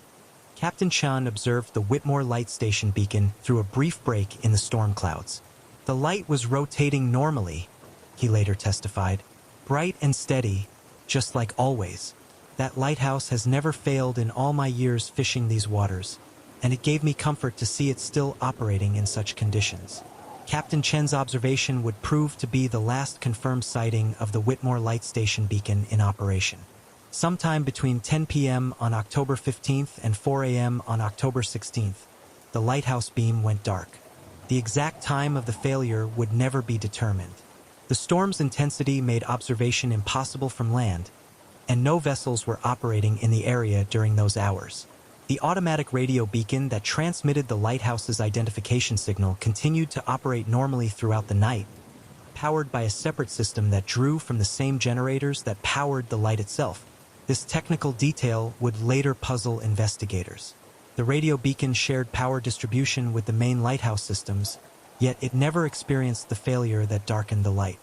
Captain Chun observed the Whitmore Light Station beacon through a brief break in the storm clouds. The light was rotating normally, he later testified, bright and steady, just like always. That lighthouse has never failed in all my years fishing these waters, and it gave me comfort to see it still operating in such conditions. Captain Chen's observation would prove to be the last confirmed sighting of the Whitmore Light Station beacon in operation. Sometime between 10 p.m. on October 15th and 4 a.m. on October 16th, the lighthouse beam went dark. The exact time of the failure would never be determined. The storm's intensity made observation impossible from land, and no vessels were operating in the area during those hours. The automatic radio beacon that transmitted the lighthouse's identification signal continued to operate normally throughout the night, powered by a separate system that drew from the same generators that powered the light itself. This technical detail would later puzzle investigators. The radio beacon shared power distribution with the main lighthouse systems, yet it never experienced the failure that darkened the light.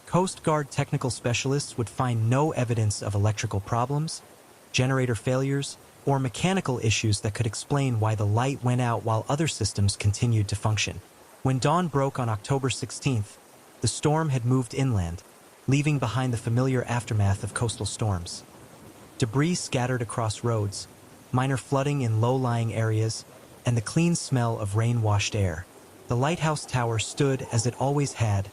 Coast Guard technical specialists would find no evidence of electrical problems, generator failures, or mechanical issues that could explain why the light went out while other systems continued to function. When dawn broke on October 16th, the storm had moved inland, leaving behind the familiar aftermath of coastal storms. Debris scattered across roads, minor flooding in low-lying areas, and the clean smell of rain-washed air. The lighthouse tower stood as it always had,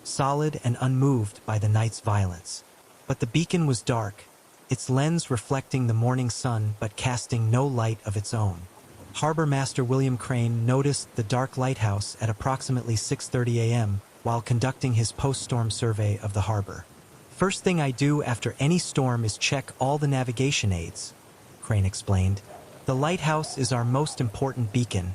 solid and unmoved by the night's violence. But the beacon was dark, its lens reflecting the morning sun but casting no light of its own. Harbor Master William Crane noticed the dark lighthouse at approximately 6:30 a.m. while conducting his post-storm survey of the harbor. "First thing I do after any storm is check all the navigation aids," Crane explained. "The lighthouse is our most important beacon,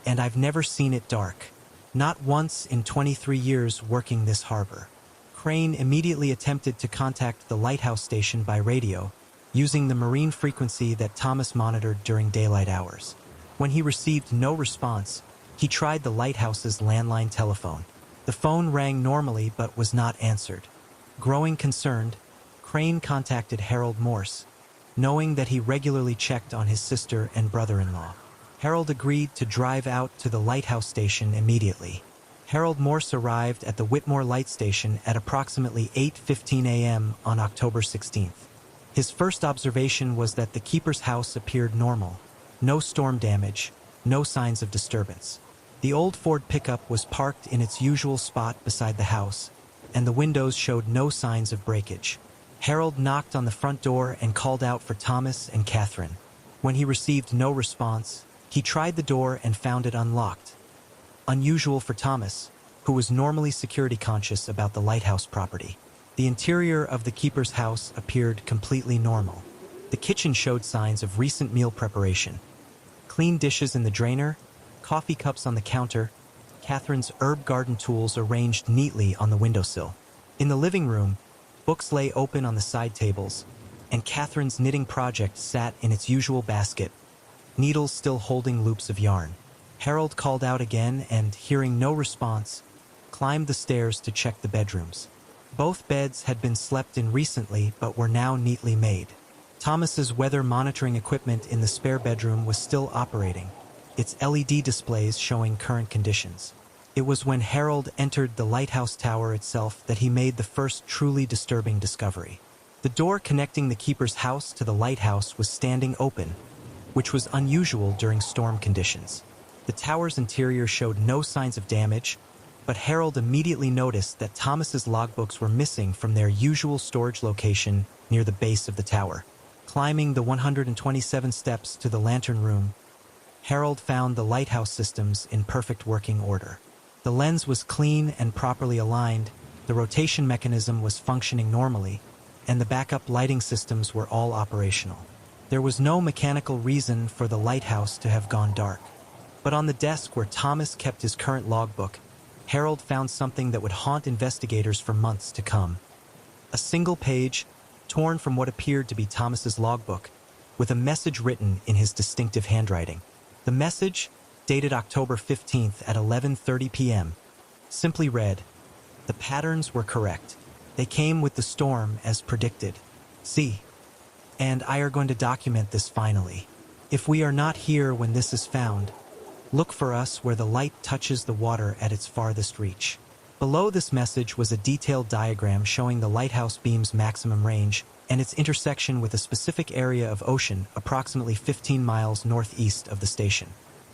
and I've never seen it dark. Not once in 23 years working this harbor." Crane immediately attempted to contact the lighthouse station by radio, using the marine frequency that Thomas monitored during daylight hours. When he received no response, he tried the lighthouse's landline telephone. The phone rang normally but was not answered. Growing concerned, Crane contacted Harold Morse, knowing that he regularly checked on his sister and brother-in-law. Harold agreed to drive out to the lighthouse station immediately. Harold Morse arrived at the Whitmore Light Station at approximately 8:15 a.m. on October 16th. His first observation was that the keeper's house appeared normal. No storm damage, no signs of disturbance. The old Ford pickup was parked in its usual spot beside the house, and the windows showed no signs of breakage. Harold knocked on the front door and called out for Thomas and Catherine. When he received no response, he tried the door and found it unlocked. Unusual for Thomas, who was normally security conscious about the lighthouse property. The interior of the keeper's house appeared completely normal. The kitchen showed signs of recent meal preparation. Clean dishes in the drainer, coffee cups on the counter, Catherine's herb garden tools arranged neatly on the windowsill. In the living room, books lay open on the side tables, and Catherine's knitting project sat in its usual basket, needles still holding loops of yarn. Harold called out again and, hearing no response, climbed the stairs to check the bedrooms. Both beds had been slept in recently but were now neatly made. Thomas's weather monitoring equipment in the spare bedroom was still operating, its LED displays showing current conditions. It was when Harold entered the lighthouse tower itself that he made the first truly disturbing discovery. The door connecting the keeper's house to the lighthouse was standing open, which was unusual during storm conditions. The tower's interior showed no signs of damage, but Harold immediately noticed that Thomas's logbooks were missing from their usual storage location near the base of the tower. Climbing the 127 steps to the lantern room, Harold found the lighthouse systems in perfect working order. The lens was clean and properly aligned, the rotation mechanism was functioning normally, and the backup lighting systems were all operational. There was no mechanical reason for the lighthouse to have gone dark. But on the desk where Thomas kept his current logbook, Harold found something that would haunt investigators for months to come. A single page, torn from what appeared to be Thomas's logbook, with a message written in his distinctive handwriting. The message, dated October 15th at 11:30 p.m., simply read, "The patterns were correct. They came with the storm as predicted. See, and I are going to document this finally. If we are not here when this is found, look for us where the light touches the water at its farthest reach." Below this message was a detailed diagram showing the lighthouse beam's maximum range, and its intersection with a specific area of ocean approximately 15 miles northeast of the station.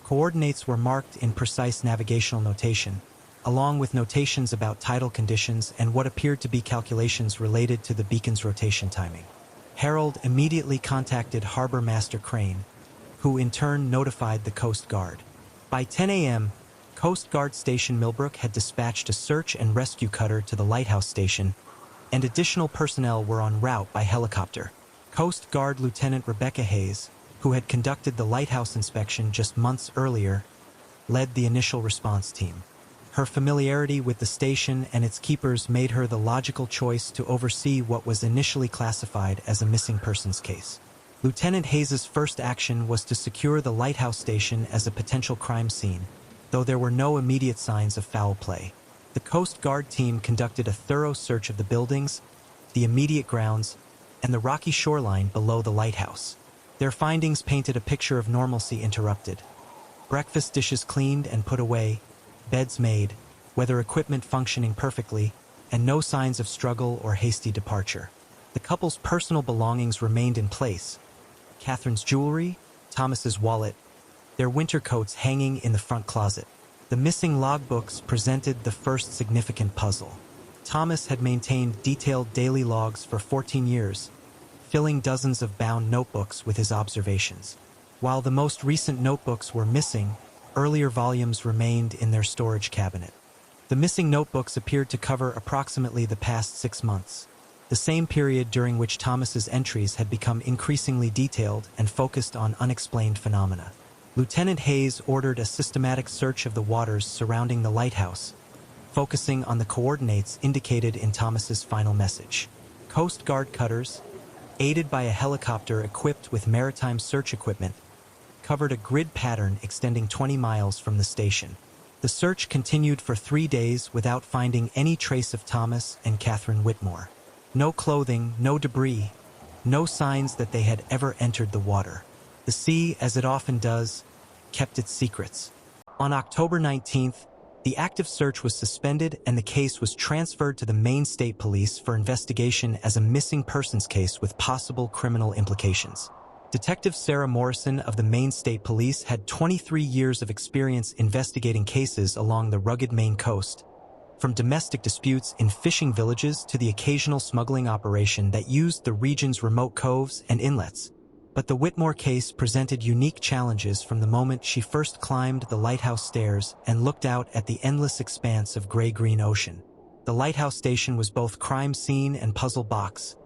Coordinates were marked in precise navigational notation, along with notations about tidal conditions and what appeared to be calculations related to the beacon's rotation timing. Harold immediately contacted Harbor Master Crane, who in turn notified the Coast Guard. By 10 a.m., Coast Guard Station Millbrook had dispatched a search and rescue cutter to the lighthouse station, and additional personnel were en route by helicopter. Coast Guard Lieutenant Rebecca Hayes, who had conducted the lighthouse inspection just months earlier, led the initial response team. Her familiarity with the station and its keepers made her the logical choice to oversee what was initially classified as a missing persons case. Lieutenant Hayes's first action was to secure the lighthouse station as a potential crime scene, though there were no immediate signs of foul play. The Coast Guard team conducted a thorough search of the buildings, the immediate grounds, and the rocky shoreline below the lighthouse. Their findings painted a picture of normalcy interrupted. Breakfast dishes cleaned and put away, beds made, weather equipment functioning perfectly, and no signs of struggle or hasty departure. The couple's personal belongings remained in place. Catherine's jewelry, Thomas's wallet, their winter coats hanging in the front closet. The missing logbooks presented the first significant puzzle. Thomas had maintained detailed daily logs for 14 years, filling dozens of bound notebooks with his observations. While the most recent notebooks were missing, earlier volumes remained in their storage cabinet. The missing notebooks appeared to cover approximately the past 6 months, the same period during which Thomas's entries had become increasingly detailed and focused on unexplained phenomena. Lieutenant Hayes ordered a systematic search of the waters surrounding the lighthouse, focusing on the coordinates indicated in Thomas's final message. Coast Guard cutters, aided by a helicopter equipped with maritime search equipment, covered a grid pattern extending 20 miles from the station. The search continued for 3 days without finding any trace of Thomas and Catherine Whitmore. No clothing, no debris, no signs that they had ever entered the water. The sea, as it often does, kept its secrets. On October 19th, the active search was suspended and the case was transferred to the Maine State Police for investigation as a missing persons case with possible criminal implications. Detective Sarah Morrison of the Maine State Police had 23 years of experience investigating cases along the rugged Maine coast, from domestic disputes in fishing villages to the occasional smuggling operation that used the region's remote coves and inlets. But the Whitmore case presented unique challenges from the moment she first climbed the lighthouse stairs and looked out at the endless expanse of gray-green ocean. The lighthouse station was both crime scene and puzzle box,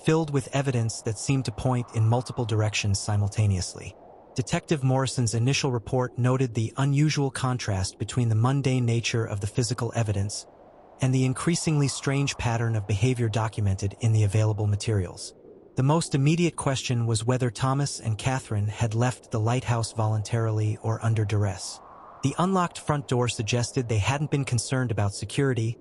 filled with evidence that seemed to point in multiple directions simultaneously. Detective Morrison's initial report noted the unusual contrast between the mundane nature of the physical evidence and the increasingly strange pattern of behavior documented in the available materials. The most immediate question was whether Thomas and Catherine had left the lighthouse voluntarily or under duress. The unlocked front door suggested they hadn't been concerned about security,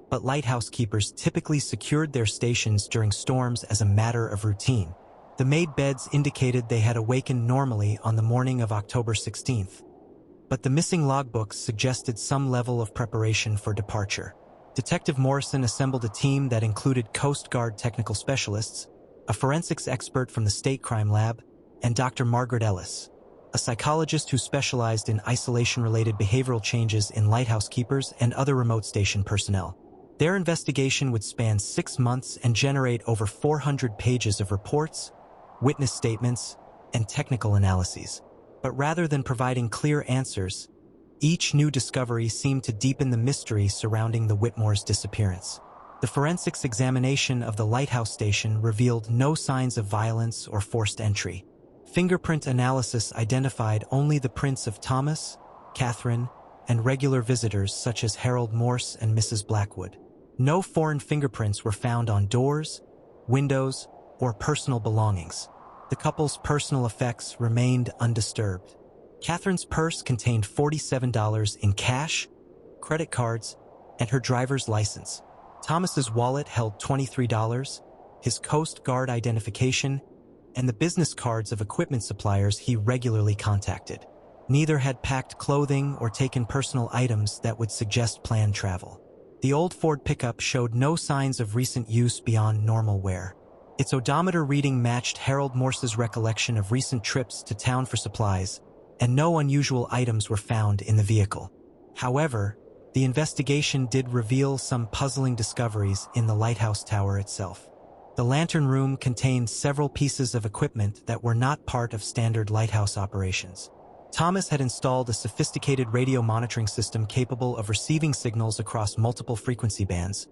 but lighthouse keepers typically secured their stations during storms as a matter of routine. The made beds indicated they had awakened normally on the morning of October 16th, but the missing logbooks suggested some level of preparation for departure. Detective Morrison assembled a team that included Coast Guard technical specialists, a forensics expert from the State Crime Lab, and Dr. Margaret Ellis, a psychologist who specialized in isolation-related behavioral changes in lighthouse keepers and other remote station personnel. Their investigation would span 6 months and generate over 400 pages of reports, witness statements, and technical analyses. But rather than providing clear answers, each new discovery seemed to deepen the mystery surrounding the Whitmores' disappearance. The forensics examination of the lighthouse station revealed no signs of violence or forced entry. Fingerprint analysis identified only the prints of Thomas, Catherine, and regular visitors such as Harold Morse and Mrs. Blackwood. No foreign fingerprints were found on doors, windows, or personal belongings. The couple's personal effects remained undisturbed. Catherine's purse contained $47 in cash, credit cards, and her driver's license. Thomas's wallet held $23, his Coast Guard identification, and the business cards of equipment suppliers he regularly contacted. Neither had packed clothing or taken personal items that would suggest planned travel. The old Ford pickup showed no signs of recent use beyond normal wear. Its odometer reading matched Harold Morse's recollection of recent trips to town for supplies, and no unusual items were found in the vehicle. However, the investigation did reveal some puzzling discoveries in the lighthouse tower itself. The lantern room contained several pieces of equipment that were not part of standard lighthouse operations. Thomas had installed a sophisticated radio monitoring system capable of receiving signals across multiple frequency bands,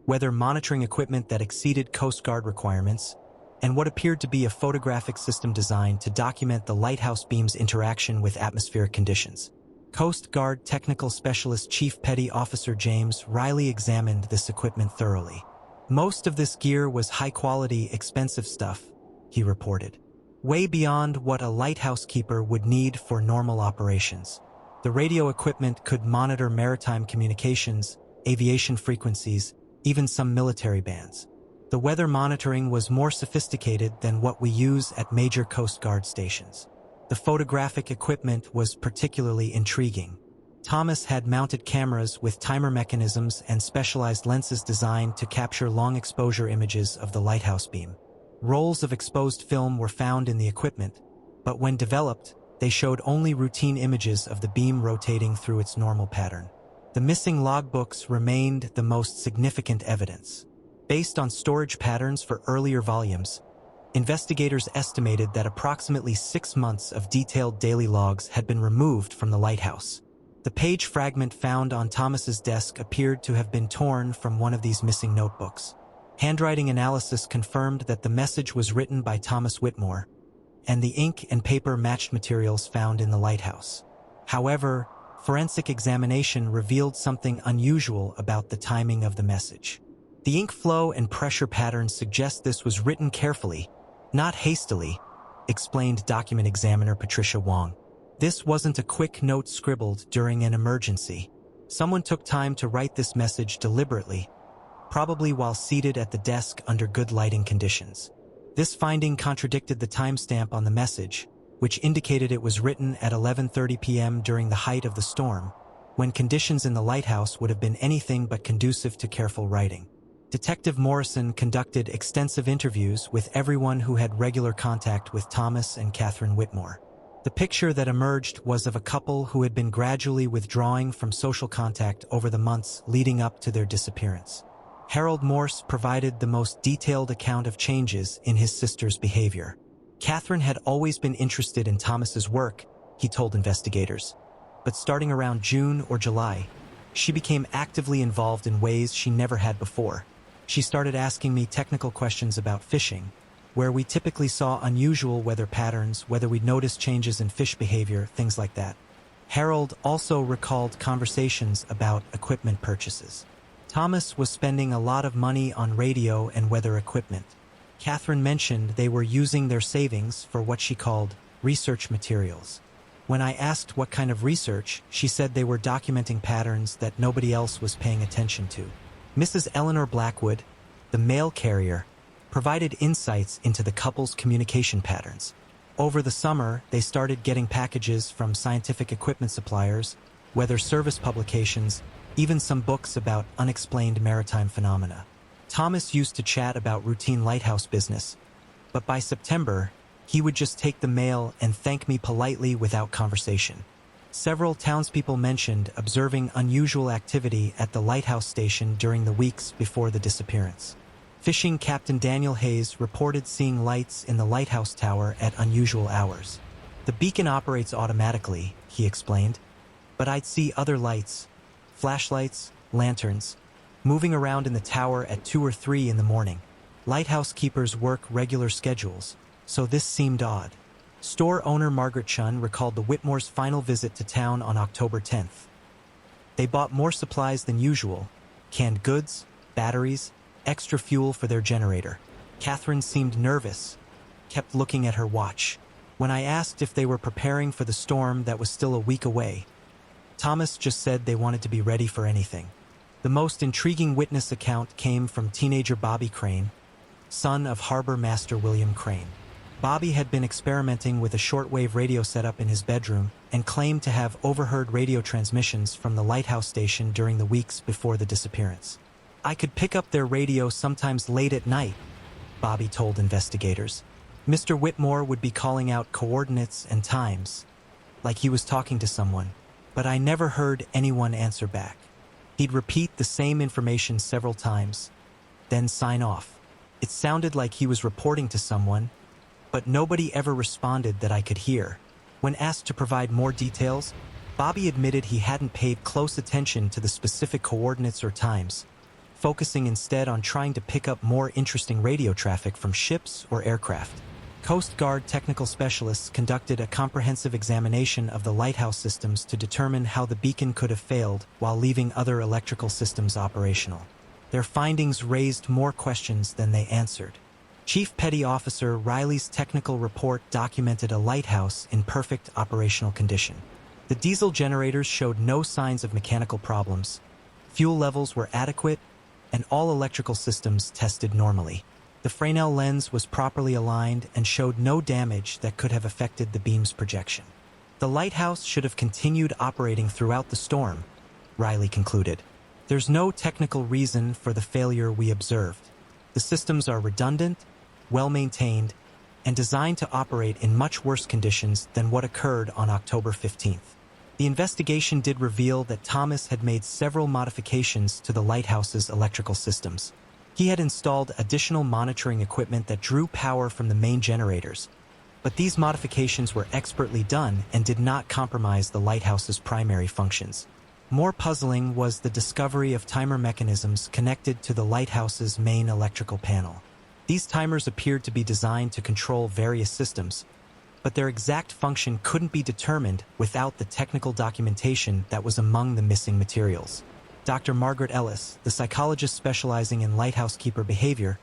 weather monitoring equipment that exceeded Coast Guard requirements, and what appeared to be a photographic system designed to document the lighthouse beam's interaction with atmospheric conditions. Coast Guard Technical Specialist Chief Petty Officer James Riley examined this equipment thoroughly. Most of this gear was high-quality, expensive stuff, he reported, way beyond what a lighthouse keeper would need for normal operations. The radio equipment could monitor maritime communications, aviation frequencies, even some military bands. The weather monitoring was more sophisticated than what we use at major Coast Guard stations. The photographic equipment was particularly intriguing. Thomas had mounted cameras with timer mechanisms and specialized lenses designed to capture long-exposure images of the lighthouse beam. Rolls of exposed film were found in the equipment, but when developed, they showed only routine images of the beam rotating through its normal pattern. The missing logbooks remained the most significant evidence. Based on storage patterns for earlier volumes, investigators estimated that approximately 6 months of detailed daily logs had been removed from the lighthouse. The page fragment found on Thomas's desk appeared to have been torn from one of these missing notebooks. Handwriting analysis confirmed that the message was written by Thomas Whitmore, and the ink and paper matched materials found in the lighthouse. However, forensic examination revealed something unusual about the timing of the message. The ink flow and pressure patterns suggest this was written carefully, not hastily, explained document examiner Patricia Wong. This wasn't a quick note scribbled during an emergency. Someone took time to write this message deliberately, probably while seated at the desk under good lighting conditions. This finding contradicted the timestamp on the message, which indicated it was written at 11:30 p.m. during the height of the storm, when conditions in the lighthouse would have been anything but conducive to careful writing. Detective Morrison conducted extensive interviews with everyone who had regular contact with Thomas and Catherine Whitmore. The picture that emerged was of a couple who had been gradually withdrawing from social contact over the months leading up to their disappearance. Harold Morse provided the most detailed account of changes in his sister's behavior. Catherine had always been interested in Thomas's work, he told investigators, but starting around June or July, she became actively involved in ways she never had before. She started asking me technical questions about fishing, where we typically saw unusual weather patterns, whether we'd noticed changes in fish behavior, things like that. Harold also recalled conversations about equipment purchases. Thomas was spending a lot of money on radio and weather equipment. Catherine mentioned they were using their savings for what she called research materials. When I asked what kind of research, she said they were documenting patterns that nobody else was paying attention to. Mrs. Eleanor Blackwood, the mail carrier, provided insights into the couple's communication patterns. Over the summer, they started getting packages from scientific equipment suppliers, weather service publications, even some books about unexplained maritime phenomena. Thomas used to chat about routine lighthouse business, but by September, he would just take the mail and thank me politely without conversation. Several townspeople mentioned observing unusual activity at the lighthouse station during the weeks before the disappearance. Fishing Captain Daniel Hayes reported seeing lights in the lighthouse tower at unusual hours. The beacon operates automatically, he explained, but I'd see other lights, flashlights, lanterns, moving around in the tower at 2 or 3 in the morning. Lighthouse keepers work regular schedules, so this seemed odd. Store owner Margaret Chun recalled the Whitmore's final visit to town on October 10th. They bought more supplies than usual, canned goods, batteries, extra fuel for their generator. Catherine seemed nervous, kept looking at her watch. When I asked if they were preparing for the storm that was still a week away, Thomas just said they wanted to be ready for anything. The most intriguing witness account came from teenager Bobby Crane, son of harbor master William Crane. Bobby had been experimenting with a shortwave radio setup in his bedroom and claimed to have overheard radio transmissions from the lighthouse station during the weeks before the disappearance. I could pick up their radio sometimes late at night, Bobby told investigators. Mr. Whitmore would be calling out coordinates and times, like he was talking to someone, but I never heard anyone answer back. He'd repeat the same information several times, then sign off. It sounded like he was reporting to someone, but nobody ever responded that I could hear. When asked to provide more details, Bobby admitted he hadn't paid close attention to the specific coordinates or times, focusing instead on trying to pick up more interesting radio traffic from ships or aircraft. Coast Guard technical specialists conducted a comprehensive examination of the lighthouse systems to determine how the beacon could have failed while leaving other electrical systems operational. Their findings raised more questions than they answered. Chief Petty Officer Riley's technical report documented a lighthouse in perfect operational condition. The diesel generators showed no signs of mechanical problems, fuel levels were adequate, and all electrical systems tested normally. The Fresnel lens was properly aligned and showed no damage that could have affected the beam's projection. The lighthouse should have continued operating throughout the storm, Riley concluded. There's no technical reason for the failure we observed. The systems are redundant, well-maintained, and designed to operate in much worse conditions than what occurred on October 15th. The investigation did reveal that Thomas had made several modifications to the lighthouse's electrical systems. He had installed additional monitoring equipment that drew power from the main generators, but these modifications were expertly done and did not compromise the lighthouse's primary functions. More puzzling was the discovery of timer mechanisms connected to the lighthouse's main electrical panel. These timers appeared to be designed to control various systems, but their exact function couldn't be determined without the technical documentation that was among the missing materials. Dr. Margaret Ellis, the psychologist specializing in lighthouse keeper behavior,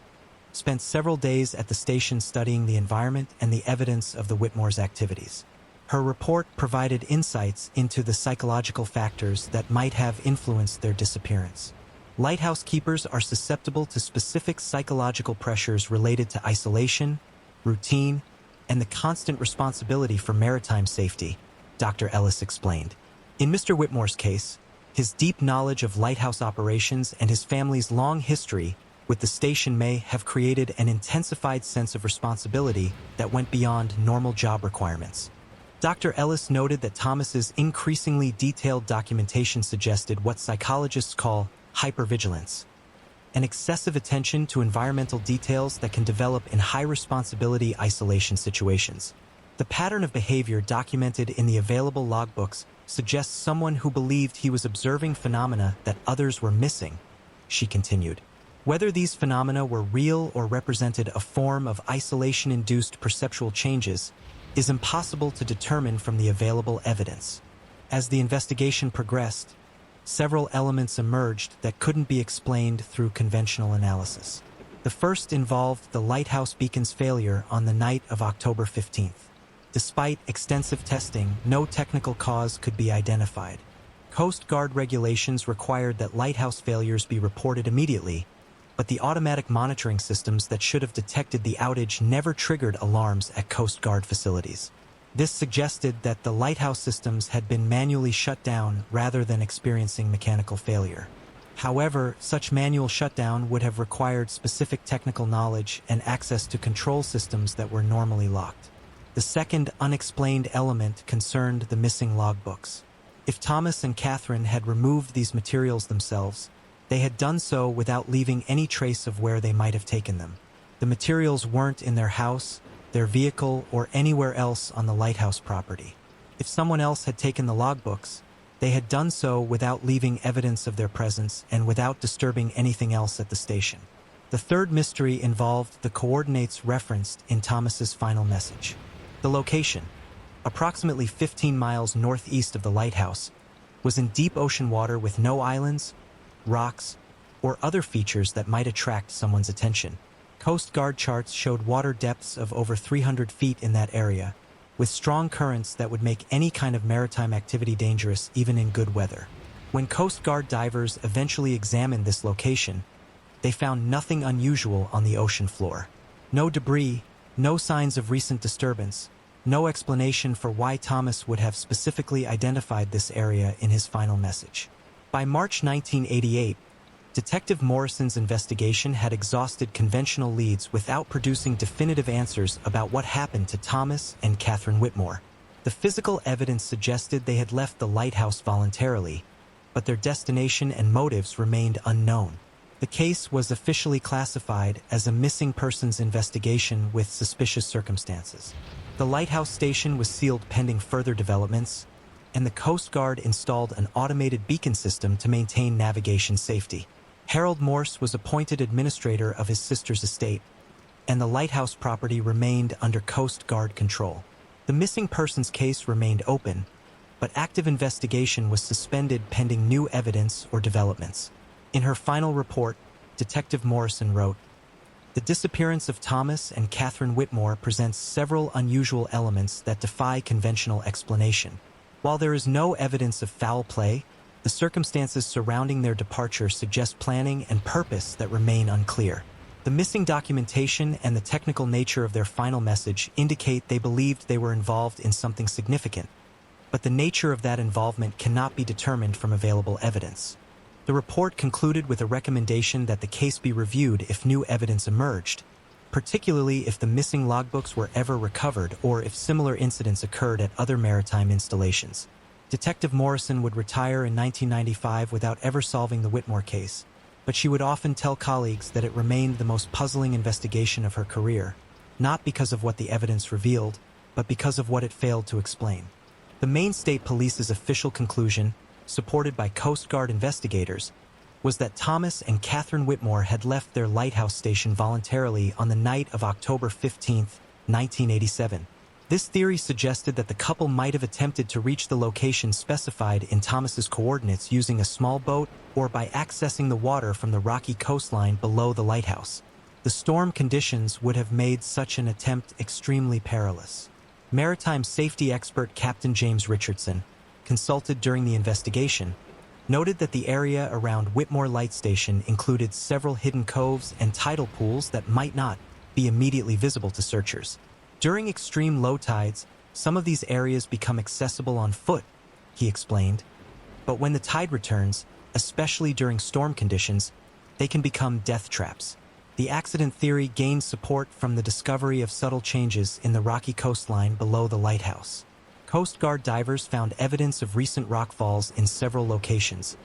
spent several days at the station studying the environment and the evidence of the Whitmore's activities. Her report provided insights into the psychological factors that might have influenced their disappearance. Lighthouse keepers are susceptible to specific psychological pressures related to isolation, routine, and the constant responsibility for maritime safety, Dr. Ellis explained. In Mr. Whitmore's case, his deep knowledge of lighthouse operations and his family's long history with the station may have created an intensified sense of responsibility that went beyond normal job requirements. Dr. Ellis noted that Thomas's increasingly detailed documentation suggested what psychologists call hypervigilance, an excessive attention to environmental details that can develop in high-responsibility isolation situations. The pattern of behavior documented in the available logbooks suggests someone who believed he was observing phenomena that others were missing, she continued. Whether these phenomena were real or represented a form of isolation-induced perceptual changes is impossible to determine from the available evidence. As the investigation progressed, several elements emerged that couldn't be explained through conventional analysis. The first involved the lighthouse beacon's failure on the night of October 15th. Despite extensive testing, no technical cause could be identified. Coast Guard regulations required that lighthouse failures be reported immediately, but the automatic monitoring systems that should have detected the outage never triggered alarms at Coast Guard facilities. This suggested that the lighthouse systems had been manually shut down rather than experiencing mechanical failure. However, such manual shutdown would have required specific technical knowledge and access to control systems that were normally locked. The second unexplained element concerned the missing logbooks. If Thomas and Catherine had removed these materials themselves, they had done so without leaving any trace of where they might have taken them. The materials weren't in their house, their vehicle, or anywhere else on the lighthouse property. If someone else had taken the logbooks, they had done so without leaving evidence of their presence and without disturbing anything else at the station. The third mystery involved the coordinates referenced in Thomas's final message. The location, approximately 15 miles northeast of the lighthouse, was in deep ocean water with no islands, rocks, or other features that might attract someone's attention. Coast Guard charts showed water depths of over 300 feet in that area, with strong currents that would make any kind of maritime activity dangerous even in good weather. When Coast Guard divers eventually examined this location, they found nothing unusual on the ocean floor. No debris, no signs of recent disturbance, no explanation for why Thomas would have specifically identified this area in his final message. By March 1988, Detective Morrison's investigation had exhausted conventional leads without producing definitive answers about what happened to Thomas and Catherine Whitmore. The physical evidence suggested they had left the lighthouse voluntarily, but their destination and motives remained unknown. The case was officially classified as a missing persons investigation with suspicious circumstances. The lighthouse station was sealed pending further developments, and the Coast Guard installed an automated beacon system to maintain navigation safety. Harold Morse was appointed administrator of his sister's estate, and the lighthouse property remained under Coast Guard control. The missing persons case remained open, but active investigation was suspended pending new evidence or developments. In her final report, Detective Morrison wrote, "The disappearance of Thomas and Catherine Whitmore presents several unusual elements that defy conventional explanation. While there is no evidence of foul play, the circumstances surrounding their departure suggest planning and purpose that remain unclear. The missing documentation and the technical nature of their final message indicate they believed they were involved in something significant, but the nature of that involvement cannot be determined from available evidence." The report concluded with a recommendation that the case be reviewed if new evidence emerged, particularly if the missing logbooks were ever recovered or if similar incidents occurred at other maritime installations. Detective Morrison would retire in 1995 without ever solving the Whitmore case, but she would often tell colleagues that it remained the most puzzling investigation of her career, not because of what the evidence revealed, but because of what it failed to explain. The Maine State Police's official conclusion, supported by Coast Guard investigators, was that Thomas and Catherine Whitmore had left their lighthouse station voluntarily on the night of October 15, 1987. This theory suggested that the couple might have attempted to reach the location specified in Thomas's coordinates using a small boat or by accessing the water from the rocky coastline below the lighthouse. The storm conditions would have made such an attempt extremely perilous. Maritime safety expert Captain James Richardson, consulted during the investigation, noted that the area around Whitmore Light Station included several hidden coves and tidal pools that might not be immediately visible to searchers. During extreme low tides, some of these areas become accessible on foot, he explained, but when the tide returns, especially during storm conditions, they can become death traps. The accident theory gained support from the discovery of subtle changes in the rocky coastline below the lighthouse. Coast Guard divers found evidence of recent rockfalls in several locations,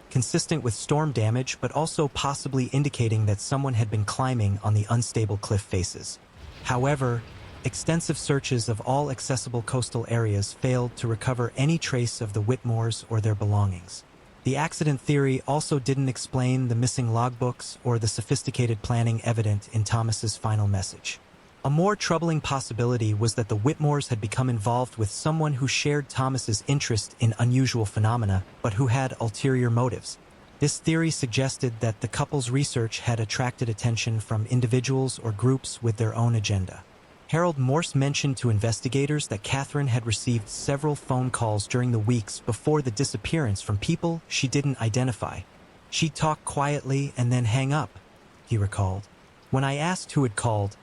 consistent with storm damage but also possibly indicating that someone had been climbing on the unstable cliff faces. However, extensive searches of all accessible coastal areas failed to recover any trace of the Whitmores or their belongings. The accident theory also didn't explain the missing logbooks or the sophisticated planning evident in Thomas's final message. A more troubling possibility was that the Whitmores had become involved with someone who shared Thomas's interest in unusual phenomena, but who had ulterior motives. This theory suggested that the couple's research had attracted attention from individuals or groups with their own agenda. Harold Morse mentioned to investigators that Catherine had received several phone calls during the weeks before the disappearance from people she didn't identify. She'd talk quietly and then hang up, he recalled. When I asked who had called,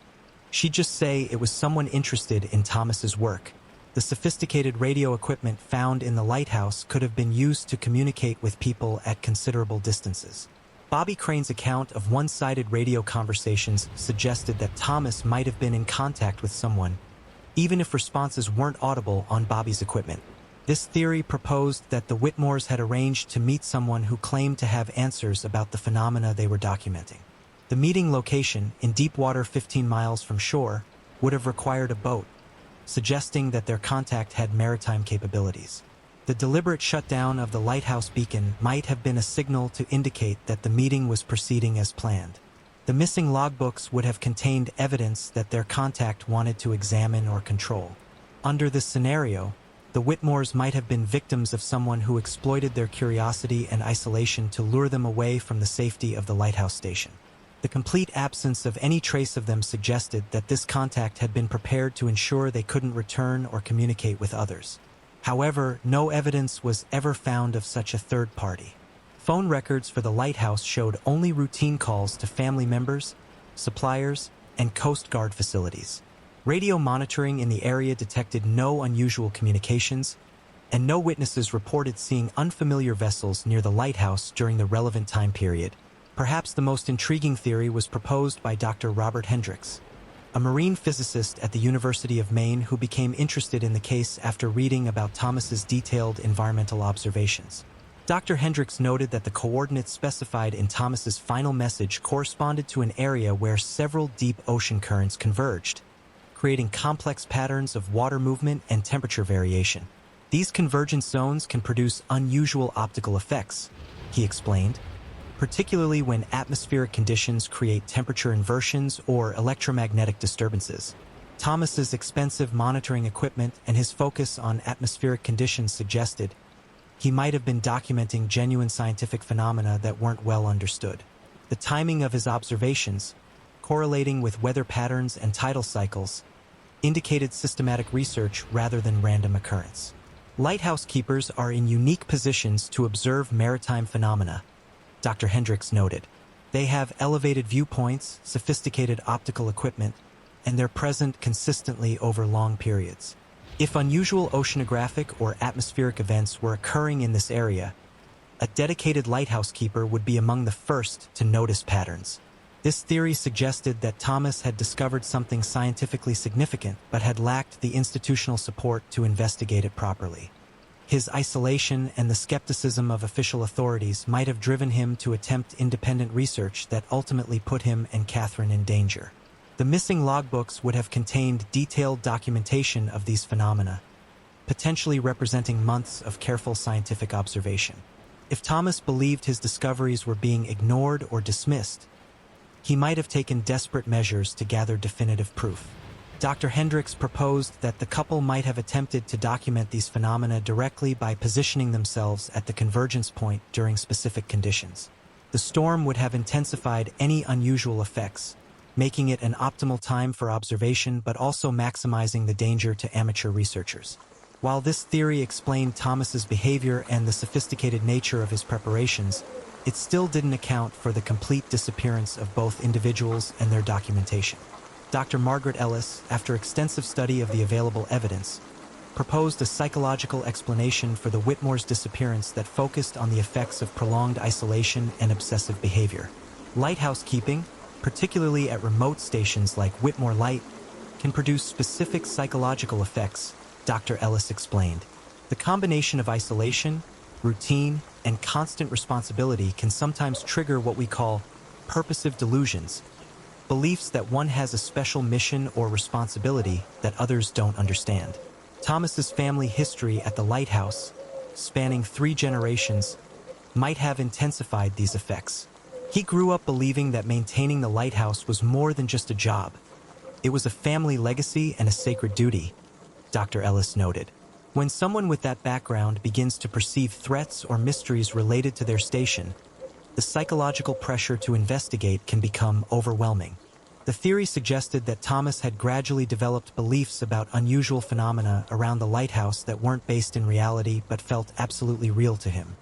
she'd just say it was someone interested in Thomas's work. The sophisticated radio equipment found in the lighthouse could have been used to communicate with people at considerable distances. Bobby Crane's account of one-sided radio conversations suggested that Thomas might have been in contact with someone, even if responses weren't audible on Bobby's equipment. This theory proposed that the Whitmores had arranged to meet someone who claimed to have answers about the phenomena they were documenting. The meeting location, in deep water 15 miles from shore, would have required a boat, suggesting that their contact had maritime capabilities. The deliberate shutdown of the lighthouse beacon might have been a signal to indicate that the meeting was proceeding as planned. The missing logbooks would have contained evidence that their contact wanted to examine or control. Under this scenario, the Whitmores might have been victims of someone who exploited their curiosity and isolation to lure them away from the safety of the lighthouse station. The complete absence of any trace of them suggested that this contact had been prepared to ensure they couldn't return or communicate with others. However, no evidence was ever found of such a third party. Phone records for the lighthouse showed only routine calls to family members, suppliers, and Coast Guard facilities. Radio monitoring in the area detected no unusual communications, and no witnesses reported seeing unfamiliar vessels near the lighthouse during the relevant time period. Perhaps the most intriguing theory was proposed by Dr. Robert Hendricks, a marine physicist at the University of Maine who became interested in the case after reading about Thomas's detailed environmental observations. Dr. Hendricks noted that the coordinates specified in Thomas's final message corresponded to an area where several deep ocean currents converged, creating complex patterns of water movement and temperature variation. These convergence zones can produce unusual optical effects, he explained, particularly when atmospheric conditions create temperature inversions or electromagnetic disturbances. Thomas's expensive monitoring equipment and his focus on atmospheric conditions suggested he might have been documenting genuine scientific phenomena that weren't well understood. The timing of his observations, correlating with weather patterns and tidal cycles, indicated systematic research rather than random occurrence. Lighthouse keepers are in unique positions to observe maritime phenomena, Dr. Hendricks noted. They have elevated viewpoints, sophisticated optical equipment, and they're present consistently over long periods. If unusual oceanographic or atmospheric events were occurring in this area, a dedicated lighthouse keeper would be among the first to notice patterns. This theory suggested that Thomas had discovered something scientifically significant but had lacked the institutional support to investigate it properly. His isolation and the skepticism of official authorities might have driven him to attempt independent research that ultimately put him and Catherine in danger. The missing logbooks would have contained detailed documentation of these phenomena, potentially representing months of careful scientific observation. If Thomas believed his discoveries were being ignored or dismissed, he might have taken desperate measures to gather definitive proof. Dr. Hendricks proposed that the couple might have attempted to document these phenomena directly by positioning themselves at the convergence point during specific conditions. The storm would have intensified any unusual effects, making it an optimal time for observation but also maximizing the danger to amateur researchers. While this theory explained Thomas's behavior and the sophisticated nature of his preparations, it still didn't account for the complete disappearance of both individuals and their documentation. Dr. Margaret Ellis, after extensive study of the available evidence, proposed a psychological explanation for the Whitmore's disappearance that focused on the effects of prolonged isolation and obsessive behavior. Lighthouse keeping, particularly at remote stations like Whitmore Light, can produce specific psychological effects, Dr. Ellis explained. The combination of isolation, routine, and constant responsibility can sometimes trigger what we call purposive delusions, beliefs that one has a special mission or responsibility that others don't understand. Thomas's family history at the lighthouse, spanning 3 generations, might have intensified these effects. He grew up believing that maintaining the lighthouse was more than just a job. It was a family legacy and a sacred duty, Dr. Ellis noted. When someone with that background begins to perceive threats or mysteries related to their station, the psychological pressure to investigate can become overwhelming. The theory suggested that Thomas had gradually developed beliefs about unusual phenomena around the lighthouse that weren't based in reality but felt absolutely real to him.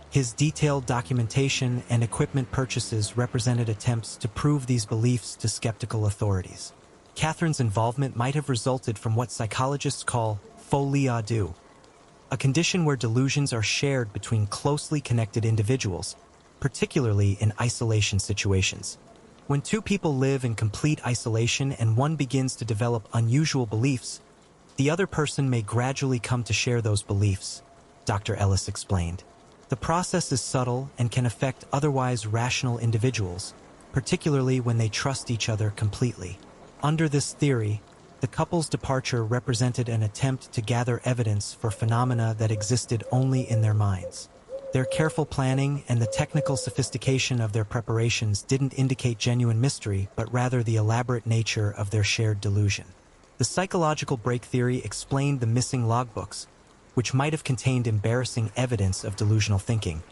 His detailed documentation and equipment purchases represented attempts to prove these beliefs to skeptical authorities. Catherine's involvement might have resulted from what psychologists call folie à deux, a condition where delusions are shared between closely connected individuals, particularly in isolation situations. When 2 people live in complete isolation and one begins to develop unusual beliefs, the other person may gradually come to share those beliefs, Dr. Ellis explained. The process is subtle and can affect otherwise rational individuals, particularly when they trust each other completely. Under this theory, the couple's departure represented an attempt to gather evidence for phenomena that existed only in their minds. Their careful planning and the technical sophistication of their preparations didn't indicate genuine mystery, but rather the elaborate nature of their shared delusion. The psychological break theory explained the missing logbooks, which might have contained embarrassing evidence of delusional thinking,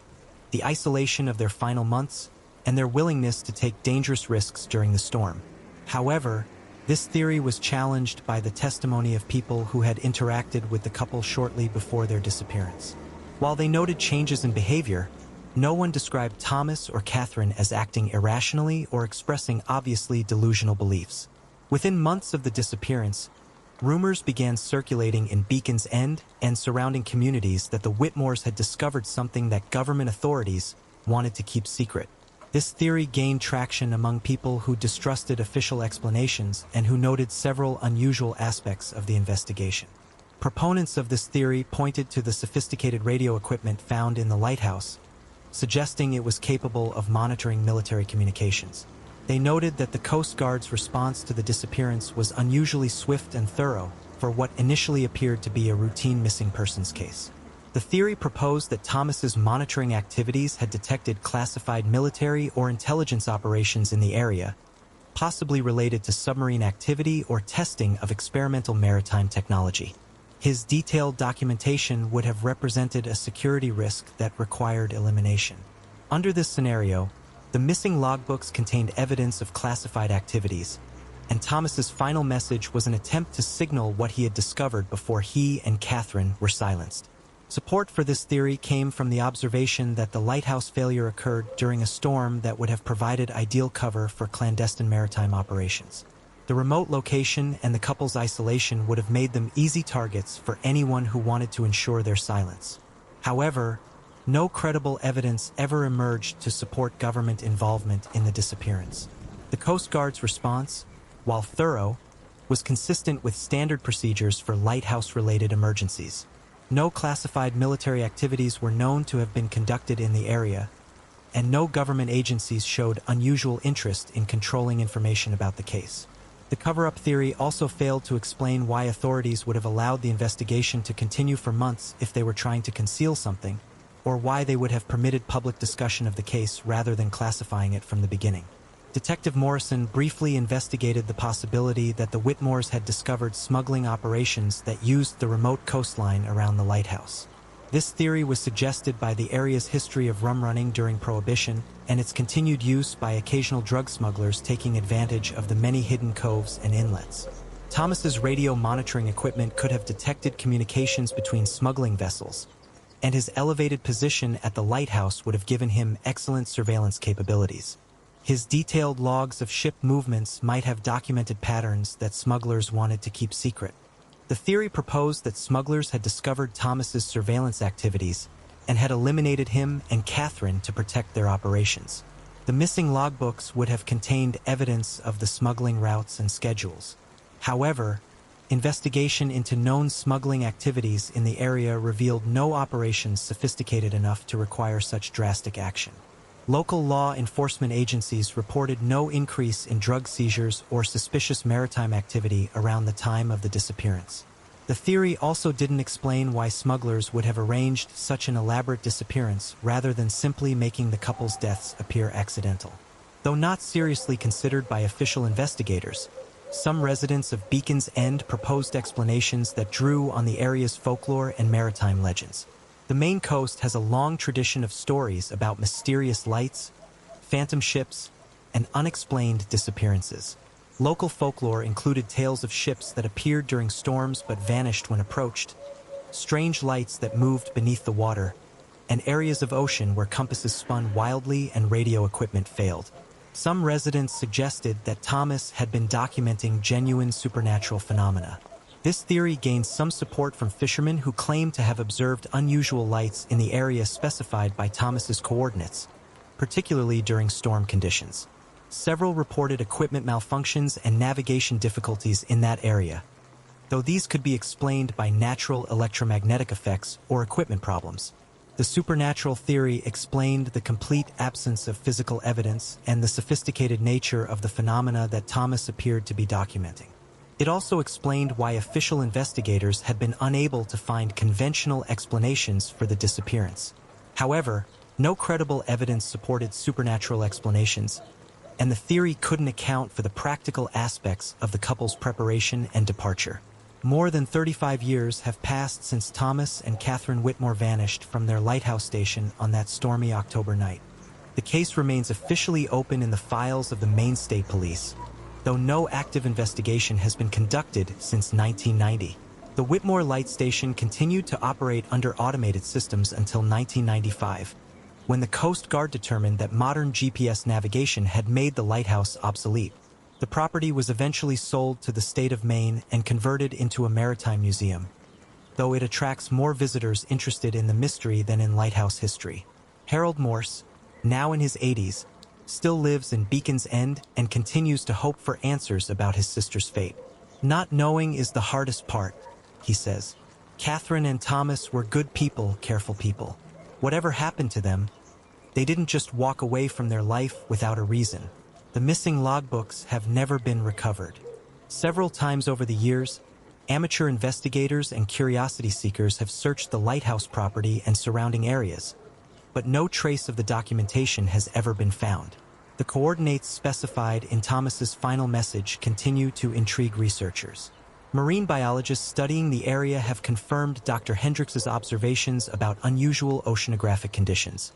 the isolation of their final months, and their willingness to take dangerous risks during the storm. However, this theory was challenged by the testimony of people who had interacted with the couple shortly before their disappearance. While they noted changes in behavior, no one described Thomas or Catherine as acting irrationally or expressing obviously delusional beliefs. Within months of the disappearance, rumors began circulating in Beacon's End and surrounding communities that the Whitmores had discovered something that government authorities wanted to keep secret. This theory gained traction among people who distrusted official explanations and who noted several unusual aspects of the investigation. Proponents of this theory pointed to the sophisticated radio equipment found in the lighthouse, suggesting it was capable of monitoring military communications. They noted that the Coast Guard's response to the disappearance was unusually swift and thorough for what initially appeared to be a routine missing persons case. The theory proposed that Thomas's monitoring activities had detected classified military or intelligence operations in the area, possibly related to submarine activity or testing of experimental maritime technology. His detailed documentation would have represented a security risk that required elimination. Under this scenario, the missing logbooks contained evidence of classified activities, and Thomas's final message was an attempt to signal what he had discovered before he and Catherine were silenced. Support for this theory came from the observation that the lighthouse failure occurred during a storm that would have provided ideal cover for clandestine maritime operations. The remote location and the couple's isolation would have made them easy targets for anyone who wanted to ensure their silence. However, no credible evidence ever emerged to support government involvement in the disappearance. The Coast Guard's response, while thorough, was consistent with standard procedures for lighthouse-related emergencies. No classified military activities were known to have been conducted in the area, and no government agencies showed unusual interest in controlling information about the case. The cover-up theory also failed to explain why authorities would have allowed the investigation to continue for months if they were trying to conceal something, or why they would have permitted public discussion of the case rather than classifying it from the beginning. Detective Morrison briefly investigated the possibility that the Whitmores had discovered smuggling operations that used the remote coastline around the lighthouse. This theory was suggested by the area's history of rum running during Prohibition and its continued use by occasional drug smugglers taking advantage of the many hidden coves and inlets. Thomas's radio monitoring equipment could have detected communications between smuggling vessels, and his elevated position at the lighthouse would have given him excellent surveillance capabilities. His detailed logs of ship movements might have documented patterns that smugglers wanted to keep secret. The theory proposed that smugglers had discovered Thomas's surveillance activities and had eliminated him and Catherine to protect their operations. The missing logbooks would have contained evidence of the smuggling routes and schedules. However, investigation into known smuggling activities in the area revealed no operations sophisticated enough to require such drastic action. Local law enforcement agencies reported no increase in drug seizures or suspicious maritime activity around the time of the disappearance. The theory also didn't explain why smugglers would have arranged such an elaborate disappearance rather than simply making the couple's deaths appear accidental. Though not seriously considered by official investigators, some residents of Beacon's End proposed explanations that drew on the area's folklore and maritime legends. The Maine coast has a long tradition of stories about mysterious lights, phantom ships, and unexplained disappearances. Local folklore included tales of ships that appeared during storms but vanished when approached, strange lights that moved beneath the water, and areas of ocean where compasses spun wildly and radio equipment failed. Some residents suggested that Thomas had been documenting genuine supernatural phenomena. This theory gained some support from fishermen who claimed to have observed unusual lights in the area specified by Thomas's coordinates, particularly during storm conditions. Several reported equipment malfunctions and navigation difficulties in that area, though these could be explained by natural electromagnetic effects or equipment problems. The supernatural theory explained the complete absence of physical evidence and the sophisticated nature of the phenomena that Thomas appeared to be documenting. It also explained why official investigators had been unable to find conventional explanations for the disappearance. However, no credible evidence supported supernatural explanations, and the theory couldn't account for the practical aspects of the couple's preparation and departure. More than 35 years have passed since Thomas and Catherine Whitmore vanished from their lighthouse station on that stormy October night. The case remains officially open in the files of the Maine State Police, though no active investigation has been conducted since 1990. The Whitmore Light Station continued to operate under automated systems until 1995, when the Coast Guard determined that modern GPS navigation had made the lighthouse obsolete. The property was eventually sold to the state of Maine and converted into a maritime museum, though it attracts more visitors interested in the mystery than in lighthouse history. Harold Morse, now in his 80s, still lives in Beacon's End and continues to hope for answers about his sister's fate. "Not knowing is the hardest part," he says. "Catherine and Thomas were good people, careful people. Whatever happened to them, they didn't just walk away from their life without a reason. The missing logbooks have never been recovered. Several times over the years, amateur investigators and curiosity seekers have searched the lighthouse property and surrounding areas, but no trace of the documentation has ever been found. The coordinates specified in Thomas's final message continue to intrigue researchers. Marine biologists studying the area have confirmed Dr. Hendrix's observations about unusual oceanographic conditions,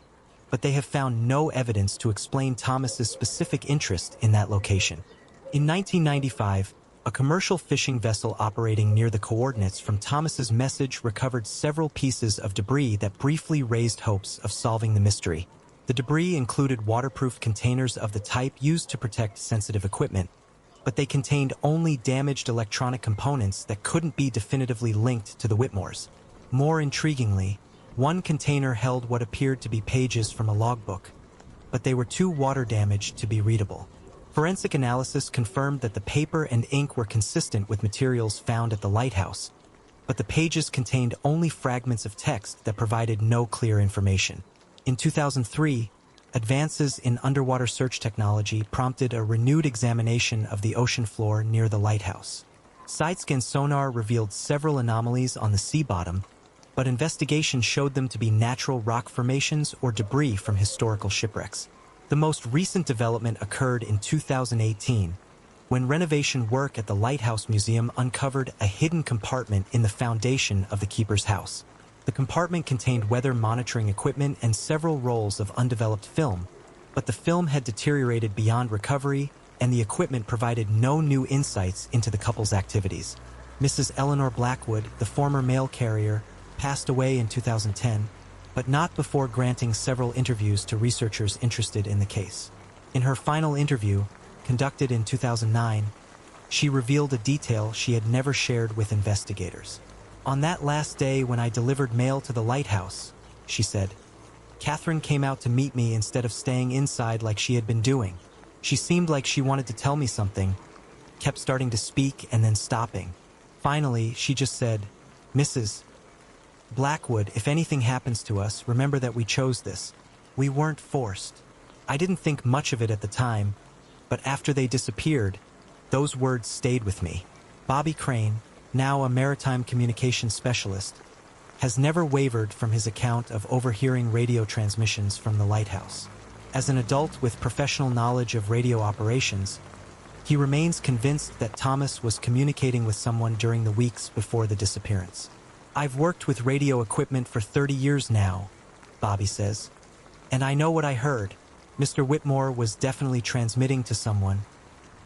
but they have found no evidence to explain Thomas's specific interest in that location. In 1995, a commercial fishing vessel operating near the coordinates from Thomas's message recovered several pieces of debris that briefly raised hopes of solving the mystery. The debris included waterproof containers of the type used to protect sensitive equipment, but they contained only damaged electronic components that couldn't be definitively linked to the Whitmores. More intriguingly, one container held what appeared to be pages from a logbook, but they were too water-damaged to be readable. Forensic analysis confirmed that the paper and ink were consistent with materials found at the lighthouse, but the pages contained only fragments of text that provided no clear information. In 2003, advances in underwater search technology prompted a renewed examination of the ocean floor near the lighthouse. Side-scan sonar revealed several anomalies on the sea bottom, but investigation showed them to be natural rock formations or debris from historical shipwrecks. The most recent development occurred in 2018, when renovation work at the Lighthouse Museum uncovered a hidden compartment in the foundation of the keeper's house. The compartment contained weather monitoring equipment and several rolls of undeveloped film, but the film had deteriorated beyond recovery, and the equipment provided no new insights into the couple's activities. Mrs. Eleanor Blackwood, the former mail carrier, passed away in 2010, but not before granting several interviews to researchers interested in the case. In her final interview, conducted in 2009, she revealed a detail she had never shared with investigators. "On that last day when I delivered mail to the lighthouse," she said, "Catherine came out to meet me instead of staying inside like she had been doing. She seemed like she wanted to tell me something, kept starting to speak and then stopping. Finally, she just said, 'Mrs. Blackwood, if anything happens to us, remember that we chose this. We weren't forced.' I didn't think much of it at the time, but after they disappeared, those words stayed with me." Bobby Crane, now a maritime communications specialist, has never wavered from his account of overhearing radio transmissions from the lighthouse. As an adult with professional knowledge of radio operations, he remains convinced that Thomas was communicating with someone during the weeks before the disappearance. "I've worked with radio equipment for 30 years now," Bobby says, "and I know what I heard. Mr. Whitmore was definitely transmitting to someone,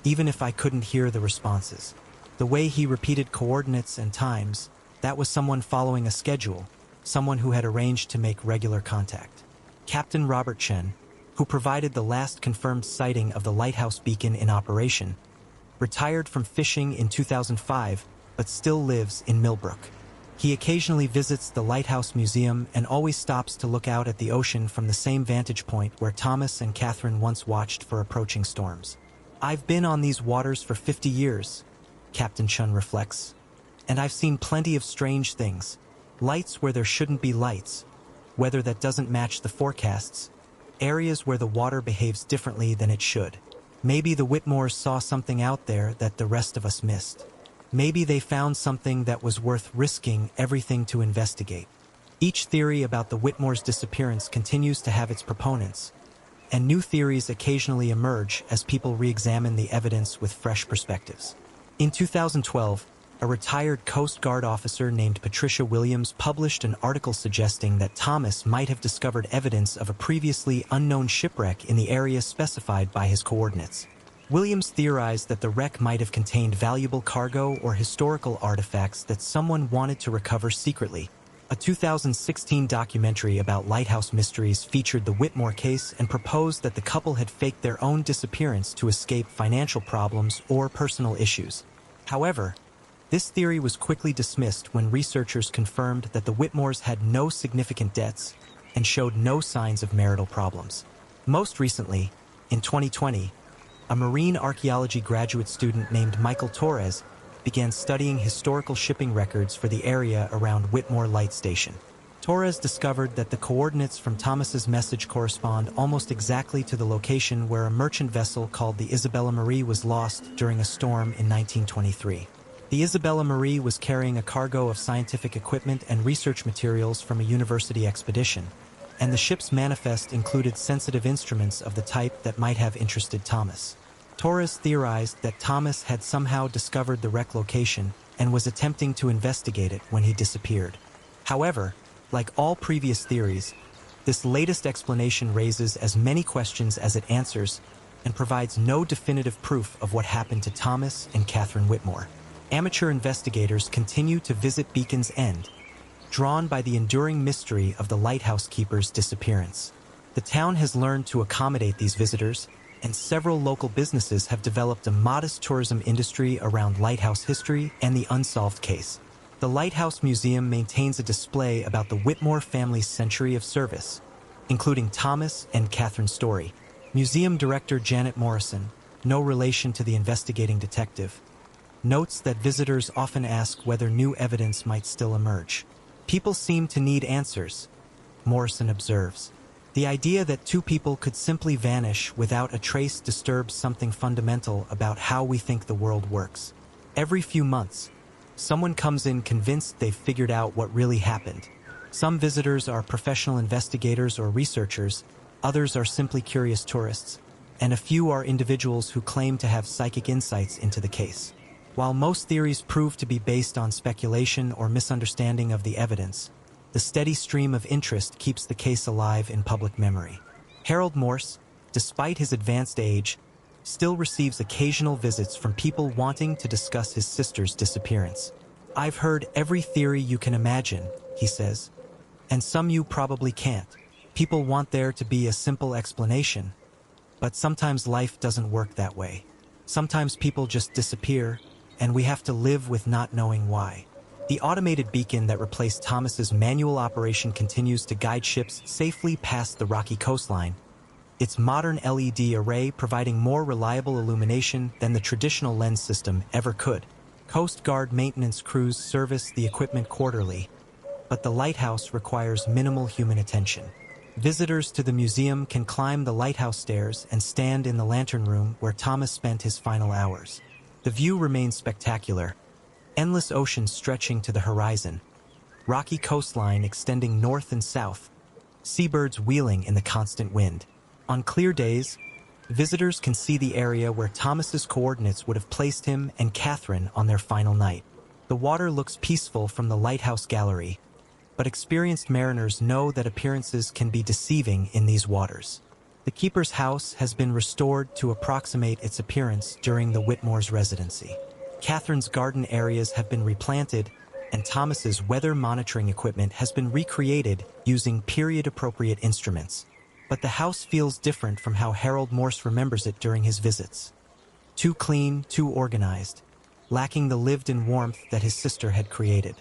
even if I couldn't hear the responses. The way he repeated coordinates and times, that was someone following a schedule, someone who had arranged to make regular contact." Captain Robert Chen, who provided the last confirmed sighting of the lighthouse beacon in operation, retired from fishing in 2005 but still lives in Millbrook. He occasionally visits the Lighthouse Museum and always stops to look out at the ocean from the same vantage point where Thomas and Catherine once watched for approaching storms. "I've been on these waters for 50 years, Captain Chun reflects, "and I've seen plenty of strange things. Lights where there shouldn't be lights, weather that doesn't match the forecasts, areas where the water behaves differently than it should. Maybe the Whitmores saw something out there that the rest of us missed. Maybe they found something that was worth risking everything to investigate." Each theory about the Whitmores' disappearance continues to have its proponents, and new theories occasionally emerge as people re-examine the evidence with fresh perspectives. In 2012, a retired Coast Guard officer named Patricia Williams published an article suggesting that Thomas might have discovered evidence of a previously unknown shipwreck in the area specified by his coordinates. Williams theorized that the wreck might have contained valuable cargo or historical artifacts that someone wanted to recover secretly. A 2016 documentary about lighthouse mysteries featured the Whitmore case and proposed that the couple had faked their own disappearance to escape financial problems or personal issues. However, this theory was quickly dismissed when researchers confirmed that the Whitmores had no significant debts and showed no signs of marital problems. Most recently, In 2020, a marine archaeology graduate student named Michael Torres began studying historical shipping records for the area around Whitmore Light Station. Torres discovered that the coordinates from Thomas's message correspond almost exactly to the location where a merchant vessel called the Isabella Marie was lost during a storm in 1923. The Isabella Marie was carrying a cargo of scientific equipment and research materials from a university expedition, and the ship's manifest included sensitive instruments of the type that might have interested Thomas. Torres theorized that Thomas had somehow discovered the wreck location and was attempting to investigate it when he disappeared. However, like all previous theories, this latest explanation raises as many questions as it answers and provides no definitive proof of what happened to Thomas and Catherine Whitmore. Amateur investigators continue to visit Beacon's End, drawn by the enduring mystery of the lighthouse keeper's disappearance. The town has learned to accommodate these visitors, and several local businesses have developed a modest tourism industry around lighthouse history and the unsolved case. The Lighthouse Museum maintains a display about the Whitmore family's century of service, including Thomas and Catherine's story. Museum director Janet Morrison, no relation to the investigating detective, notes that visitors often ask whether new evidence might still emerge. People seem to need answers, Morrison observes. The idea that two people could simply vanish without a trace disturbs something fundamental about how we think the world works. Every few months, someone comes in convinced they've figured out what really happened. Some visitors are professional investigators or researchers, others are simply curious tourists, and a few are individuals who claim to have psychic insights into the case. While most theories prove to be based on speculation or misunderstanding of the evidence, the steady stream of interest keeps the case alive in public memory. Harold Morse, despite his advanced age, still receives occasional visits from people wanting to discuss his sister's disappearance. "I've heard every theory you can imagine," he says, "and some you probably can't. People want there to be a simple explanation, but sometimes life doesn't work that way. Sometimes people just disappear, and we have to live with not knowing why." The automated beacon that replaced Thomas's manual operation continues to guide ships safely past the rocky coastline, its modern LED array providing more reliable illumination than the traditional lens system ever could. Coast Guard maintenance crews service the equipment quarterly, but the lighthouse requires minimal human attention. Visitors to the museum can climb the lighthouse stairs and stand in the lantern room where Thomas spent his final hours. The view remains spectacular, endless ocean stretching to the horizon, rocky coastline extending north and south, seabirds wheeling in the constant wind. On clear days, visitors can see the area where Thomas's coordinates would have placed him and Catherine on their final night. The water looks peaceful from the lighthouse gallery, but experienced mariners know that appearances can be deceiving in these waters. The keeper's house has been restored to approximate its appearance during the Whitmore's residency. Catherine's garden areas have been replanted, and Thomas's weather monitoring equipment has been recreated using period-appropriate instruments. But the house feels different from how Harold Morse remembers it during his visits. Too clean, too organized, lacking the lived-in warmth that his sister had created.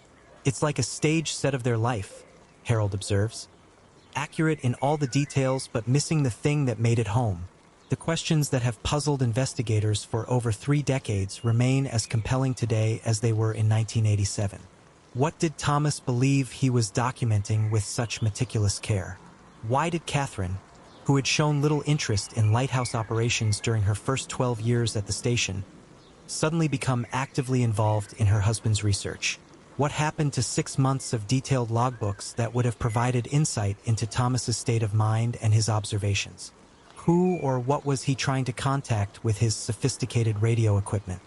"It's like a stage set of their life," Harold observes. "Accurate in all the details, but missing the thing that made it home." The questions that have puzzled investigators for over 3 decades remain as compelling today as they were in 1987. What did Thomas believe he was documenting with such meticulous care? Why did Catherine, who had shown little interest in lighthouse operations during her first 12 years at the station, suddenly become actively involved in her husband's research? What happened to 6 months of detailed logbooks that would have provided insight into Thomas's state of mind and his observations? Who or what was he trying to contact with his sophisticated radio equipment?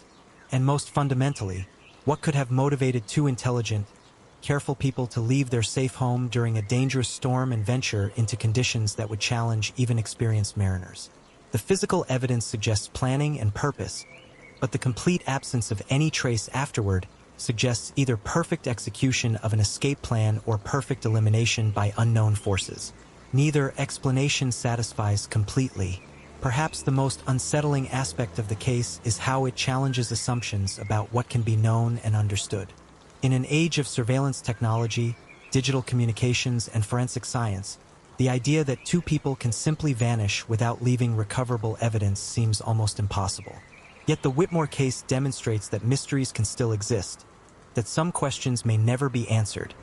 And most fundamentally, what could have motivated two intelligent, careful people to leave their safe home during a dangerous storm and venture into conditions that would challenge even experienced mariners? The physical evidence suggests planning and purpose, but the complete absence of any trace afterward suggests either perfect execution of an escape plan or perfect elimination by unknown forces. Neither explanation satisfies completely. Perhaps the most unsettling aspect of the case is how it challenges assumptions about what can be known and understood. In an age of surveillance technology, digital communications, and forensic science, The idea that two people can simply vanish without leaving recoverable evidence seems almost impossible. Yet the Whitmore case demonstrates that mysteries can still exist, that some questions may never be answered,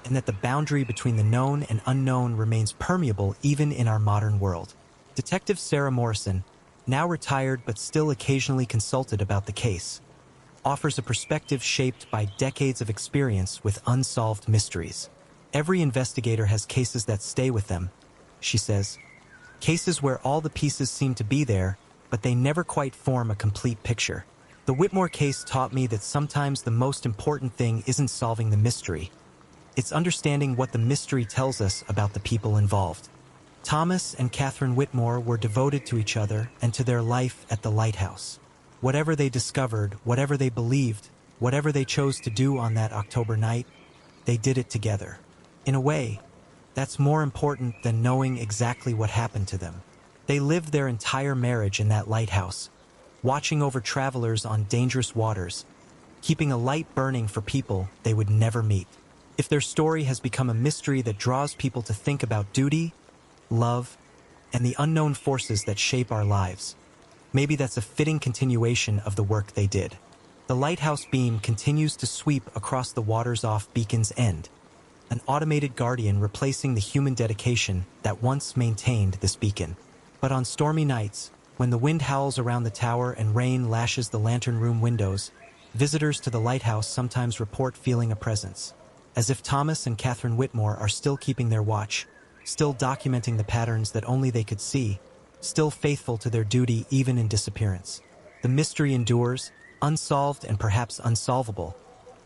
and that the boundary between the known and unknown remains permeable even in our modern world. Detective Sarah Morrison, now retired but still occasionally consulted about the case, offers a perspective shaped by decades of experience with unsolved mysteries. Every investigator has cases that stay with them, she says. Cases where all the pieces seem to be there, but they never quite form a complete picture. The Whitmore case taught me that sometimes the most important thing isn't solving the mystery. It's understanding what the mystery tells us about the people involved. Thomas and Catherine Whitmore were devoted to each other and to their life at the lighthouse. Whatever they discovered, whatever they believed, whatever they chose to do on that October night, they did it together. In a way, that's more important than knowing exactly what happened to them. They lived their entire marriage in that lighthouse, watching over travelers on dangerous waters, keeping a light burning for people they would never meet. If their story has become a mystery that draws people to think about duty, love, and the unknown forces that shape our lives, maybe that's a fitting continuation of the work they did. The lighthouse beam continues to sweep across the waters off Beacon's End, an automated guardian replacing the human dedication that once maintained this beacon. But on stormy nights, when the wind howls around the tower and rain lashes the lantern room windows, visitors to the lighthouse sometimes report feeling a presence, as if Thomas and Catherine Whitmore are still keeping their watch, still documenting the patterns that only they could see, still faithful to their duty even in disappearance. The mystery endures, unsolved and perhaps unsolvable,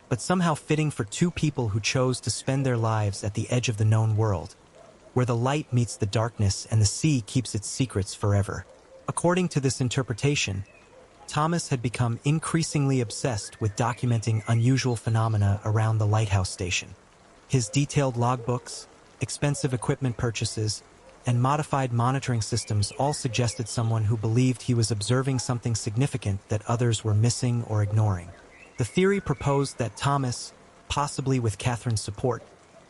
but somehow fitting for two people who chose to spend their lives at the edge of the known world, where the light meets the darkness and the sea keeps its secrets forever. According to this interpretation, Thomas had become increasingly obsessed with documenting unusual phenomena around the lighthouse station. His detailed logbooks, expensive equipment purchases, and modified monitoring systems all suggested someone who believed he was observing something significant that others were missing or ignoring. The theory proposed that Thomas, possibly with Catherine's support,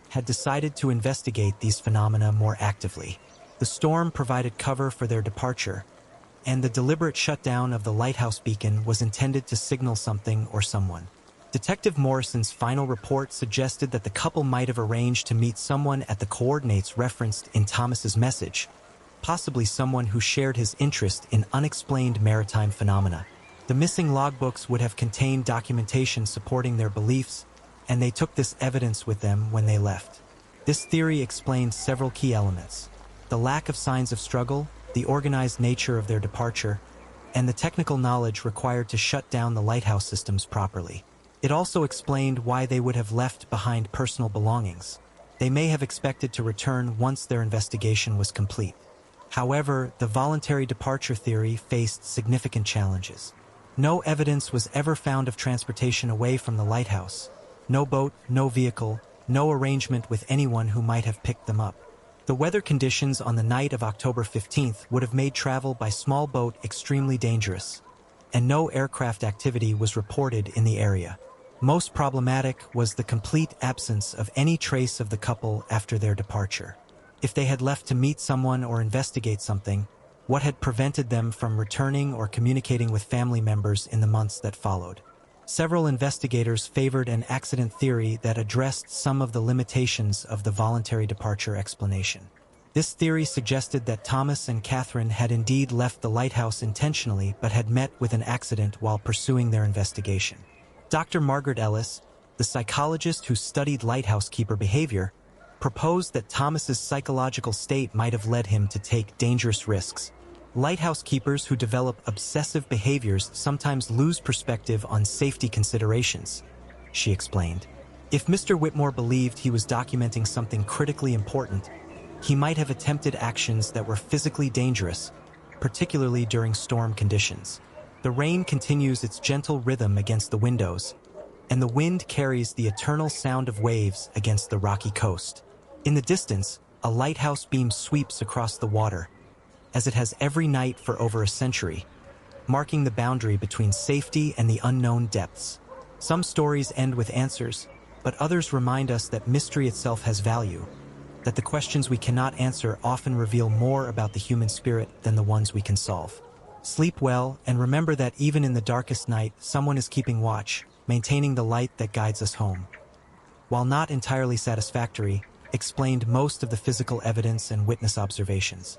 had decided to investigate these phenomena more actively. The storm provided cover for their departure, and the deliberate shutdown of the lighthouse beacon was intended to signal something or someone. Detective Morrison's final report suggested that the couple might have arranged to meet someone at the coordinates referenced in Thomas's message, possibly someone who shared his interest in unexplained maritime phenomena. The missing logbooks would have contained documentation supporting their beliefs, and they took this evidence with them when they left. This theory explains several key elements: the lack of signs of struggle, the organized nature of their departure, and the technical knowledge required to shut down the lighthouse systems properly. It also explained why they would have left behind personal belongings. They may have expected to return once their investigation was complete. However, the voluntary departure theory faced significant challenges. No evidence was ever found of transportation away from the lighthouse. No boat, no vehicle, no arrangement with anyone who might have picked them up. The weather conditions on the night of October 15th would have made travel by small boat extremely dangerous, and no aircraft activity was reported in the area. Most problematic was the complete absence of any trace of the couple after their departure. If they had left to meet someone or investigate something, what had prevented them from returning or communicating with family members in the months that followed? Several investigators favored an accident theory that addressed some of the limitations of the voluntary departure explanation. This theory suggested that Thomas and Catherine had indeed left the lighthouse intentionally but had met with an accident while pursuing their investigation. Dr. Margaret Ellis, the psychologist who studied lighthouse keeper behavior, proposed that Thomas's psychological state might have led him to take dangerous risks. Lighthouse keepers who develop obsessive behaviors sometimes lose perspective on safety considerations, she explained. If Mr. Whitmore believed he was documenting something critically important, he might have attempted actions that were physically dangerous, particularly during storm conditions. The rain continues its gentle rhythm against the windows, and the wind carries the eternal sound of waves against the rocky coast. In the distance, a lighthouse beam sweeps across the water, as it has every night for over a century, marking the boundary between safety and the unknown depths. Some stories end with answers, but others remind us that mystery itself has value, that the questions we cannot answer often reveal more about the human spirit than the ones we can solve. Sleep well, and remember that even in the darkest night, someone is keeping watch, maintaining the light that guides us home. While not entirely satisfactory, explained most of the physical evidence and witness observations.